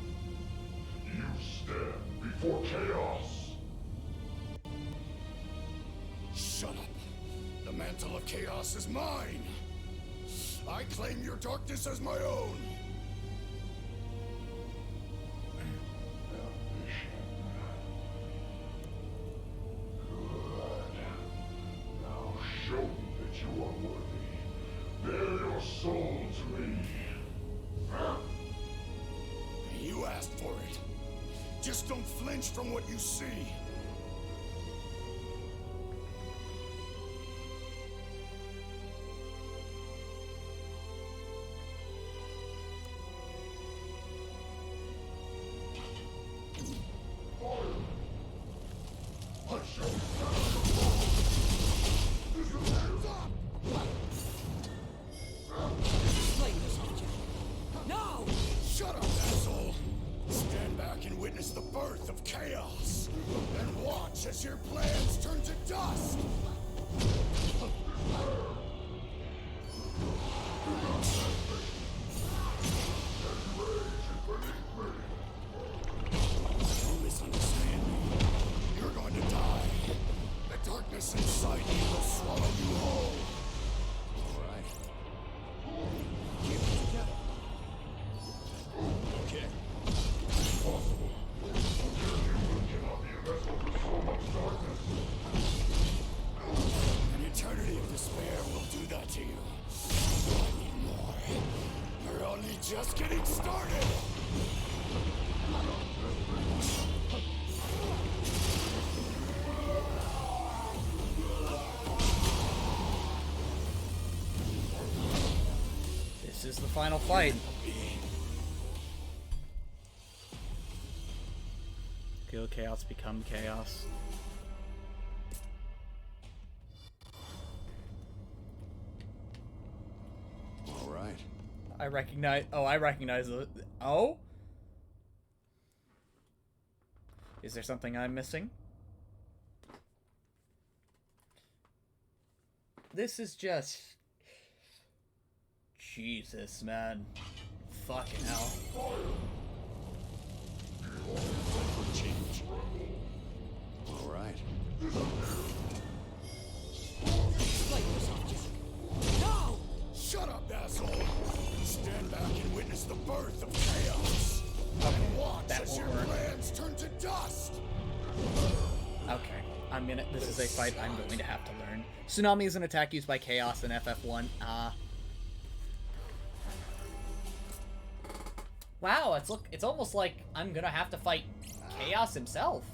You stand before chaos. Shut up. The mantle of chaos is mine. I claim your darkness as my own. Now show me that you are worthy. Bear your soul to me. You asked for it. Just don't flinch from what you see. No! Shut up, asshole! Stand back and witness the birth of chaos. And watch as your plans turn to dust! Don't misunderstand me. You're going to die. The darkness inside you will swallow you whole. Alright. Keep it together. Okay. Impossible. Your human cannot be a vessel for so much darkness. An eternity of despair will do that to you. I need more. We're only just getting started. This is the final fight. Kill chaos, become chaos. All right. I recognize. Oh, I recognize it. Oh? Is there something I'm missing? This is just... Jesus, man. Fucking hell. All right. No! Shut up, asshole! Stand back and witness the birth of chaos. And watch that as won't your work. plans turn to dust. Okay, I'm gonna. This is a fight I'm going to have to learn. Tsunami is an attack used by Chaos in FF1. Wow, it's almost like I'm gonna have to fight Chaos himself.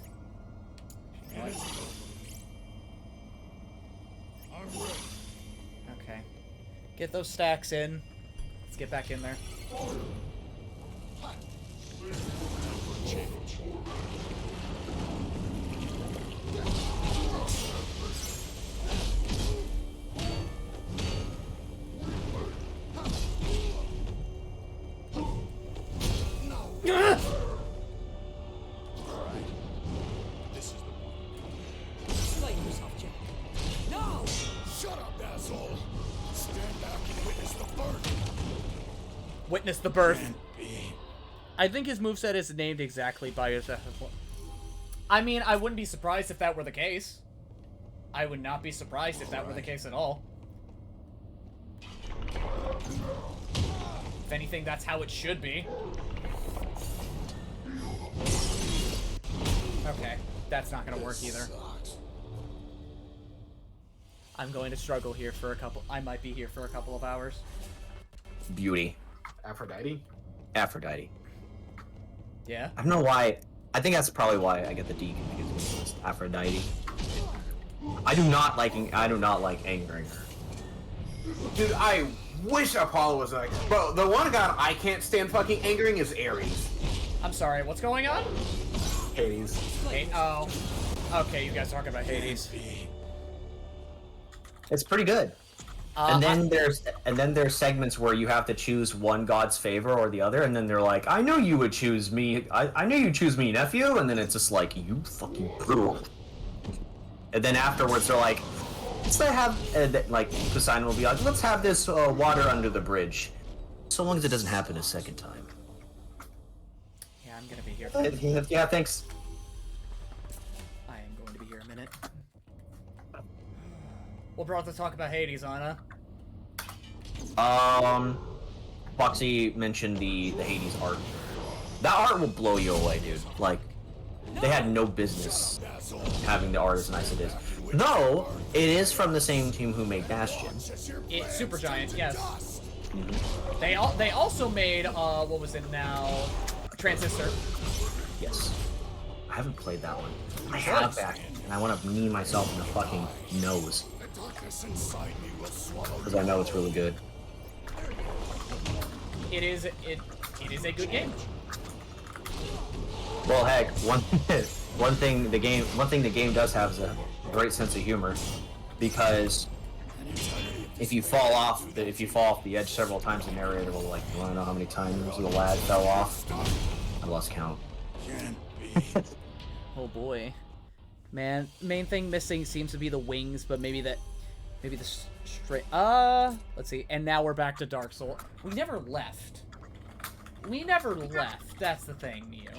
Okay, get those stacks in. Let's get back in there. Slay yourself, Jack. No! Shut up, asshole! Stand back and witness the birth. Witness the birth. I think his moveset is named exactly by his FF1. I mean, I wouldn't be surprised if that were the case. I would not be surprised if that were the case at all. If anything, that's how it should be. Okay, that's not gonna work either. I'm going to struggle here for a couple. I might be here for a couple of hours. Beauty. Aphrodite? Aphrodite. Yeah? I don't know why. I think that's probably why I get the D confused with this. Aphrodite. I do not like angering her. Dude, I wish Apollo was like... Bro, the one god I can't stand fucking angering is Ares. I'm sorry, what's going on? Hades. Oh. Okay, you guys talking about Hades. It's pretty good. And then there's segments where you have to choose one god's favor or the other, and then they're like, I know you would choose me. I know you choose me, nephew. And then it's just like, you fucking brutal. And then afterwards they're like, let's have like Poseidon will be like, let's have this water under the bridge, so long as it doesn't happen a second time. Yeah, I'm gonna be here. Yeah, thanks. I am going to be here a minute. What brought to talk about Hades, Anna? Foxy mentioned the Hades art. That art will blow you away, dude. Like, they had no business having the art as nice as it is. Though, it is from the same team who made Bastion. It's Supergiant, yes. Mm-hmm. They also made, what was it now? Transistor. Yes. I haven't played that one. I have Bastion, and I want to knee myself in the fucking nose. Because I know it's really good. It is a good game. Well, heck, one thing the game does have is a great sense of humor, because if you fall off the edge several times, the narrator will like, you want to know how many times the lad fell off? I lost count. Oh boy, man. Main thing missing seems to be the wings, but maybe the straight. Let's see. And now we're back to Dark Souls. We never left. That's the thing, Neo.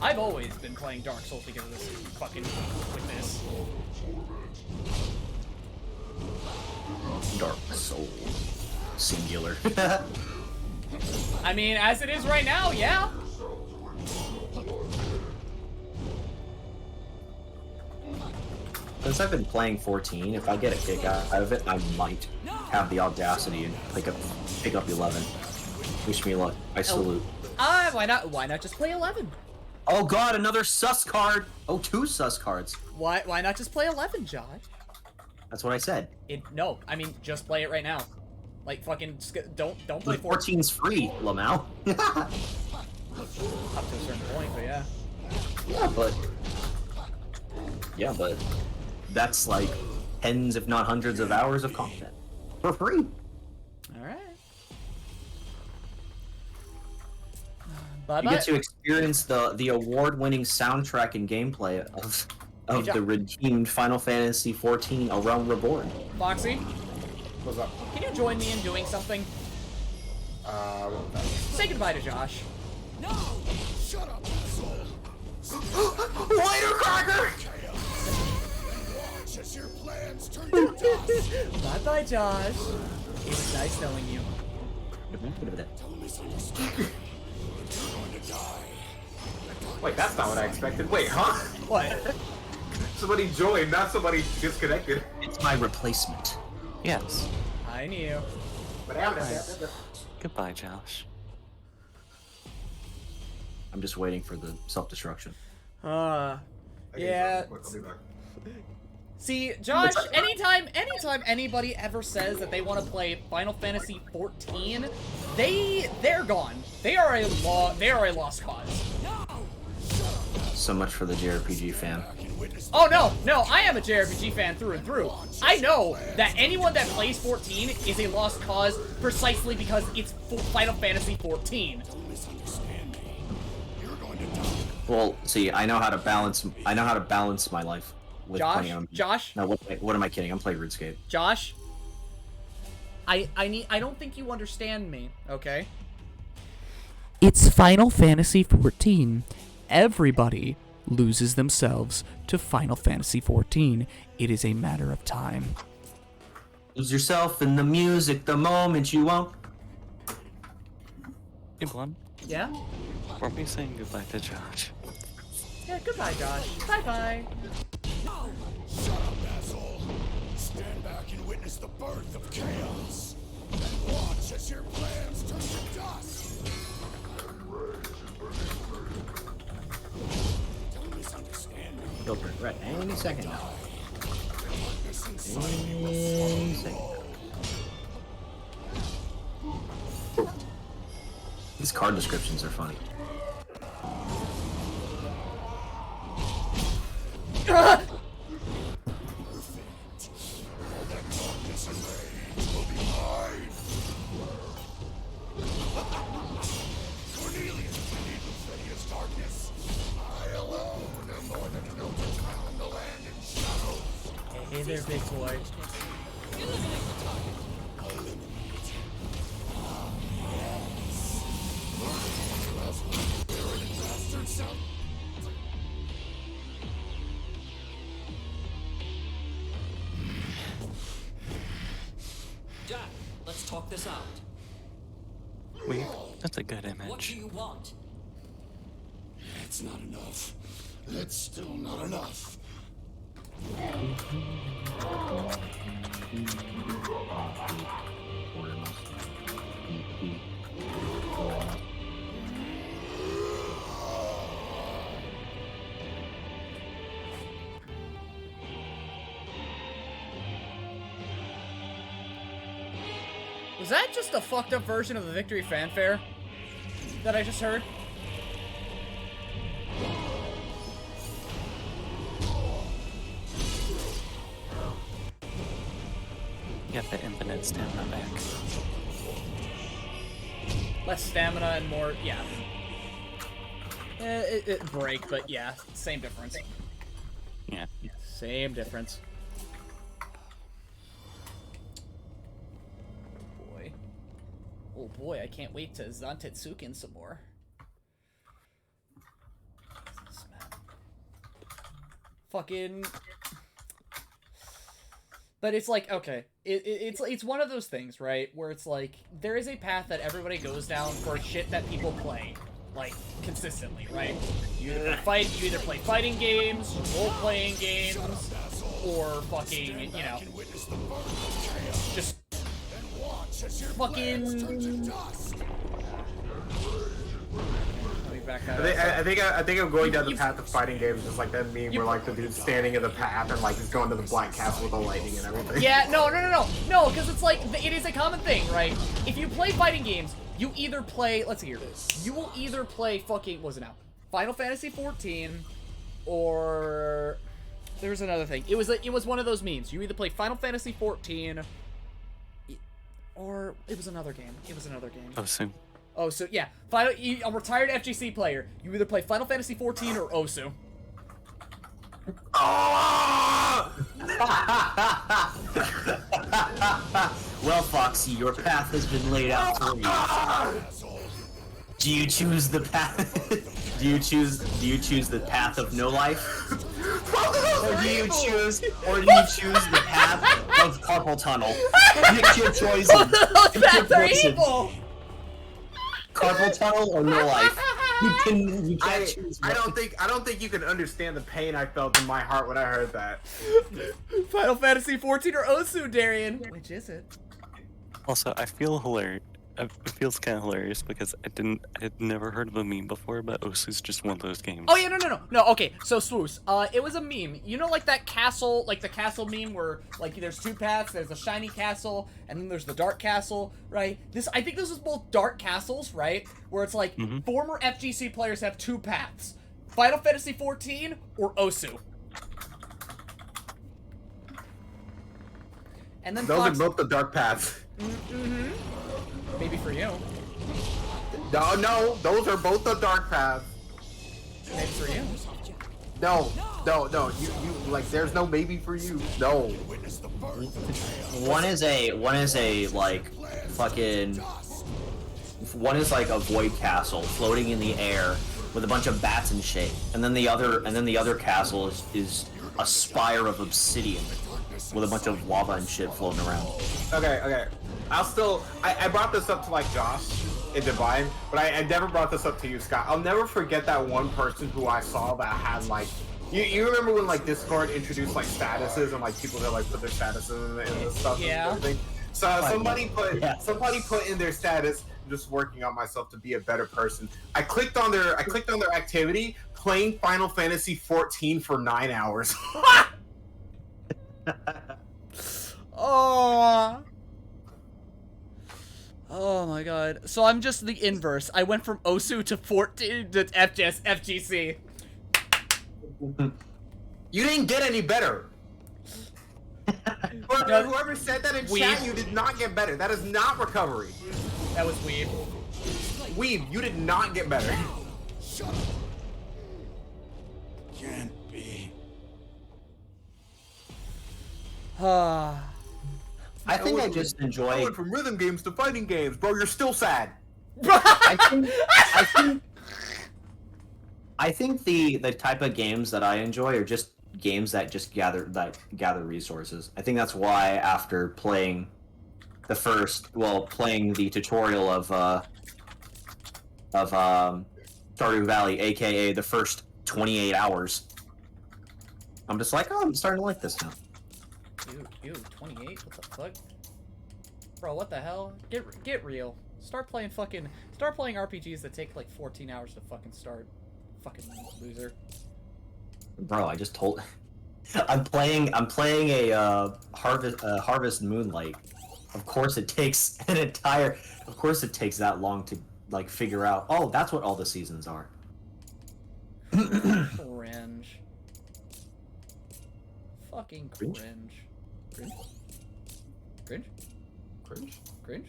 I've always been playing Dark Souls because of this fucking witness. Dark Souls. Singular. I mean, as it is right now, yeah. Since I've been playing 14, if I get a kick out of it, I might have the audacity and pick up 11. Wish me luck. I salute. Why not just play 11? Oh god, another sus card! Oh, 2 sus cards. Why not just play 11, Josh? That's what I said. No, I mean, just play it right now. Like, fucking, don't play 14's free, Lamau. Up to a certain point, but yeah. Yeah, but that's like tens, if not hundreds of hours of content. For free. Alright. You get to experience the award-winning soundtrack and gameplay of the redeemed Final Fantasy XIV: A Realm Reborn. Foxy? What's up? Can you join me in doing something? Say goodbye to Josh. No! Shut up, asshole! Later, Cracker! Watch as your plans turn to dust! Bye-bye, Josh. It was nice knowing you. Don't misunderstand. You're going to die. Wait, that's not what I expected. Wait, huh? What? Somebody joined, not somebody disconnected. It's my replacement. Yes. I knew. Goodbye, Josh. I'm just waiting for the self-destruction. Yeah. I'll be back. See, Josh, anytime anybody ever says that they want to play Final Fantasy XIV, they're gone. They are a lost cause. So much for the JRPG fan. Oh no, I am a JRPG fan through and through. I know that anyone that plays 14 is a lost cause precisely because it's Final Fantasy 14. Well, see, I know how to balance my life with playing on. Josh? No, what am I kidding? I'm playing RuneScape. Josh? I don't think you understand me, okay? It's Final Fantasy 14. Everybody loses themselves to Final Fantasy XIV. It is a matter of time. Lose yourself in the music the moment you won't. Hey, Blem. Yeah? Weren't we saying goodbye to Josh? Yeah, goodbye, Josh. Bye-bye. Shut up, asshole. Stand back and witness the birth of chaos. And watch as your plans turn to dust. Don't misunderstand me. He'll turn red any second now. Any second. These card descriptions are funny. Hey there, big boy. Jack, let's talk this out. Wait, that's a good image. What do you want? It's not enough. It's still not enough. Was that just a fucked up version of the Victory Fanfare that I just heard? Get the infinite stamina back. Less stamina and more, yeah. It break, but yeah, same difference. Yeah. Same difference. Boy. Oh boy, I can't wait to Zantetsuken some more. This man. Fucking... But it's like, okay, it's one of those things, right, where it's like, there is a path that everybody goes down for shit that people play, like, consistently, right? You either play fighting games, role-playing games, or fucking, you know, just fucking... I think I'm going down the path of fighting games, just like that meme where like the dude's standing in the path and like he's going to the Black Castle with the lightning and everything. Yeah, no, because it's like, it is a common thing, right? If you play fighting games, you either play, let's see here, you will either play fucking, what was it now? Final Fantasy XIV, or there was another thing. It was one of those memes. You either play Final Fantasy XIV, or it was another game. Oh, soon. Oh, so yeah, a retired FGC player. You either play Final Fantasy XIV or Osu. Well, Foxy, your path has been laid out for you. Do you choose the path? Do you choose the path of no life? Or do you choose the path of carpal tunnel? Pick your choice. Those paths are evil. Carpal tunnel or no life? You can't choose. I don't think you can understand the pain I felt in my heart when I heard that. Final Fantasy XIV or Osu, Darian? Which is it? Also, I feel hilarious. It feels kind of hilarious because I had never heard of a meme before, but Osu's just one of those games. Oh yeah, no. Okay, so Swoos, it was a meme. You know, like that castle, like the castle meme where like there's two paths. There's a shiny castle, and then there's the dark castle, right? I think this is both dark castles, right? Where it's like former FGC players have two paths: Final Fantasy XIV or Osu. And then those are both the dark paths. Maybe for you. No, those are both the dark paths. Maybe for you. No. You like. There's no maybe for you. No. One is a like fucking. One is like a void castle floating in the air with a bunch of bats and shit. And then the other castle is a spire of obsidian with a bunch of lava and shit floating around. Okay. I brought this up to like Josh in Divine, but I never brought this up to you, Scott. I'll never forget that one person who I saw that had like, you remember when like Discord introduced like statuses and like people that like put their statuses in and stuff and everything? So somebody put in their status, I'm just working on myself to be a better person. I clicked on their activity, playing Final Fantasy 14 for 9 hours. Oh my god. So I'm just the inverse. I went from Osu to 14 to FGC. You didn't get any better. Whoever said that in chat, you did not get better. That is not recovery. That was Weeb. Weeb, you did not get better. Shut up. Can't be. I think I just enjoy. I went from rhythm games to fighting games, bro. You're still sad. I think the type of games that I enjoy are just games that just gather resources. I think that's why after playing playing the tutorial of Stardew Valley, aka the first 28 hours, I'm just like, oh, I'm starting to like this now. Ew, 28? What the fuck? Bro, what the hell? Get real. Start playing RPGs that take like 14 hours to fucking start. Fucking loser. Bro, I just told. I'm playing a Harvest Moonlight. Of course it takes Of course it takes that long to like figure out. Oh, that's what all the seasons are. Cringe. Fucking cringe. Cringe. Cringe. Cringe. Cringe.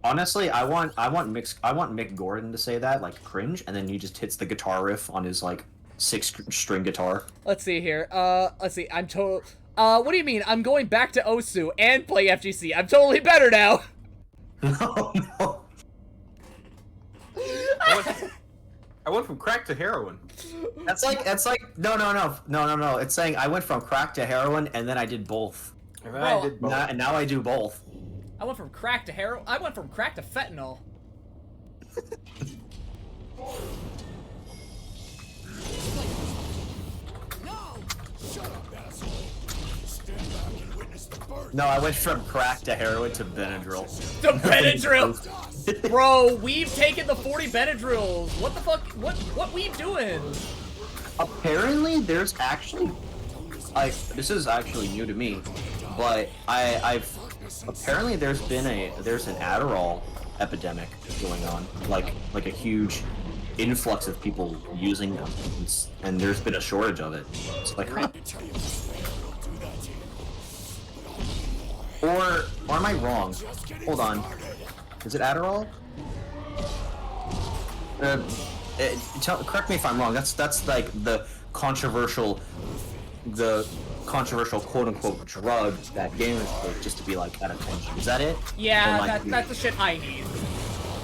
Honestly, I want Mick Gordon to say that, like cringe, and then he just hits the guitar riff on his like 6-string guitar. Let's see here. Let's see. I'm total. What do you mean? I'm going back to Osu and play FGC. I'm totally better now. No. I went from crack to heroin. That's like no. It's saying I went from crack to heroin and then I did both. And then I did both. And now I do both. I went from crack to heroin. I went from crack to fentanyl. No, I went from crack to heroin to Benadryl. To Benadryl! Bro, we've taken the 40 Benadryls. What the fuck? What we doing? Apparently, there's actually, like, this is actually new to me, but apparently there's an Adderall epidemic going on, like a huge influx of people using them, and there's been a shortage of it. It's like, huh. Or am I wrong? Hold on. Is it Adderall? Correct me if I'm wrong. That's like the controversial quote-unquote drug that gamers take just to be like at attention. Is that it? Yeah, that's the shit I need.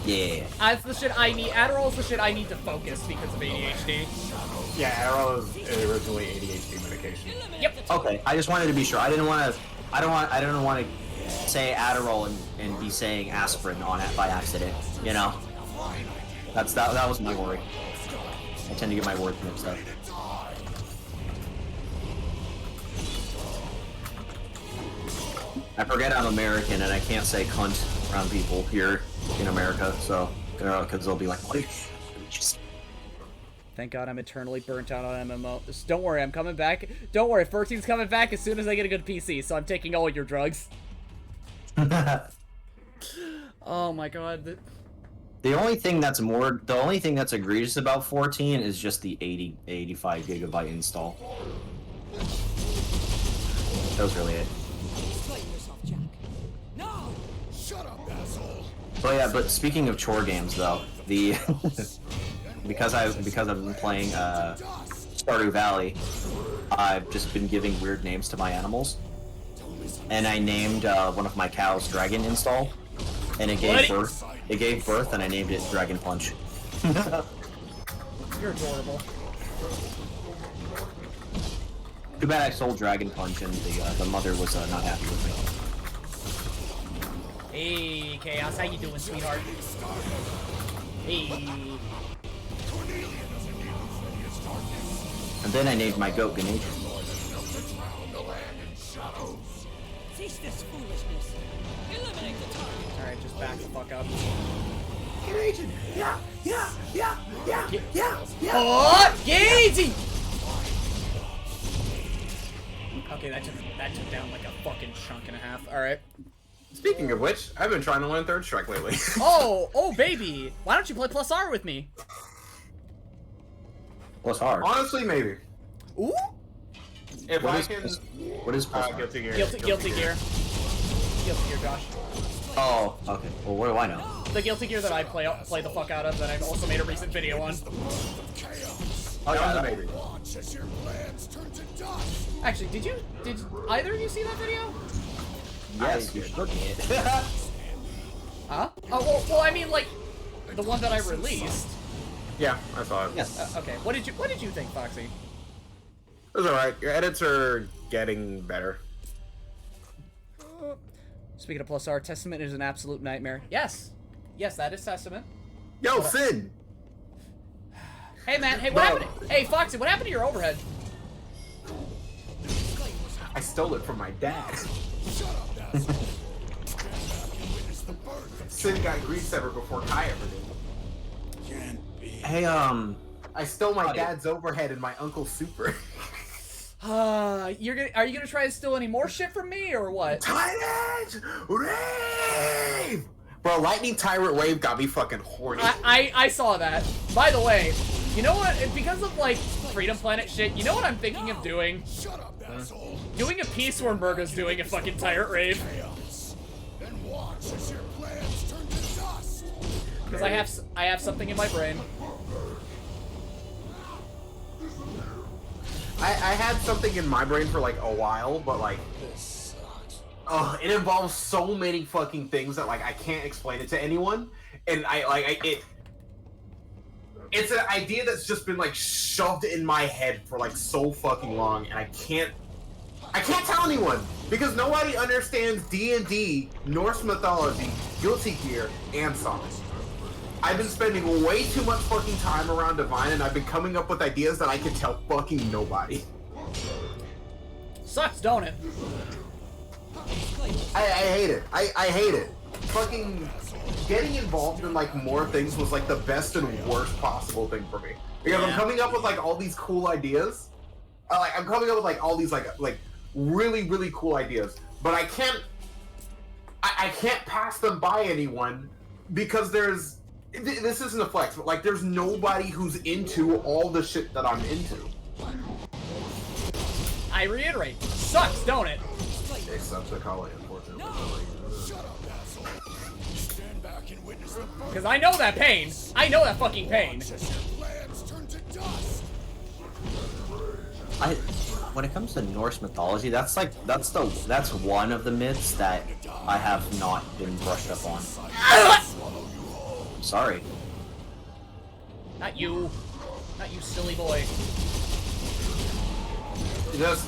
Yeah. That's the shit I need. Adderall's the shit I need to focus because of ADHD. Yeah, Adderall is originally ADHD medication. Yep. Okay, I just wanted to be sure. I didn't want to say Adderall and be saying aspirin on it by accident. You know. That was my worry. I tend to get my words mixed up. I forget I'm American and I can't say cunt around people here in America, so because they'll be like, what? Thank God I'm eternally burnt out on MMO. Just don't worry, I'm coming back. Don't worry, 14's coming back as soon as I get a good PC, so I'm taking all your drugs. Oh my God. The only thing that's egregious about 14 is just the 85 gigabyte install. That was really it. No! Shut up, asshole! But speaking of chore games though, the because I've been playing Stardew Valley, I've just been giving weird names to my animals. And I named one of my cows Dragon Install, and it gave birth and I named it Dragon Punch. You're adorable. Too bad I sold Dragon Punch and the mother was not happy with me. Hey, Chaos, how you doing, sweetheart? Hey. And then I named my goat Ganesha. Cease this foolishness. Eliminate the target. Alright, just back the fuck up. Get agent! Yeah! Oh, Gagey! Okay, that took down like a fucking chunk and a half. Alright. Speaking of which, I've been trying to learn Third Strike lately. oh, baby! Why don't you play Plus R with me? Plus R? Honestly, maybe. Ooh? If what I is can... What is Plus R? Guilty Gear. Guilty Gear. Guilty Gear, Josh. Oh, okay. Well, what do I know? The Guilty Gear that I play the fuck out of that I've also made a recent video on. Oh, yeah, maybe. Actually, did either of you see that video? Yes, you should it. Huh? Oh, well, I mean, like, the one that I released. Yeah, I saw it. Yes. Okay, what did you think, Foxy? It was alright. Your edits are getting better. Speaking of Plus R, Testament is an absolute nightmare. Yes, that is Testament. Yo, Finn! Hey, man. Hey, what happened? Hey, Foxy, what happened to your overhead? I stole it from my dad. Sin got grease ever before Kai ever did. Hey, I stole my dad's overhead and my uncle's super. Are you gonna try to steal any more shit from me or what? Tyrant Rave! Bro, Lightning Tyrant Wave got me fucking horny. I saw that. By the way, you know what? Because of like Freedom Planet shit, you know what I'm thinking of doing? Shut up, asshole. Doing a piece where Murga's doing a fucking Tyrant Rave. And watch as your plans turn to dust. Because I have something in my brain. I had something in my brain for like a while, but like, it involves so many fucking things that like I can't explain it to anyone, and it's an idea that's just been like shoved in my head for like so fucking long, and I can't tell anyone because nobody understands D&D, Norse mythology, Guilty Gear, and Sonic. I've been spending way too much fucking time around Divine, and I've been coming up with ideas that I can tell fucking nobody. Sucks, don't it? I hate it. I hate it. Fucking getting involved in like more things was like the best and worst possible thing for me. Because I'm coming up with like all these cool ideas. I'm coming up with like all these like really, really cool ideas. But I can't pass them by anyone because this isn't a flex, but like there's nobody who's into all the shit that I'm into. I reiterate, sucks, don't it? Except to call it, unfortunately. Because I know that pain. I know that fucking pain. When it comes to Norse mythology, that's one of the myths that I have not been brushed up on. Sorry. Not you, silly boy. Just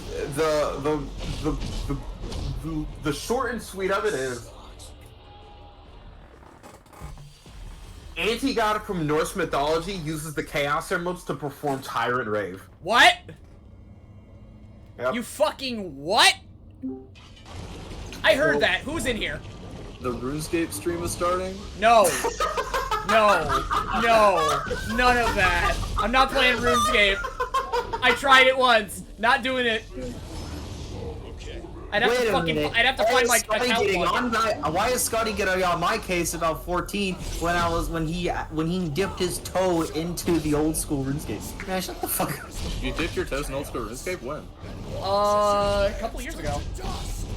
the short and sweet of it is, Anti-God from Norse mythology uses the Chaos Emeralds to perform Tyrant Rave. What? Yep. You fucking what? I heard that. Who's in here? The RuneScape stream is starting? No. No. None of that. I'm not playing RuneScape. I tried it once. Not doing it. I'd have to find my account log. Why is Scotty getting on my case about 14 when he dipped his toe into the old school RuneScape? Man, shut the fuck up. You dipped your toes in old school RuneScape? When? A couple years ago.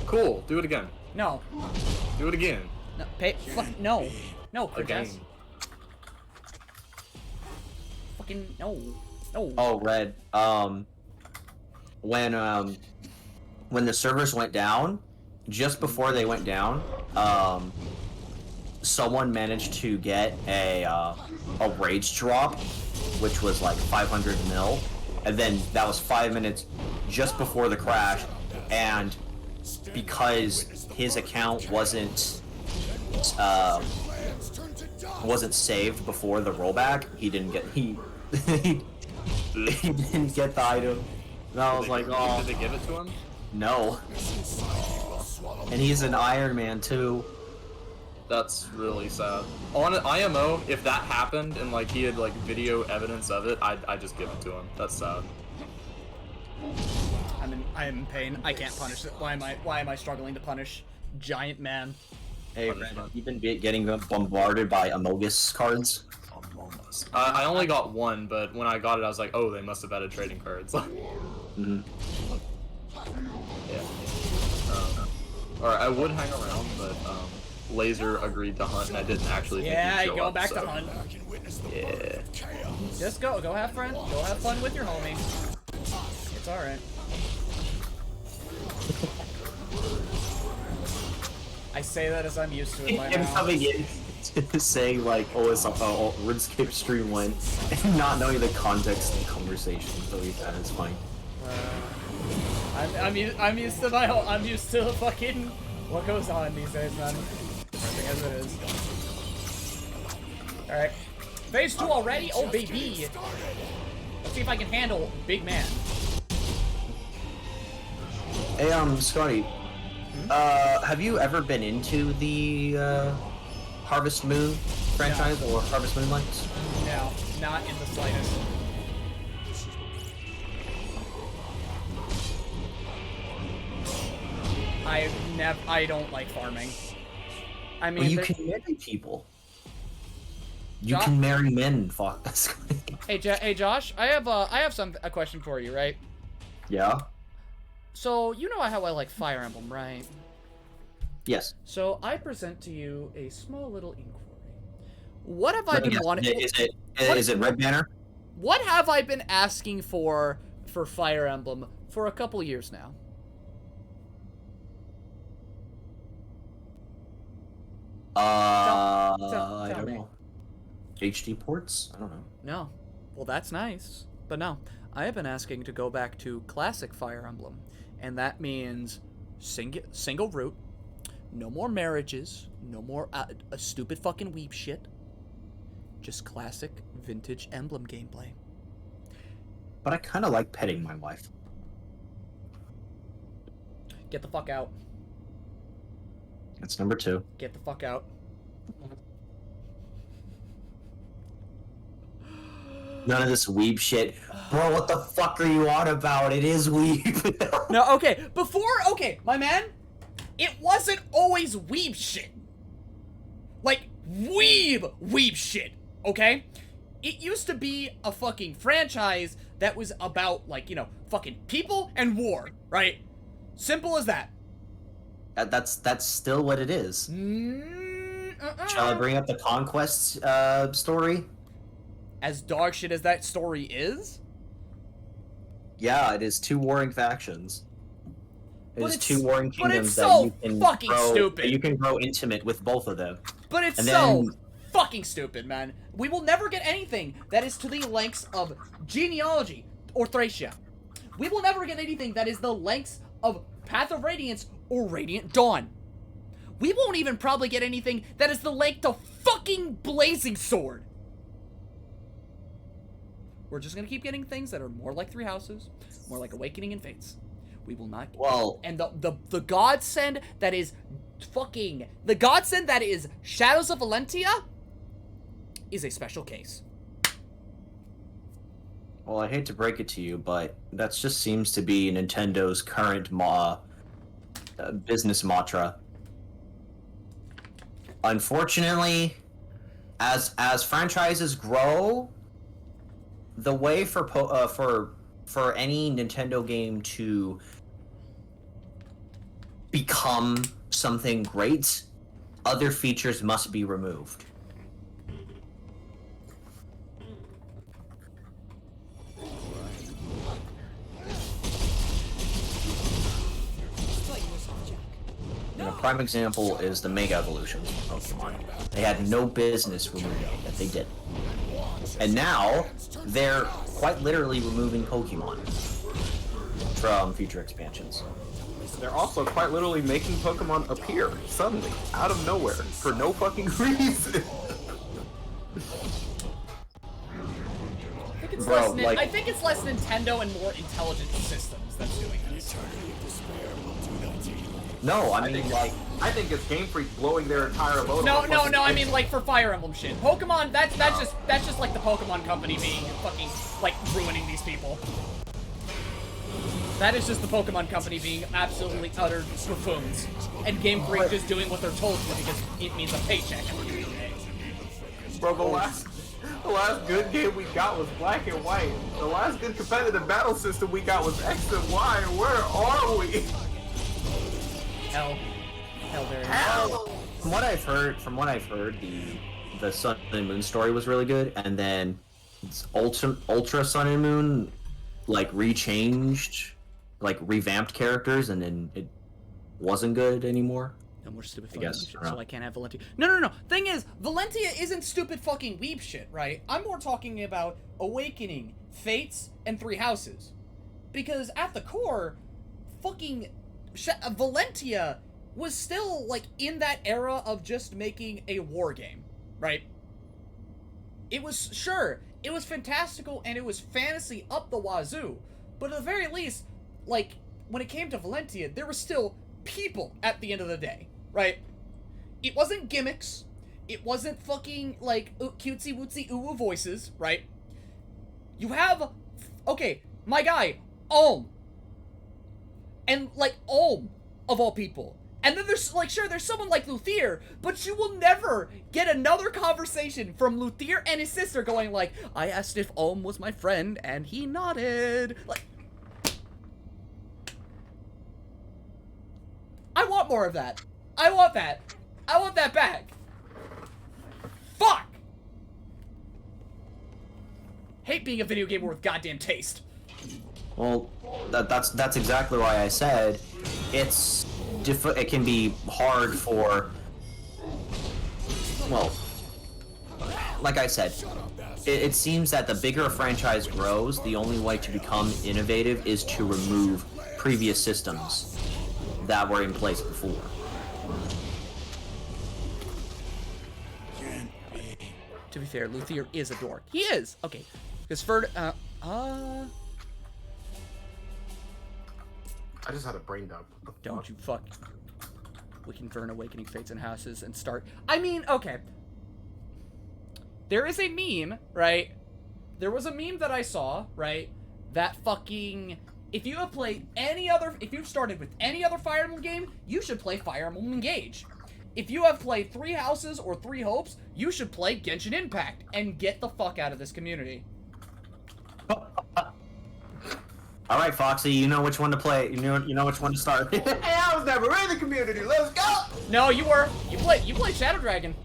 Cool. Do it again. No. Do it again. No. No, Chris. Fucking no. Oh, Red. When the servers went down, just before they went down, someone managed to get a rage drop, which was like 500 mil, and then that was 5 minutes just before the crash, and because his account wasn't saved before the rollback, he didn't get he didn't get the item. And I was like, oh. Did they give it to him? No. And he's an Iron Man too. That's really sad. On an IMO, if that happened and like he had like video evidence of it, I'd just give it to him. That's sad. I am in pain. I can't punish it. Why am I struggling to punish Giant Man? Hey, you've been getting bombarded by Amogus cards? I only got one, but when I got it, I was like, oh, they must have added trading cards. Mm-hmm. Yeah. Alright, I would hang around, but Laser agreed to hunt, and I didn't actually think he'd show go up, back so. to hunt. Yeah. Just go have fun. Go have fun with your homie. It's alright. I say that as I'm used to it by Him now. coming in saying like, oh, it's how RuneScape stream went, and not knowing the context of the conversation, so that is fine. I'm used to I'm used to fucking what goes on these days, man. Everything as it is. Alright. Phase 2 already? Oh baby! Let's see if I can handle Big Man. Hey, Scotty. Have you ever been into the Harvest Moon franchise or Harvest Moon likes? No, not in the slightest. I don't like farming. I mean, well, you can marry people. You can marry men. Fuck. Hey, Josh. I have a question for you, right? Yeah. So you know how I like Fire Emblem, right? Yes. So I present to you a small little inquiry. What have I been wanting? Is it Red Banner? What have I been asking for Fire Emblem for a couple years now? I tell don't me. know. HD ports? I don't know. No. Well, that's nice. But no. I have been asking to go back to classic Fire Emblem. And that means single route, no more marriages, no more a stupid fucking weep shit. Just classic vintage Emblem gameplay. But I kind of like petting my wife. Get the fuck out. That's number 2. Get the fuck out. None of this weeb shit. Bro, what the fuck are you on about? It is weeb. No, okay. Okay, my man, it wasn't always weeb shit. Like, weeb shit, okay? It used to be a fucking franchise that was about, like, you know, fucking people and war, right? Simple as that. That's still what it is. Shall I bring up the Conquest story? As dog shit as that story is? Yeah, it is 2 warring factions. It is 2 warring kingdoms so that you can fucking grow, stupid. that you can grow intimate with both of them. But it's And so then- fucking stupid, man. We will never get anything that is to the lengths of Genealogy or Thracia. We will never get anything that is the lengths of Path of Radiance or Radiant Dawn. We won't even probably get anything that is the length of fucking Blazing Sword. We're just gonna keep getting things that are more like Three Houses, more like Awakening and Fates. We will not. Well, and the godsend that is fucking the godsend that is Shadows of Valentia is a special case. Well, I hate to break it to you, but that just seems to be Nintendo's current business mantra. Unfortunately, as franchises grow, the way for any Nintendo game to become something great, other features must be removed. prime example is the Mega Evolutions of Pokemon. They had no business removing it, they did. And now, they're quite literally removing Pokemon from future expansions. They're also quite literally making Pokemon appear suddenly, out of nowhere, for no fucking reason. I think it's less Nintendo and more intelligent systems that's doing this. No, I mean, I think it's Game Freak blowing their entire load. No, I mean, like, for Fire Emblem shit. Pokemon, that's just like the Pokemon Company being fucking, like, ruining these people. That is just the Pokemon Company being absolutely utter buffoons. And Game Freak just doing what they're told to because it means a paycheck. Bro, the last good game we got was Black and White. The last good competitive battle system we got was X and Y. Where are we? Hell, there. From what I've heard, the Sun and Moon story was really good, and then Ultra Sun and Moon like revamped characters, and then it wasn't good anymore. No more stupid fucking shit, so I can't have Valentia. No. Thing is, Valentia isn't stupid fucking weeb shit, right? I'm more talking about Awakening, Fates, and Three Houses. Because at the core, fucking Valentia was still, like, in that era of just making a war game, right? It was, sure, it was fantastical and it was fantasy up the wazoo, but at the very least, like, when it came to Valentia, there were still people at the end of the day, right? It wasn't gimmicks, it wasn't fucking, like, cutesy wootsy ooh voices, right? You have, okay, my guy, Ulm. And, like, Ulm, of all people. And then there's, like, sure, there's someone like Luthier, but you will never get another conversation from Luthier and his sister going like, I asked if Ulm was my friend, and he nodded. Like, I want more of that. I want that. I want that back. Fuck! Hate being a video gamer with goddamn taste. Well, that's exactly why I said it can be hard for, well, like I said, it seems that the bigger a franchise grows, the only way to become innovative is to remove previous systems that were in place before. To be fair, Luthier is a dork. He is! Okay. Because for, I just had a brain dump. Don't you fuck. We can burn Awakening Fates and Houses and start. I mean, okay. There is a meme, right? There was a meme that I saw, right? That fucking. If you have played if you've started with any other Fire Emblem game, you should play Fire Emblem Engage. If you have played Three Houses or Three Hopes, you should play Genshin Impact and get the fuck out of this community. All right, Foxy, you know which one to play. You know which one to start. Hey, I was never in the community. Let's go. No, you were. You played Shadow Dragon.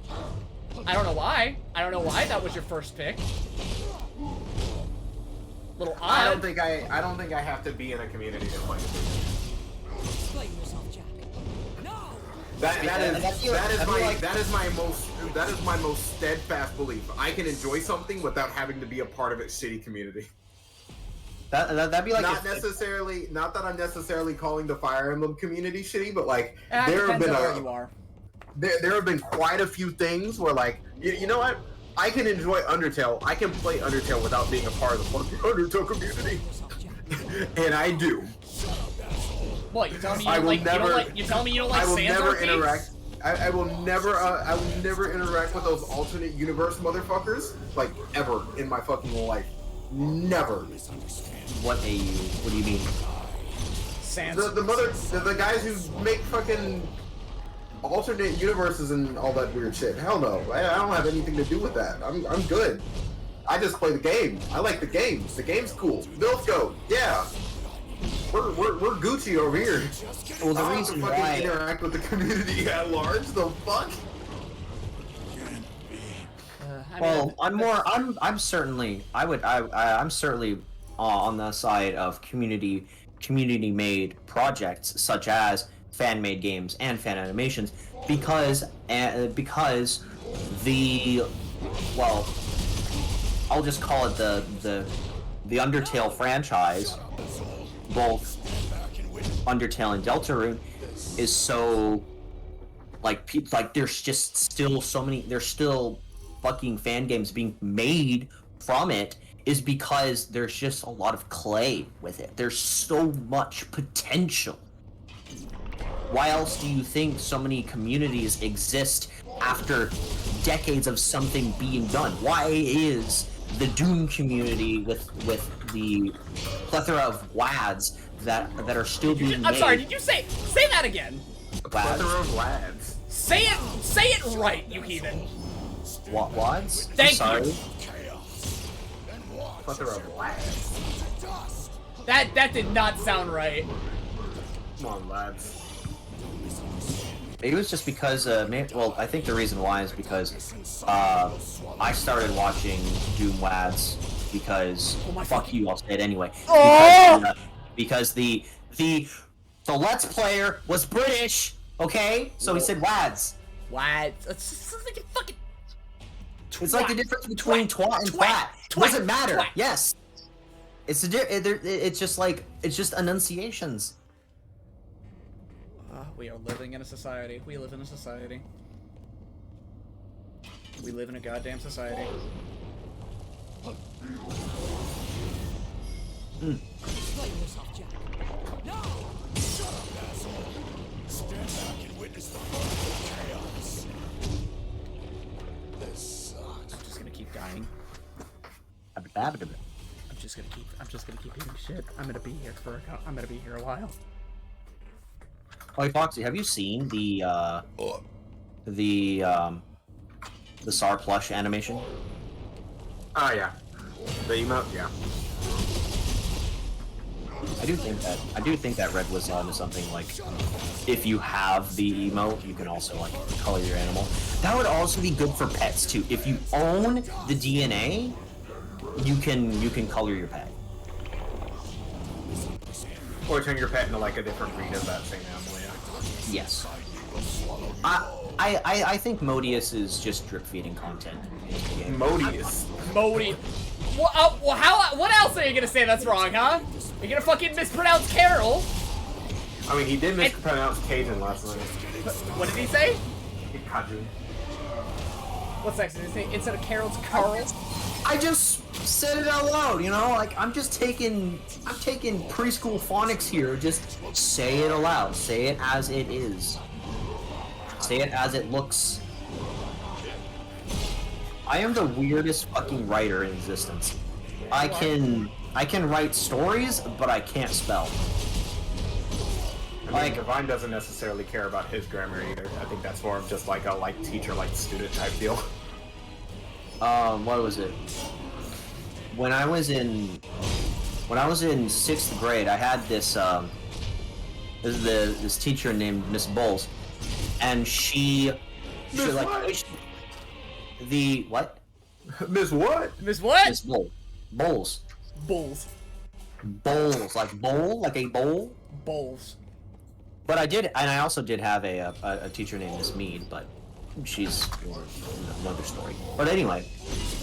I don't know why. That was your first pick. Little odd. I don't think I have to be in a community to play. Explain yourself, Jack. No. That is my most steadfast belief. I can enjoy something without having to be a part of its shitty community. That'd be like not that I'm necessarily calling the Fire Emblem community shitty, but like there have been quite a few things where like you know what, I can enjoy Undertale. I can play Undertale without being a part of the fucking Undertale community, and I do. What, you telling me you telling me you don't like I will Sans never arcades? interact. I will never interact with those alternate universe motherfuckers like ever in my fucking life. Never. What do you mean? Sans. The guys who make fucking alternate universes and all that weird shit. Hell no. I don't have anything to do with that. I'm good. I just play the game. I like the game. The game's cool. Vilfco, yeah. We're Gucci over here. Well, the reason why interact with the community at large, the fuck. I'm certainly on the side of community made projects such as fan-made games and fan animations because the, well, I'll just call it the Undertale franchise, both Undertale and Deltarune, is so like there's just still so many, there's still fucking fan games being made from it, is because there's just a lot of clay with it. There's so much potential. Why else do you think so many communities exist after decades of something being done? Why is the Doom community with the plethora of WADs that are still being made? I'm sorry, did you say that again? Plethora of WADs. Say it right, you heathen. What WADs? Thank you. Plethora of WADs. That did not sound right. Come on, lads. It was just because, well, I think the reason why is because I started watching Doom WADs because, fuck you, I'll say it anyway. Because the Let's Player was British, okay? So he said WADs. WADs. It's like a fucking... It's like the difference between twat and twat. Doesn't matter. Twat. Yes. It's just like, it's just enunciations. We are living in a society. We live in a society. We live in a goddamn society. Explain yourself, Jack. No! Shut up, asshole! Stand back and witness the chaos. This sucks. I'm just gonna keep dying. I'm just gonna keep eating shit. I'm gonna be here a while. Oh, Foxy, have you seen the SAR plush animation? Oh yeah, the emote, yeah. I do think that Red was onto something. Like, if you have the emote, you can also like color your animal. That would also be good for pets too. If you own the DNA, you can color your pet. Or turn your pet into like a different breed of that same animal. Yes. I think Modius is just drip feeding content. Modius. Well, what else are you gonna say that's wrong, huh? You're gonna fucking mispronounce Carol? I mean, he did mispronounce Cajun last night. What did he say? Cajun. What's next? Did he say instead of Carol's Carl? I just said it out loud, you know? Like, I'm taking preschool phonics here. Just say it aloud. Say it as it is. Say it as it looks. I am the weirdest fucking writer in existence. I can write stories, but I can't spell. I mean, Divine doesn't necessarily care about his grammar either. I think that's more of just like a teacher, student type deal. What was it? When I was in 6th grade, I had this this teacher named Miss Bowles, and she the what? Miss what? Miss what? Miss Bowles. Bowls. Bowls, like bowl, like a bowl. Bowls. But I also did have a teacher named Miss Mead, but she's another story. But anyway,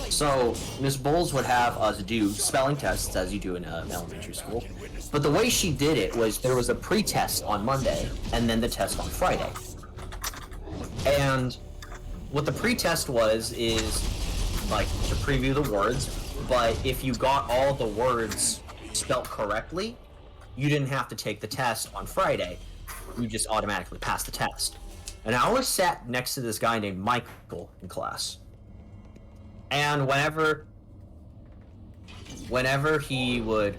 so Miss Bowles would have us do spelling tests as you do in elementary school. But the way she did it was there was a pre-test on Monday and then the test on Friday. And what the pre-test is like to preview the words, but if you got all the words spelt correctly, you didn't have to take the test on Friday. You just automatically passed the test. And I always sat next to this guy named Michael in class. And whenever he would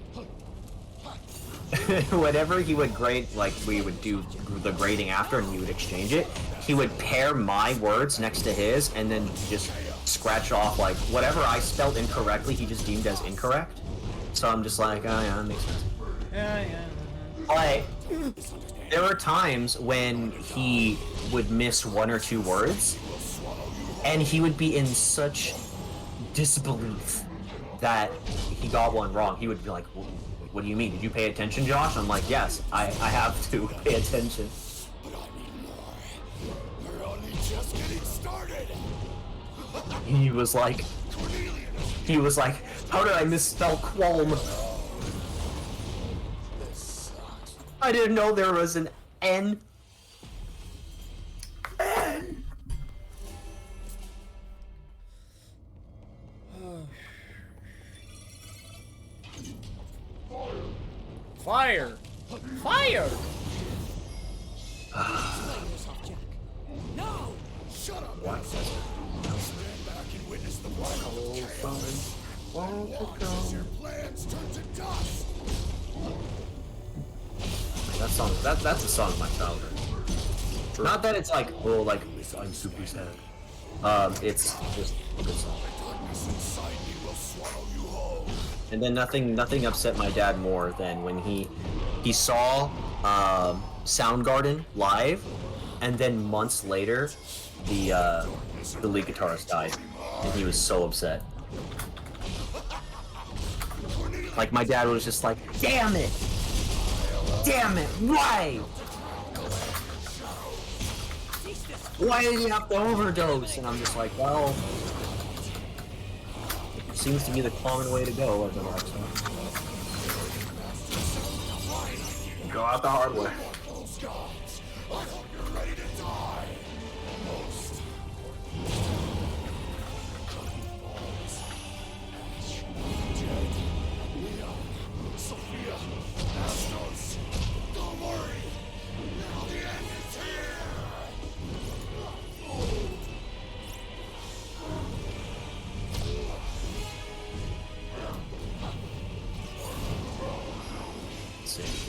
grade, like we would do the grading after and we would exchange it, he would pair my words next to his and then just scratch off like whatever I spelled incorrectly, he just deemed as incorrect. So I'm just like, oh yeah, that makes sense. Yeah. But there were times when he would miss one or two words, and he would be in such disbelief that he got one wrong. He would be like, what do you mean? Did you pay attention, Josh? I'm like, yes, I have to pay attention. he was like, how did I misspell qualm? I didn't know there was an N. Fire! Fire! Explain yourself, Jack. No! Shut up, Stand back and witness the final chaos. As your plans turn to dust. That song, that's a song of my childhood. Not that it's like, oh, like, I'm super sad. It's just a good song. Darkness inside me will swallow you whole. And then nothing upset my dad more than when he saw Soundgarden live, and then months later, the lead guitarist died, and he was so upset. Like, my dad was just like, damn it! Damn it! Why? Why did he have to overdose? And I'm just like, well, it seems to be the common way to go. Go out the hard way.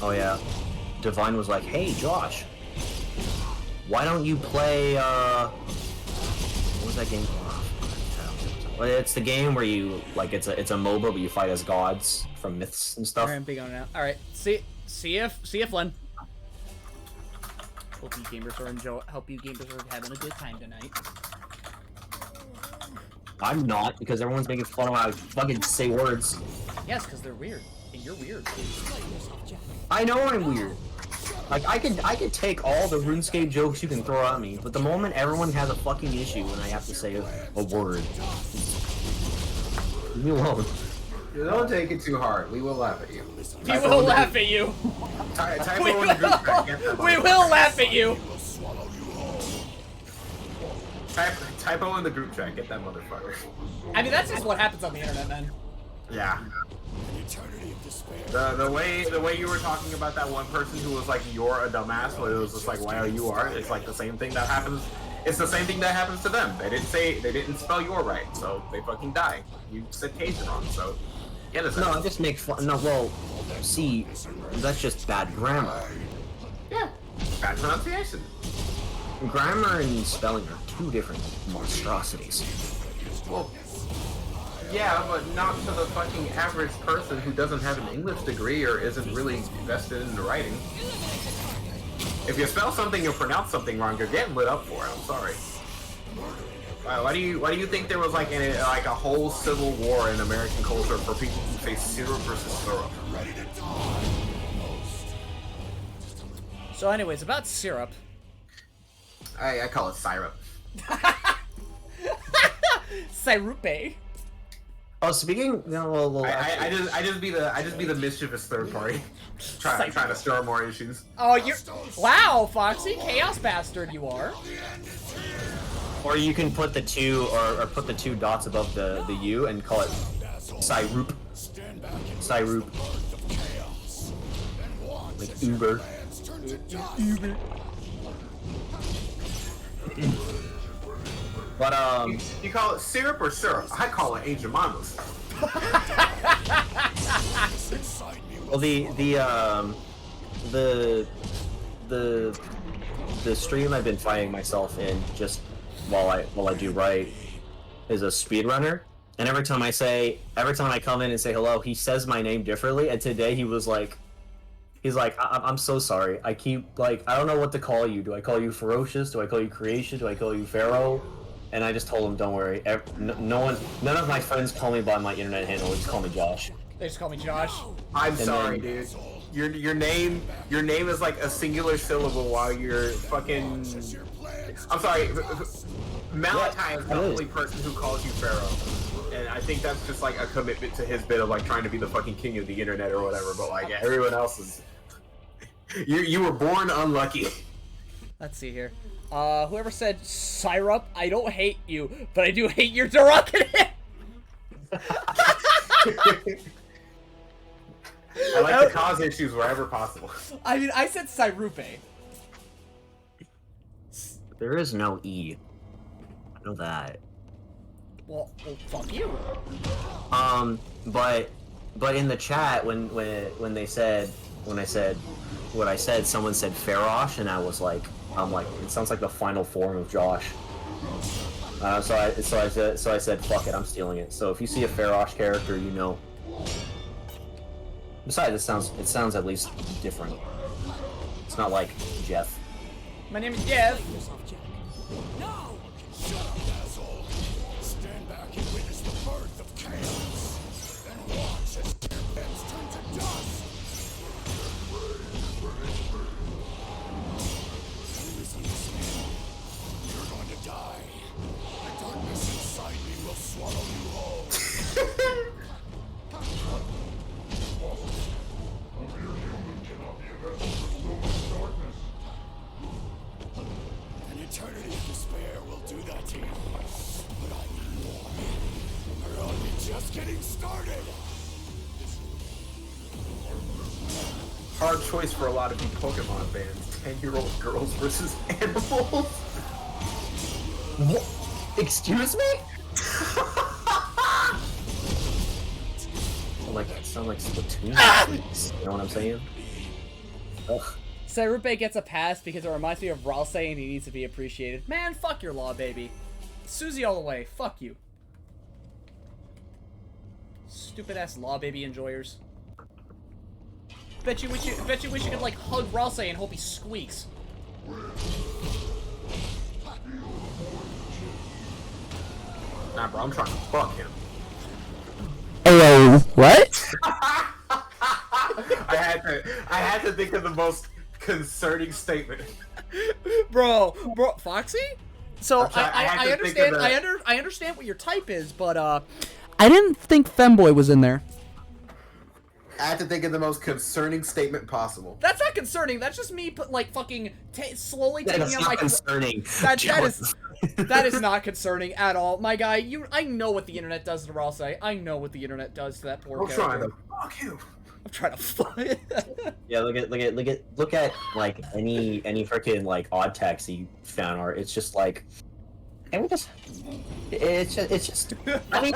Oh yeah, Divine was like, hey Josh, why don't you play, what was that game? Well, it's the game where you, like, it's a MOBA, but you fight as gods from myths and stuff. Alright, I'm big on it now. Alright, see if Len. Hope you gamers are having a good time tonight. I'm not, because everyone's making fun of how I fucking say words. Yes, because they're weird. And you're weird. I know I'm weird. Like, I could take all the RuneScape jokes you can throw at me, but the moment everyone has a fucking issue when I have to say a word. Leave me alone. Don't take it too hard. We will laugh at you. We will laugh at you. Typo in the group chat. Get that We will laugh at you. Typo in the group chat. Get that motherfucker. I mean, that's just what happens on the internet, man. Yeah. The way you were talking about that one person who was like, you're a dumbass, but it was just like, wow, you are. It's like the same thing that happens. It's the same thing that happens to them. They didn't spell your right, so they fucking die. You said case wrong, so get it. No, I just make fun. No, well, see, that's just bad grammar. Yeah, bad pronunciation. Grammar and spelling are two different monstrosities. Well, yeah, but not to the fucking average person who doesn't have an English degree or isn't really invested in the writing. If you spell something or pronounce something wrong, you're getting lit up for it. I'm sorry. Why do you think there was like a whole civil war in American culture for people who say syrup versus syrup? So, anyways, about syrup. I call it syrup. Syrupe. Oh, speaking, I just be the mischievous third party, trying to stir more issues. Oh, wow, Foxy, chaos bastard, you are. Or you can put the two, or put the two dots above the U and call it Syrup. Syrup. Like Uber. Uber. But you call it syrup or syrup? I call it Angel Mamas. Well, the stream I've been finding myself in just while I do write is a speedrunner, and every time I come in and say hello, he says my name differently. And today he's like, I'm so sorry. I keep I don't know what to call you. Do I call you Ferocious? Do I call you Creation? Do I call you Pharaoh? And I just told him, don't worry. None of my friends call me by my internet handle. They just call me Josh. They just call me Josh. I'm sorry, dude. Your name is like a singular syllable while you're fucking I'm sorry. Malachi is the only person who calls you Pharaoh, and I think that's just like a commitment to his bit of like trying to be the fucking king of the internet or whatever. But like everyone else is, you were born unlucky. Let's see here. Whoever said syrup, I don't hate you, but I do hate your derogatory. I like to cause issues wherever possible. I mean, I said syrupe. There is no E. I know that. Well, fuck you. But in the chat when I said what I said, someone said Ferosh, and I'm like, it sounds like the final form of Josh. So I said fuck it, I'm stealing it. So if you see a Ferosh character, you know. Besides, it sounds at least different. It's not like Jeff. My name is Jeff. No! Shut up, asshole! Stand back and witness the birth of chaos. Then watch as their heads turn to dust. You misunderstand. You're going to die. The darkness inside me will swallow you whole. An eternity of despair will do that to you. But I need more. We're only just getting started. Hard choice for a lot of you Pokemon fans. 10-year-old girls versus animals. What? Excuse me? sound like Splatoon. You know what I'm saying? Ugh. Syrupe gets a pass because it reminds me of Ralph saying he needs to be appreciated. Man, fuck your law, baby. Susie all the way. Fuck you. Stupid ass law baby enjoyers. Bet you wish you could like hug Ralph and hope he squeaks. Nah, bro, I'm trying to fuck him. Hello, what? I had to think of the most concerning statement. Bro, Foxy? So I understand. I I understand what your type is, but I didn't think Femboy was in there. I had to think of the most concerning statement possible. That's not concerning. That's just me, like fucking slowly taking out my. Concerning. That is not concerning at all, my guy. I know what the internet does to Ralsei. I know what the internet does to that poor I'm character. trying to fuck you. I'm trying to fuck it. Yeah, look at like any freaking like Odd Taxi fan art. It's just like, can we just? It's just. I mean,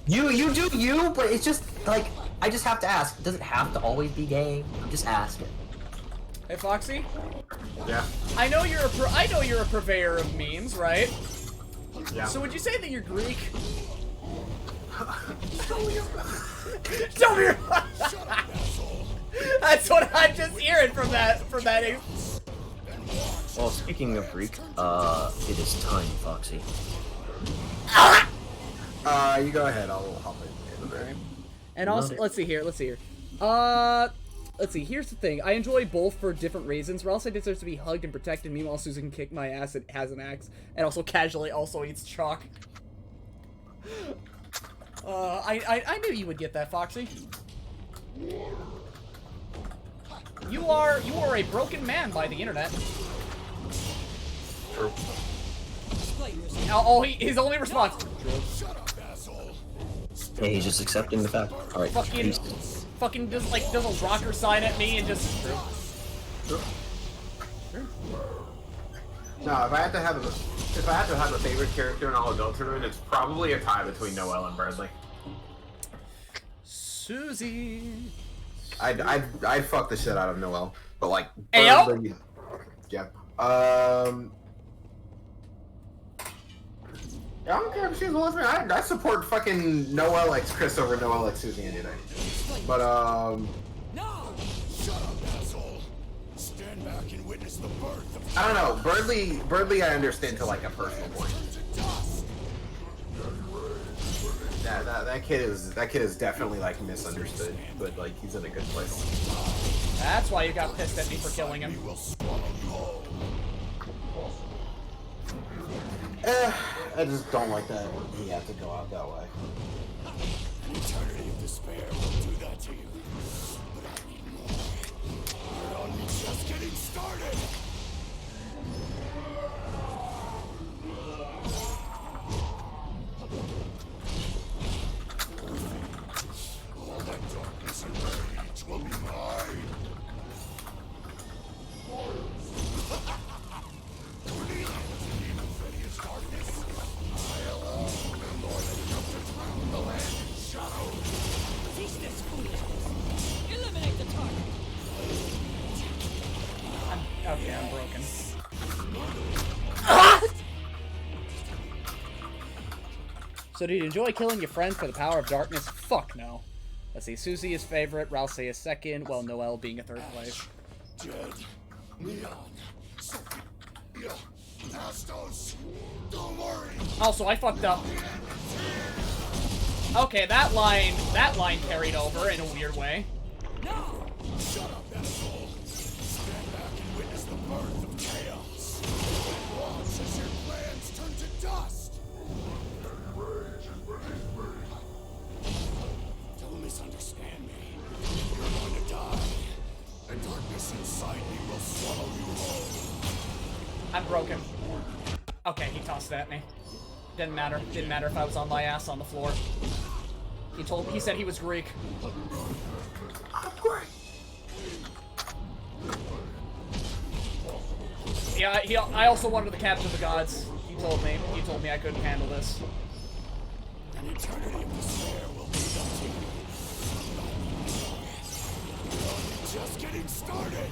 you do you, but it's just like. I just have to ask, does it have to always be gay? I'm just asking. Hey, Foxy? Yeah? I know you're a purveyor of memes, right? Yeah. So would you say that you're Greek? Tell me That's what I'm just hearing from that. Well, speaking of Greek, it is time, Foxy. You go ahead, I'll hop in. And also, let's see here. Let's see, here's the thing. I enjoy both for different reasons. Ralsei deserves to be hugged and protected. Meanwhile, Susan can kick my ass and has an axe. And also casually also eats chalk. I knew you would get that, Foxy. You are a broken man by the internet. True. His only response. True. Hey, he's just accepting the fact. All right. Fucking does a rocker sign at me and just. Sure. No, if I had to have a favorite character in all of Deltarune, it's probably a tie between Noelle and Bradley. Susie. I'd fuck the shit out of Noelle, but like. Ayo? Yeah. I don't care if she's a lesbian. I support fucking Noelle X Chris over Noelle X Susie any day. But No! Shut up, asshole! Stand back and witness the birth of. I don't know. Birdly, I understand to like a personal point. That kid is definitely like misunderstood, but like he's in a good place. That's why you got pissed at me for killing him. I just don't like that he had to go out that way. An eternity of despair will do that to you. But I need more. You're only just getting started. All that darkness and rage will be mine. Cease this foolishness. Eliminate the target. Okay, I'm broken. So did you enjoy killing your friend for the power of darkness? Fuck no. Let's see, Susie is favorite, Rouse is second, well, Noelle being a third place. Jed, Leon, SoP, Astos, don't worry. Also, I fucked up. Okay, that line carried over in a weird way. No! Shut up, asshole. Stand back and witness the birth of chaos. Watch as your plans turn to dust. Don't misunderstand me. You're going to die. The darkness inside me will swallow you whole. I'm broken. Okay, he tossed it at me. Didn't matter. Didn't matter if I was on my ass on the floor. He said he was Greek. I'm Greek. Yeah, I also wanted to capture the gods. He told me I couldn't handle this. An eternity of despair will be done to you. You're just getting started.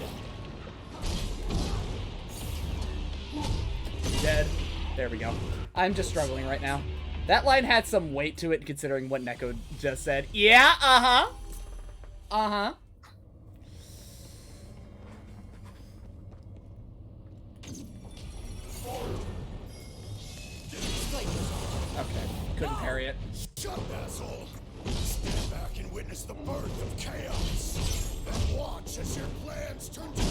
Dead. There we go. I'm just struggling right now. That line had some weight to it considering what Neko just said. Yeah, uh-huh. Uh-huh. Okay, couldn't parry it. Shut up, asshole. Stand back and witness the birth of chaos. And watch as your plans turn to...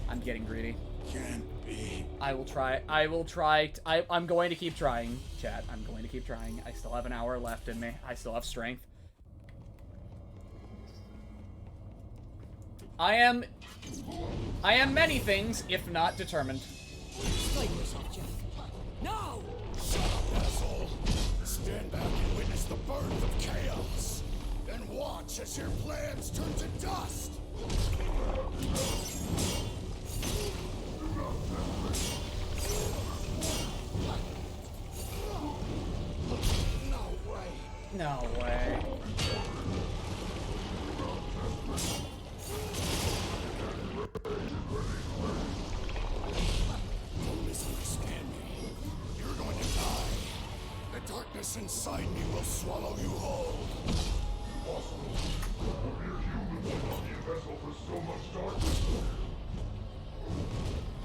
I'm getting greedy. Can't be. I will try. I'm going to keep trying, chat. I'm going to keep trying. I still have an hour left in me. I still have strength. I am many things, if not determined. Explain yourself, Jack. No! Shut up, asshole. Stand back and witness the birth of chaos. And watch as your plans turn to dust. No way. No way. Don't misunderstand me. You're going to die. The darkness inside me will swallow you whole.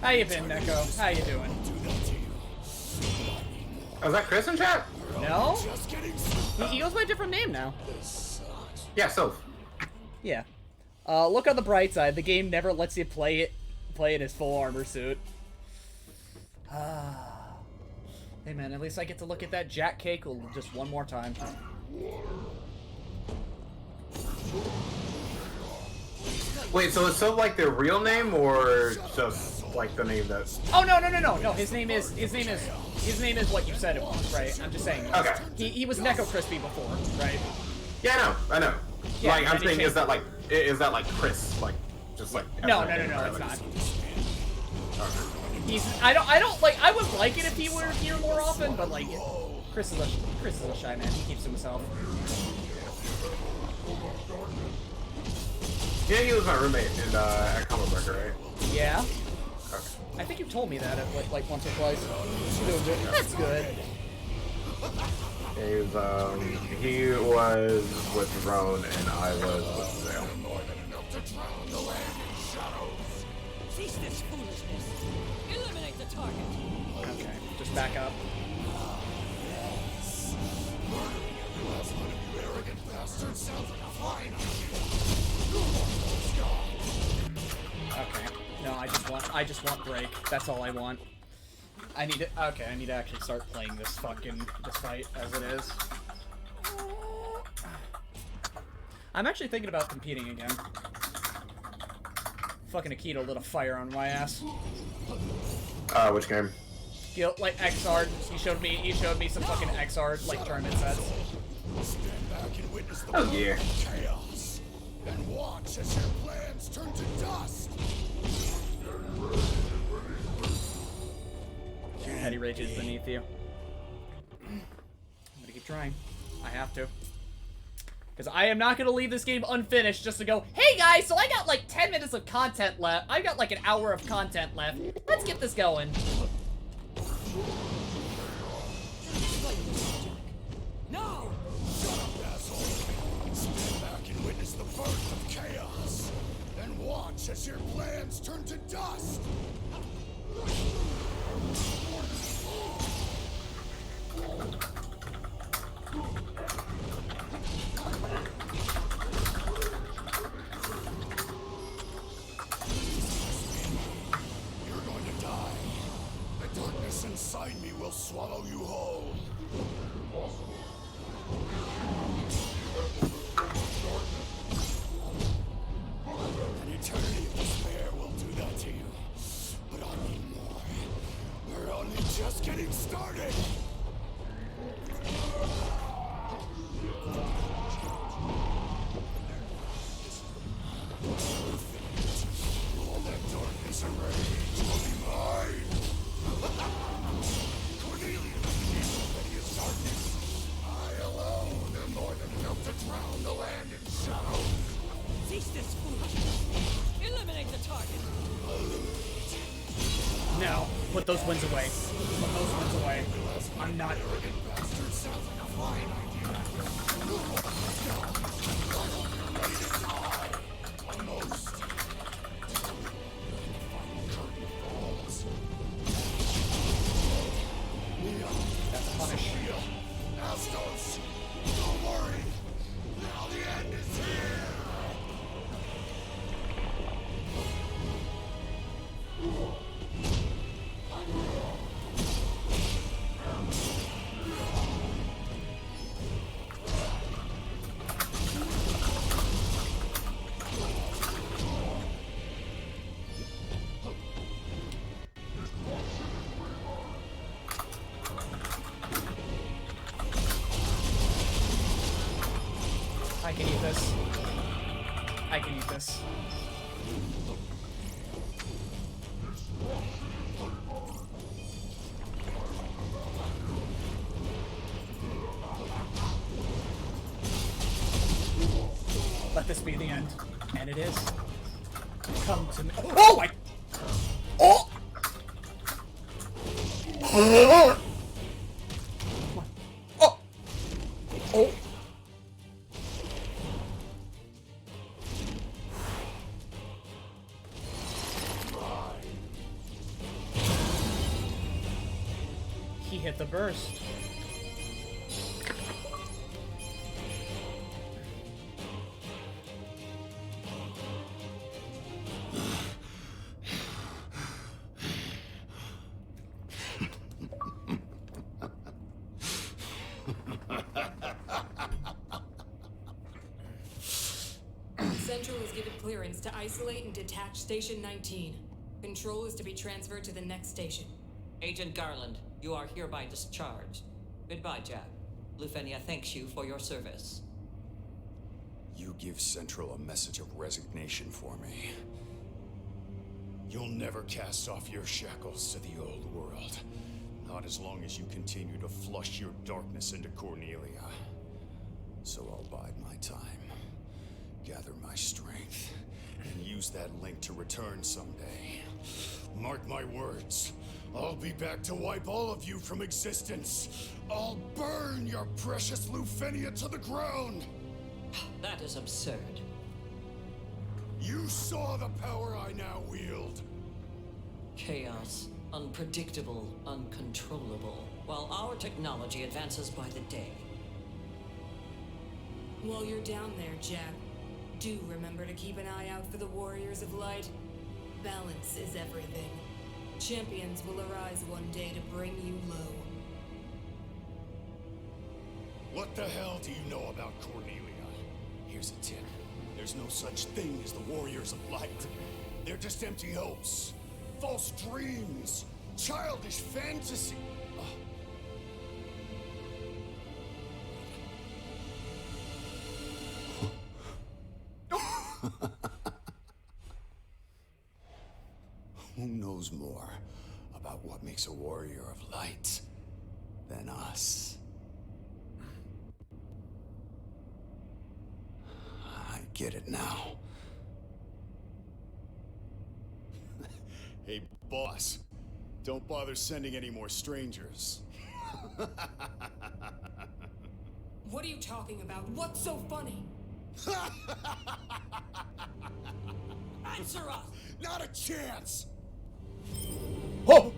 How you been, Neko? How you doing? Oh, is that Chris in chat? No? He goes by a different name now. Yeah, SoP. Yeah. Look on the bright side. The game never lets you play in his full armor suit. Hey man, at least I get to look at that Jack cake just one more time. Wait, so is SoP like their real name or just like the name that's... Oh no. His name is what you said it was, right? I'm just saying. Okay. He was Neko Crispy before, right? Yeah, I know. Yeah, like I'm saying, is that like Chris? Like just like No, it's not. I would like it if he were here more often, but like Chris is a shy man. He keeps to himself. Yeah, he was my roommate in at Comic Breaker, right? Yeah. Okay. I think you've told me that like once or twice. That's good. He was with Roan and I was with Zale. Cease this foolishness. Eliminate the target. Okay, just back up. Okay. No, I just want break. That's all I want. I need to. Okay, I need to actually start playing this fight as it is. I'm actually thinking about competing again. Fucking Akito lit a fire on my ass. Which game? Guild, like XR. He showed me some fucking XR like tournament sets. Stand back and witness the Oh yeah. chaos, and watch as your plans turn to dust. Petty Rage is beneath you. I'm gonna keep trying. I have to. Because I am not gonna leave this game unfinished just to go, hey guys, so I got like 10 minutes of content left. I got like an hour of content left. Let's get this going. No! Shut up, asshole. Stand back and witness the birth of chaos, and watch as your plans turn to dust. You're going to die. The darkness inside me will swallow you whole. An eternity of despair will do that to you. But I need more. We're only just getting started. All that darkness and rage will be mine. Cornelia is darkness. I alone am more than enough to drown the land in shadow. Cease this foolishness. Eliminate the target. No, put those wins away. Put those wins away. I'm not. Bastard sounds like a fine idea. Almost. That's a punish. Astos, don't worry. Now the end is here. I can eat this. I can eat this. Let this be the end. And it is. Come to me. Oh my! Oh! Oh! Oh! He hit the burst. Central has given clearance to isolate and detach Station 19. Control is to be transferred to the next station. Agent Garland, you are hereby discharged. Goodbye, Jack. Lufenia thanks you for your service. You give Central a message of resignation for me. You'll never cast off your shackles to the old world. Not as long as you continue to flush your darkness into Cornelia. So I'll bide my time, gather my strength, and use that link to return someday. Mark my words. I'll be back to wipe all of you from existence. I'll burn your precious Lufenia to the ground. That is absurd. You saw the power I now wield. Chaos, unpredictable, uncontrollable, while our technology advances by the day. While you're down there, Jack, do remember to keep an eye out for the Warriors of Light. Balance is everything. Champions will arise one day to bring you low. What the hell do you know about Cornelia? Here's a tip. There's no such thing as the Warriors of Light. They're just empty hopes, false dreams, childish fantasy. Who knows more about what makes a warrior of light than us? I get it now. Hey, boss. Don't bother sending any more strangers. What are you talking about? What's so funny? Answer us! Not a chance! Oh!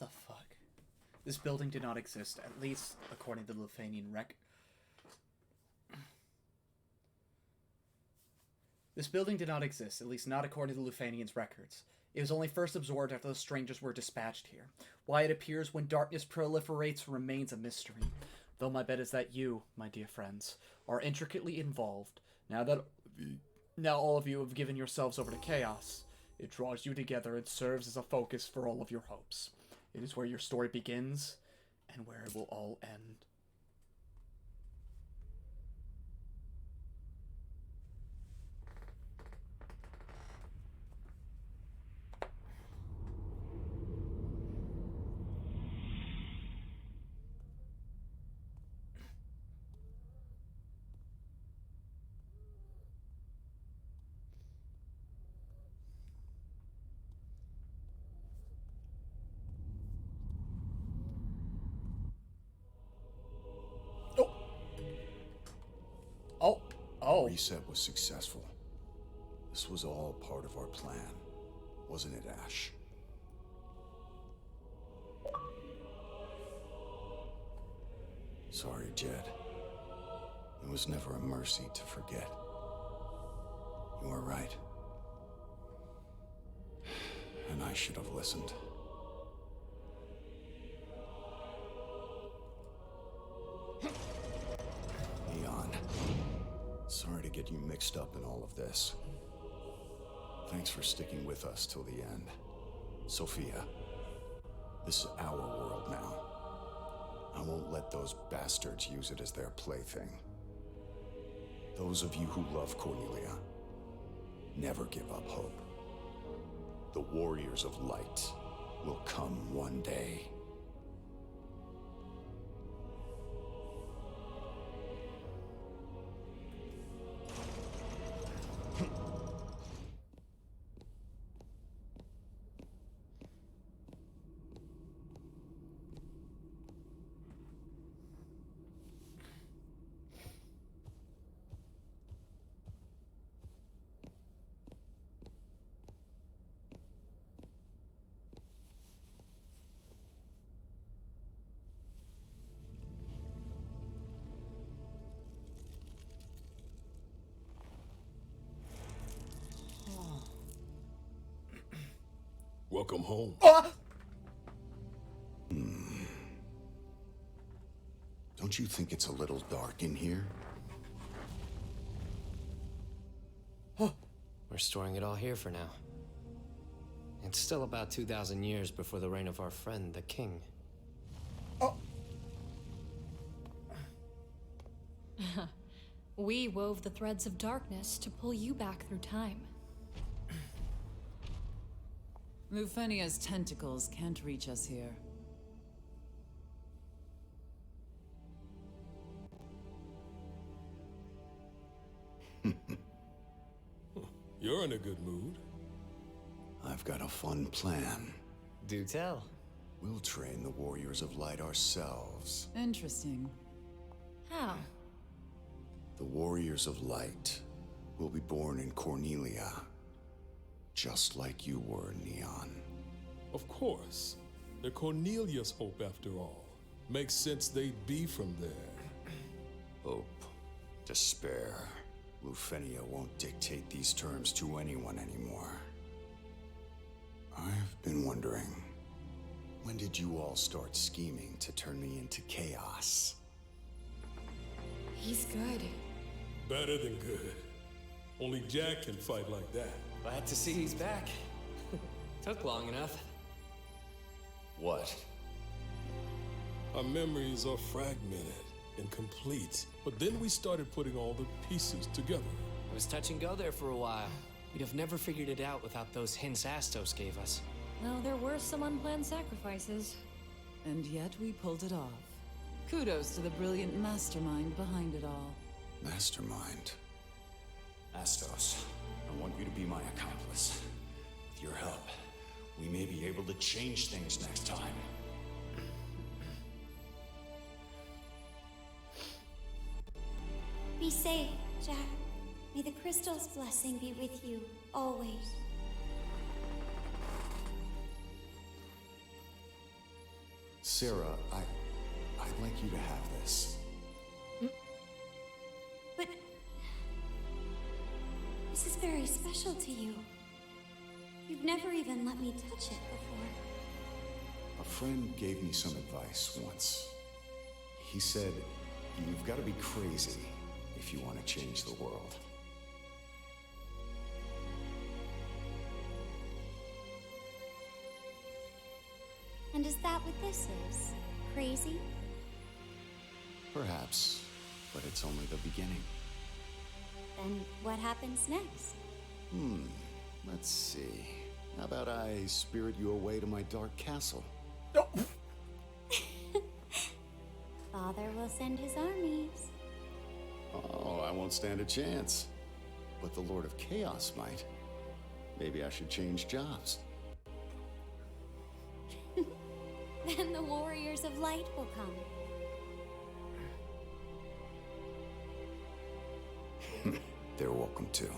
The fuck? This building did not exist, at least according to the Lufanian record. This building did not exist, at least not according to the Lufanians' records. It was only first absorbed after the strangers were dispatched here. Why it appears when darkness proliferates remains a mystery. Though my bet is that you, my dear friends, are intricately involved. Now all of you have given yourselves over to chaos. It draws you together and serves as a focus for all of your hopes. It is where your story begins, and where it will all end. Oh. Reset was successful. This was all part of our plan, wasn't it, Ash? Sorry, Jed. It was never a mercy to forget. You were right. And I should have listened. Leon, sorry to get you mixed up in all of this. Thanks for sticking with us till the end. Sophia, this is our world now. I won't let those bastards use it as their plaything. Those of you who love Cornelia, never give up hope. The Warriors of Light will come one day. Welcome home. Don't you think it's a little dark in here? We're storing it all here for now. It's still about 2,000 years before the reign of our friend, the king. We wove the threads of darkness to pull you back through time. Lufenia's tentacles can't reach us here. You're in a good mood. I've got a fun plan. Do tell. We'll train the Warriors of Light ourselves. Interesting. How? The Warriors of Light will be born in Cornelia, just like you were, Neon. Of course. They're Cornelia's hope after all. Makes sense they'd be from there. Hope. Despair. Lufenia won't dictate these terms to anyone anymore. I've been wondering, when did you all start scheming to turn me into chaos? He's good. Better than good. Only Jack can fight like that. Glad to see he's back. Took long enough. What? Our memories are fragmented, incomplete. But then we started putting all the pieces together. It was touch and go there for a while. We'd have never figured it out without those hints Astos gave us. No, there were some unplanned sacrifices. And yet we pulled it off. Kudos to the brilliant mastermind behind it all. Mastermind. Astos, I want you to be my accomplice. With your help, we may be able to change things next time. Be safe, Jack. May the crystal's blessing be with you, always. Sarah, I'd like you to have this. But this is very special to you. You've never even let me touch it before. A friend gave me some advice once. He said, you've got to be crazy if you want to change the world. And is that what this is? Crazy? Perhaps, but it's only the beginning. Then what happens next? Let's see. How about I spirit you away to my dark castle? Father will send his armies. Oh, I won't stand a chance. But the Lord of Chaos might. Maybe I should change jobs. Then the Warriors of Light will come. They're welcome to.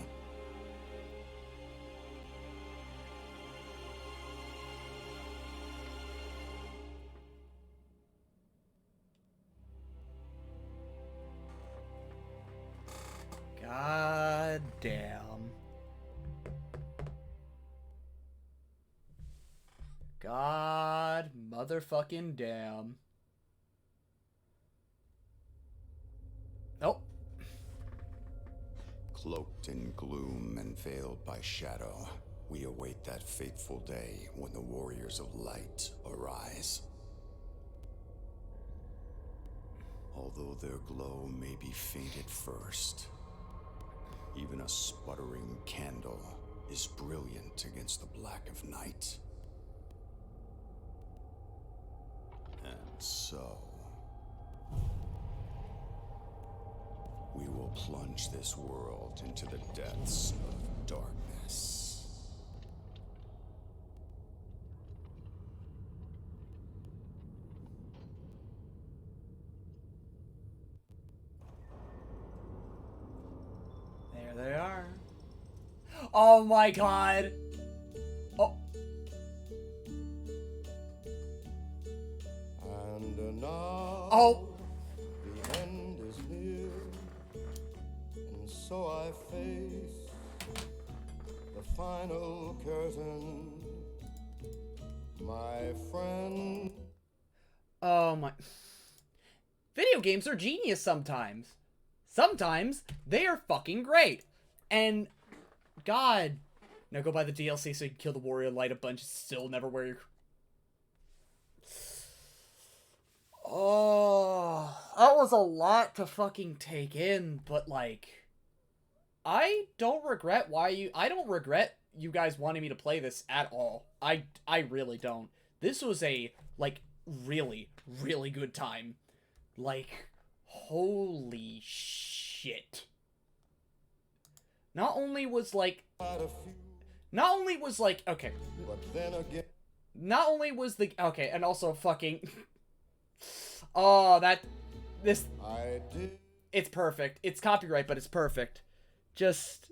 God damn. God motherfucking damn. Nope. Cloaked in gloom and veiled by shadow, we await that fateful day when the Warriors of Light arise. Although their glow may be faint at first, even a sputtering candle is brilliant against the black of night. And so, we will plunge this world into the depths of darkness. There they are. Oh my god. Oh. And now Oh. the end is near, and so I face the final curtain, my friend. Oh my. Video games are genius sometimes. Sometimes they are fucking great. And God. Now go buy the DLC so you can kill the Warrior of Light a bunch and still never wear your... Oh, that was a lot to fucking take in, but like, I don't regret you guys wanting me to play this at all. I really don't. This was a, like, really, really good time. Like, holy shit. Not only was like, okay. But then again, not only was the... Okay, and also fucking... Oh, this... I did. It's perfect. It's copyright, but it's perfect. Just...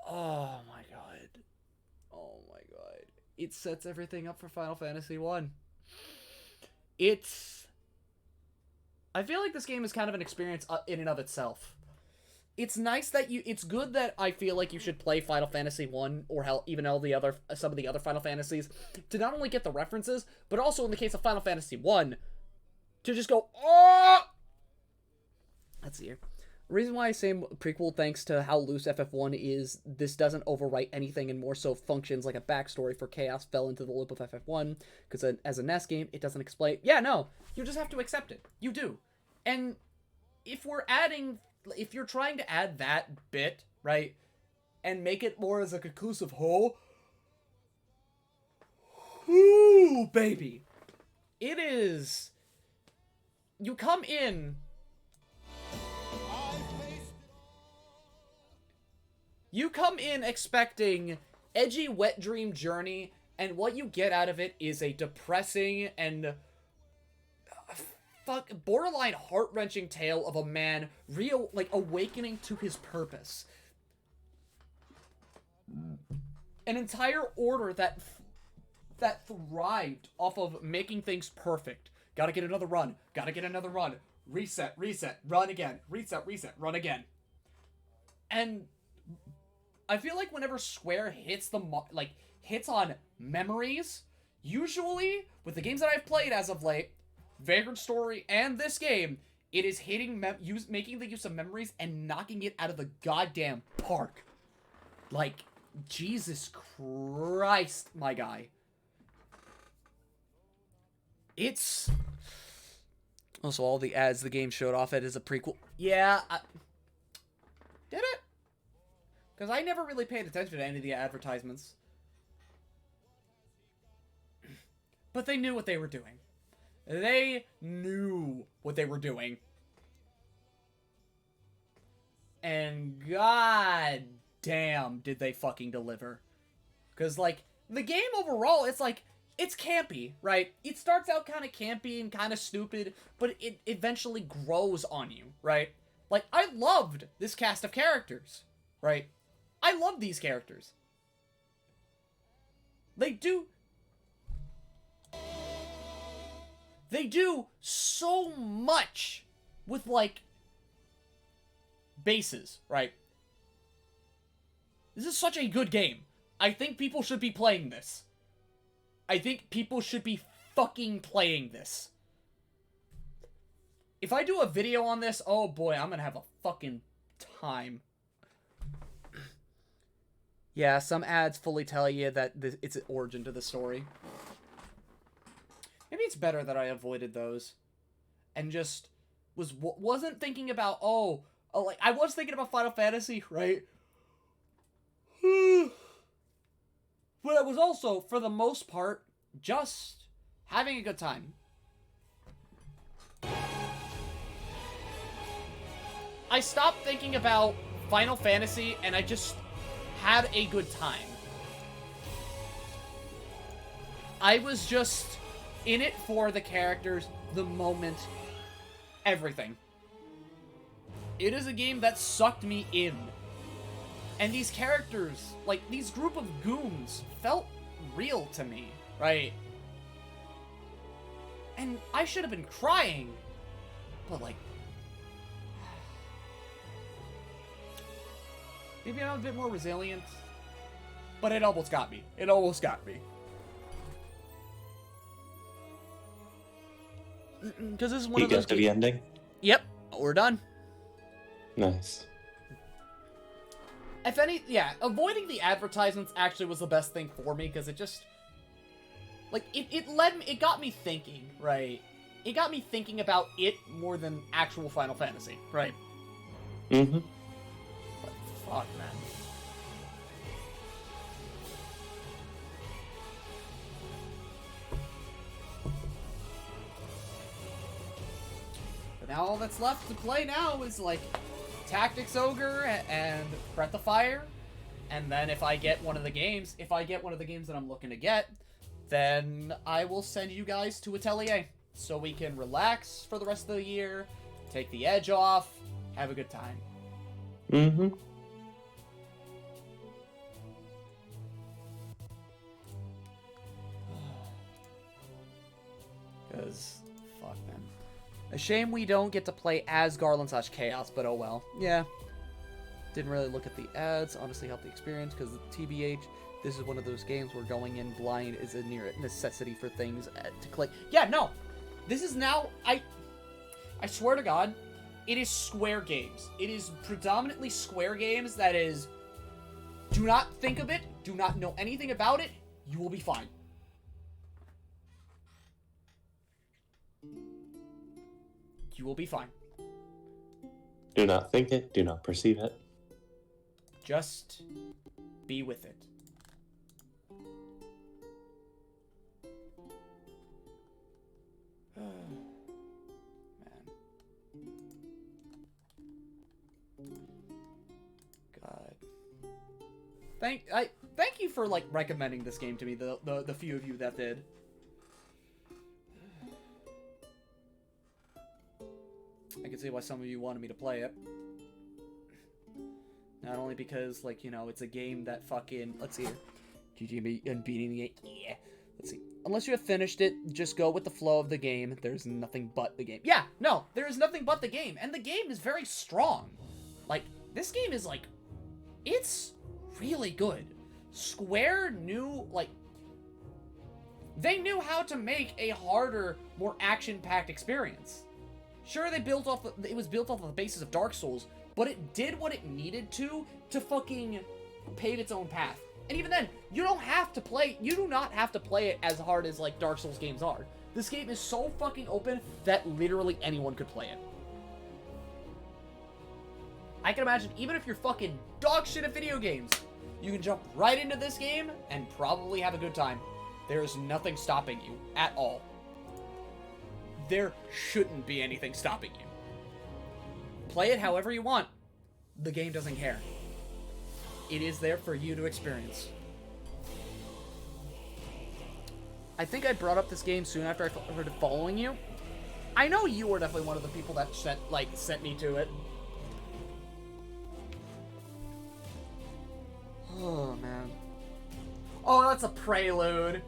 Oh my god. Oh my god. It sets everything up for Final Fantasy 1. It's... I feel like this game is kind of an experience in and of itself. It's nice that it's good that I feel like you should play Final Fantasy 1 or hell, even all the other, some of the other Final Fantasies to not only get the references, but also in the case of Final Fantasy 1 to just go, oh! Let's see here. The reason why I say prequel, thanks to how loose FF1 is, this doesn't overwrite anything and more so functions like a backstory for Chaos fell into the loop of FF1, because as a NES game, it doesn't explain... Yeah, no, you just have to accept it. You do. And if you're trying to add that bit, right, and make it more as a conclusive whole, ooh, baby, it is... You come in... You come in expecting edgy wet dream journey, and what you get out of it is a depressing and borderline heart-wrenching tale of a man awakening to his purpose. An entire order that thrived off of making things perfect. Gotta get another run. Gotta get another run. Reset, reset, run again. Reset, reset, run again. And I feel like whenever Square hits hits on memories, usually with the games that I've played as of late, Vagrant Story and this game, it is hitting making the use of memories and knocking it out of the goddamn park. Like, Jesus Christ, my guy. It's... Also, all the ads the game showed off it as a prequel. Yeah, did it? Because I never really paid attention to any of the advertisements. But they knew what they were doing. They knew what they were doing. And god damn did they fucking deliver. Because, like, the game overall, it's like, it's campy, right? It starts out kind of campy and kind of stupid, but it eventually grows on you, right? Like, I loved this cast of characters, right? I love these characters. They do so much with, like, bases, right? This is such a good game. I think people should be playing this. I think people should be fucking playing this. If I do a video on this, oh boy, I'm gonna have a fucking time. Yeah, some ads fully tell you that it's an origin to the story. Maybe it's better that I avoided those. And just wasn't thinking about, like, I was thinking about Final Fantasy, right? But I was also, for the most part, just having a good time. I stopped thinking about Final Fantasy, and I just had a good time. I was just in it for the characters, the moment, everything. It is a game that sucked me in. And these characters, like, these group of goons, felt real to me, right? And I should have been crying, but, like, maybe I'm a bit more resilient, but it almost got me. It almost got me. Because this is one of those. You got to the ending? Yep, we're done. Nice. If any, yeah, avoiding the advertisements actually was the best thing for me, because it just, like, it got me thinking, right? It got me thinking about it more than actual Final Fantasy, right? Mm-hmm. But fuck, man. But now all that's left to play now is, like, Tactics Ogre and Breath of Fire And then if I get one of the games, that I'm looking to get, then I will send you guys to Atelier so we can relax for the rest of the year, take the edge off, have a good time. Mm-hmm. Because, fuck, man. A shame we don't get to play as Garland/Chaos, but oh well. Yeah. Didn't really look at the ads, honestly helped the experience, because TBH, this is one of those games where going in blind is a near necessity for things to click. Yeah, no! This is now, I swear to God, it is Square Games. It is predominantly Square Games that is, do not think of it, do not know anything about it, you will be fine. You will be fine. Do not think it, do not perceive it. Just be with it. Man. God. Thank you for like recommending this game to me, the few of you that did. I can see why some of you wanted me to play it. Not only because, like, you know, it's a game that fucking... Let's see here. GG and beating the game. Yeah. Let's see. Unless you have finished it, just go with the flow of the game. There's nothing but the game. Yeah, no, there is nothing but the game. And the game is very strong. Like, this game is, like... It's really good. Square knew, like... They knew how to make a harder, more action-packed experience. Sure, they built off the, it was built off of the basis of Dark Souls, but it did what it needed to fucking pave its own path. And even then, you do not have to play it as hard as, like, Dark Souls games are. This game is so fucking open that literally anyone could play it. I can imagine, even if you're fucking dog shit at video games, you can jump right into this game and probably have a good time. There is nothing stopping you at all. There shouldn't be anything stopping you. Play it however you want. The game doesn't care. It is there for you to experience. I think I brought up this game soon after I started following you. I know you were definitely one of the people that sent me to it. Oh, man. Oh, that's a prelude.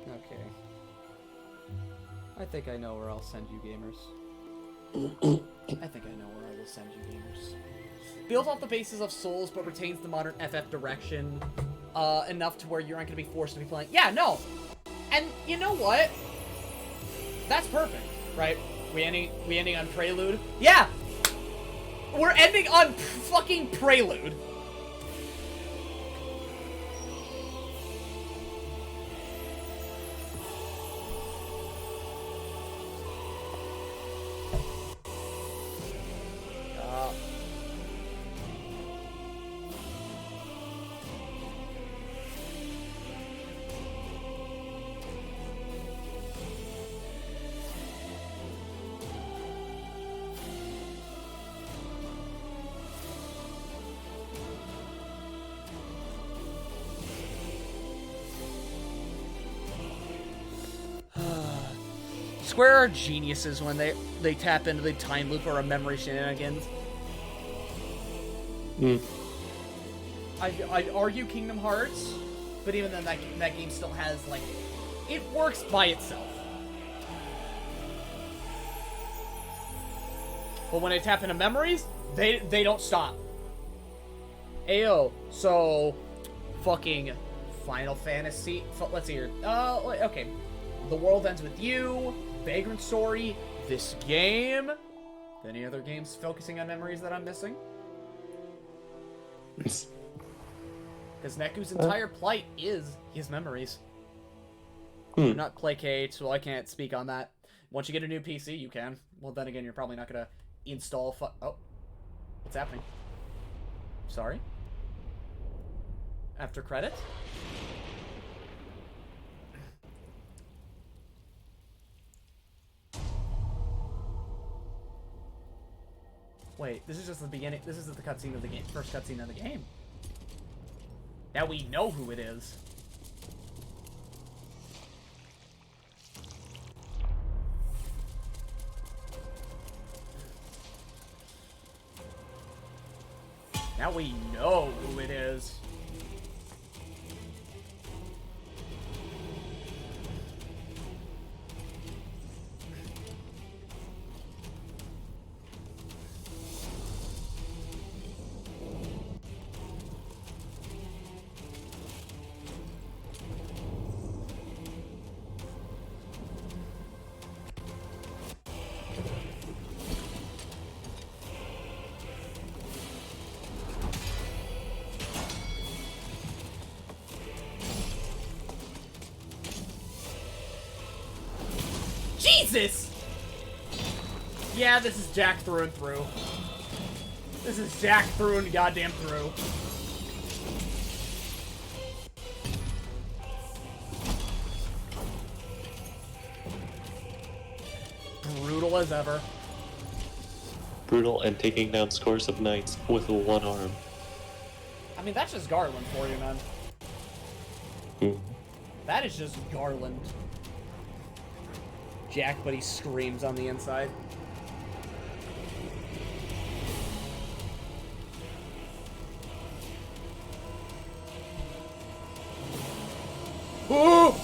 Okay. I think I know where I'll send you gamers. I think I know where I will send you gamers. Built off the basis of Souls, but retains the modern FF direction enough to where you aren't going to be forced to be playing. Yeah, no. And you know what? That's perfect, right? We ending on Prelude? Yeah! We're ending on fucking Prelude. Square are geniuses when they tap into the time loop or a memory shenanigans. I'd argue Kingdom Hearts, but even then that game still has, like, it works by itself. But when they tap into memories, they don't stop. Ayo, so fucking Final Fantasy. Let's see here. Okay. The World Ends With You, Vagrant Story, this game. Any other games focusing on memories that I'm missing? Because Neku's entire plight is his memories. Do not placate, so I can't speak on that. Once you get a new PC, you can. Well, then again, you're probably not going to install... Oh. What's happening? Sorry? After credit? Wait, this is just the beginning. This is the cutscene of the game. First cutscene of the game. Now we know who it is. Now we know who it is. Jesus! Yeah, this is Jack through and through. This is Jack through and goddamn through. Brutal as ever. Brutal and taking down scores of knights with one arm. I mean, that's just Garland for you, man. That is just Garland. Jack, but he screams on the inside. Oh!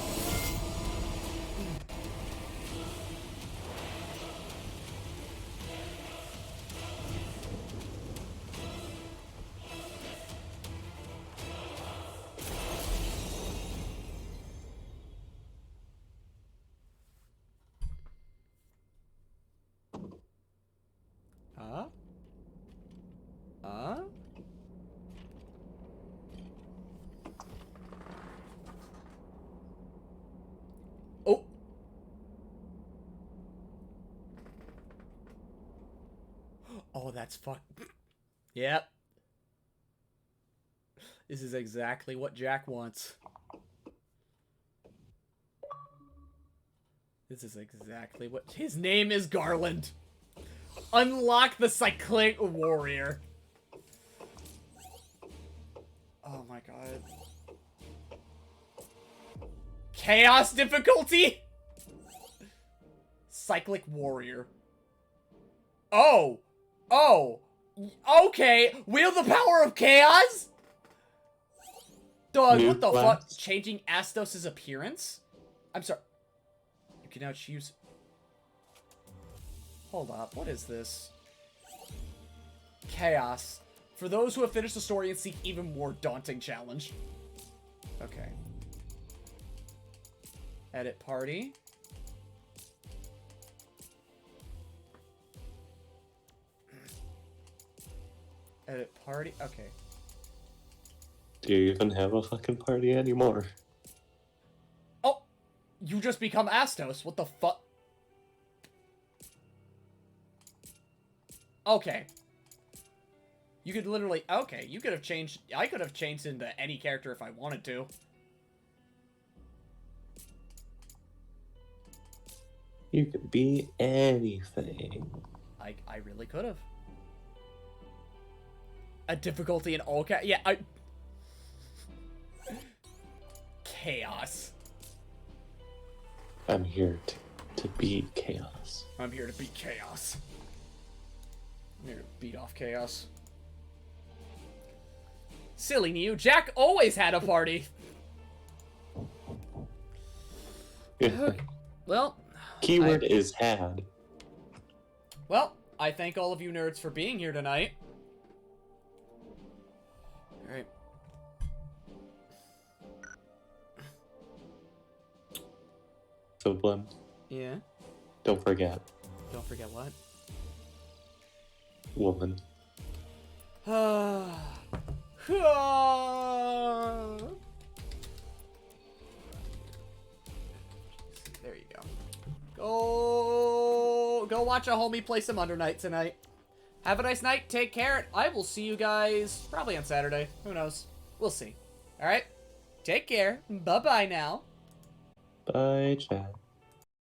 Oh. Oh, that's fun. Yep. This is exactly what Jack wants. This is exactly what... His name is Garland. Unlock the Cyclic Warrior. Oh my god. Chaos difficulty? Cyclic Warrior. Oh. Oh. Okay. Wield the power of chaos? Dog, what the fuck? Changing Astos' appearance? I'm sorry. You can now choose... Hold up. What is this? Chaos. For those who have finished the story and seek even more daunting challenge. Okay. Edit party. Edit party. Okay. Do you even have a fucking party anymore? Oh! You just become Astos. What the fuck? Okay. You could literally... Okay, you could have changed... I could have changed into any character if I wanted to. You could be anything. I really could have. A difficulty in all yeah, Chaos. I'm here to beat chaos. I'm here to beat chaos. I'm here to beat off chaos. Silly you, Jack always had a party. Okay. Well, keyword is had. Well, I thank all of you nerds for being here tonight. Alright. So, Blem. Yeah? Don't forget. Don't forget what? Woman. There you go. Go watch a homie play some Under Night tonight. Have a nice night. Take care. I will see you guys probably on Saturday. Who knows? We'll see. All right. Take care. Bye-bye now. Bye, chat.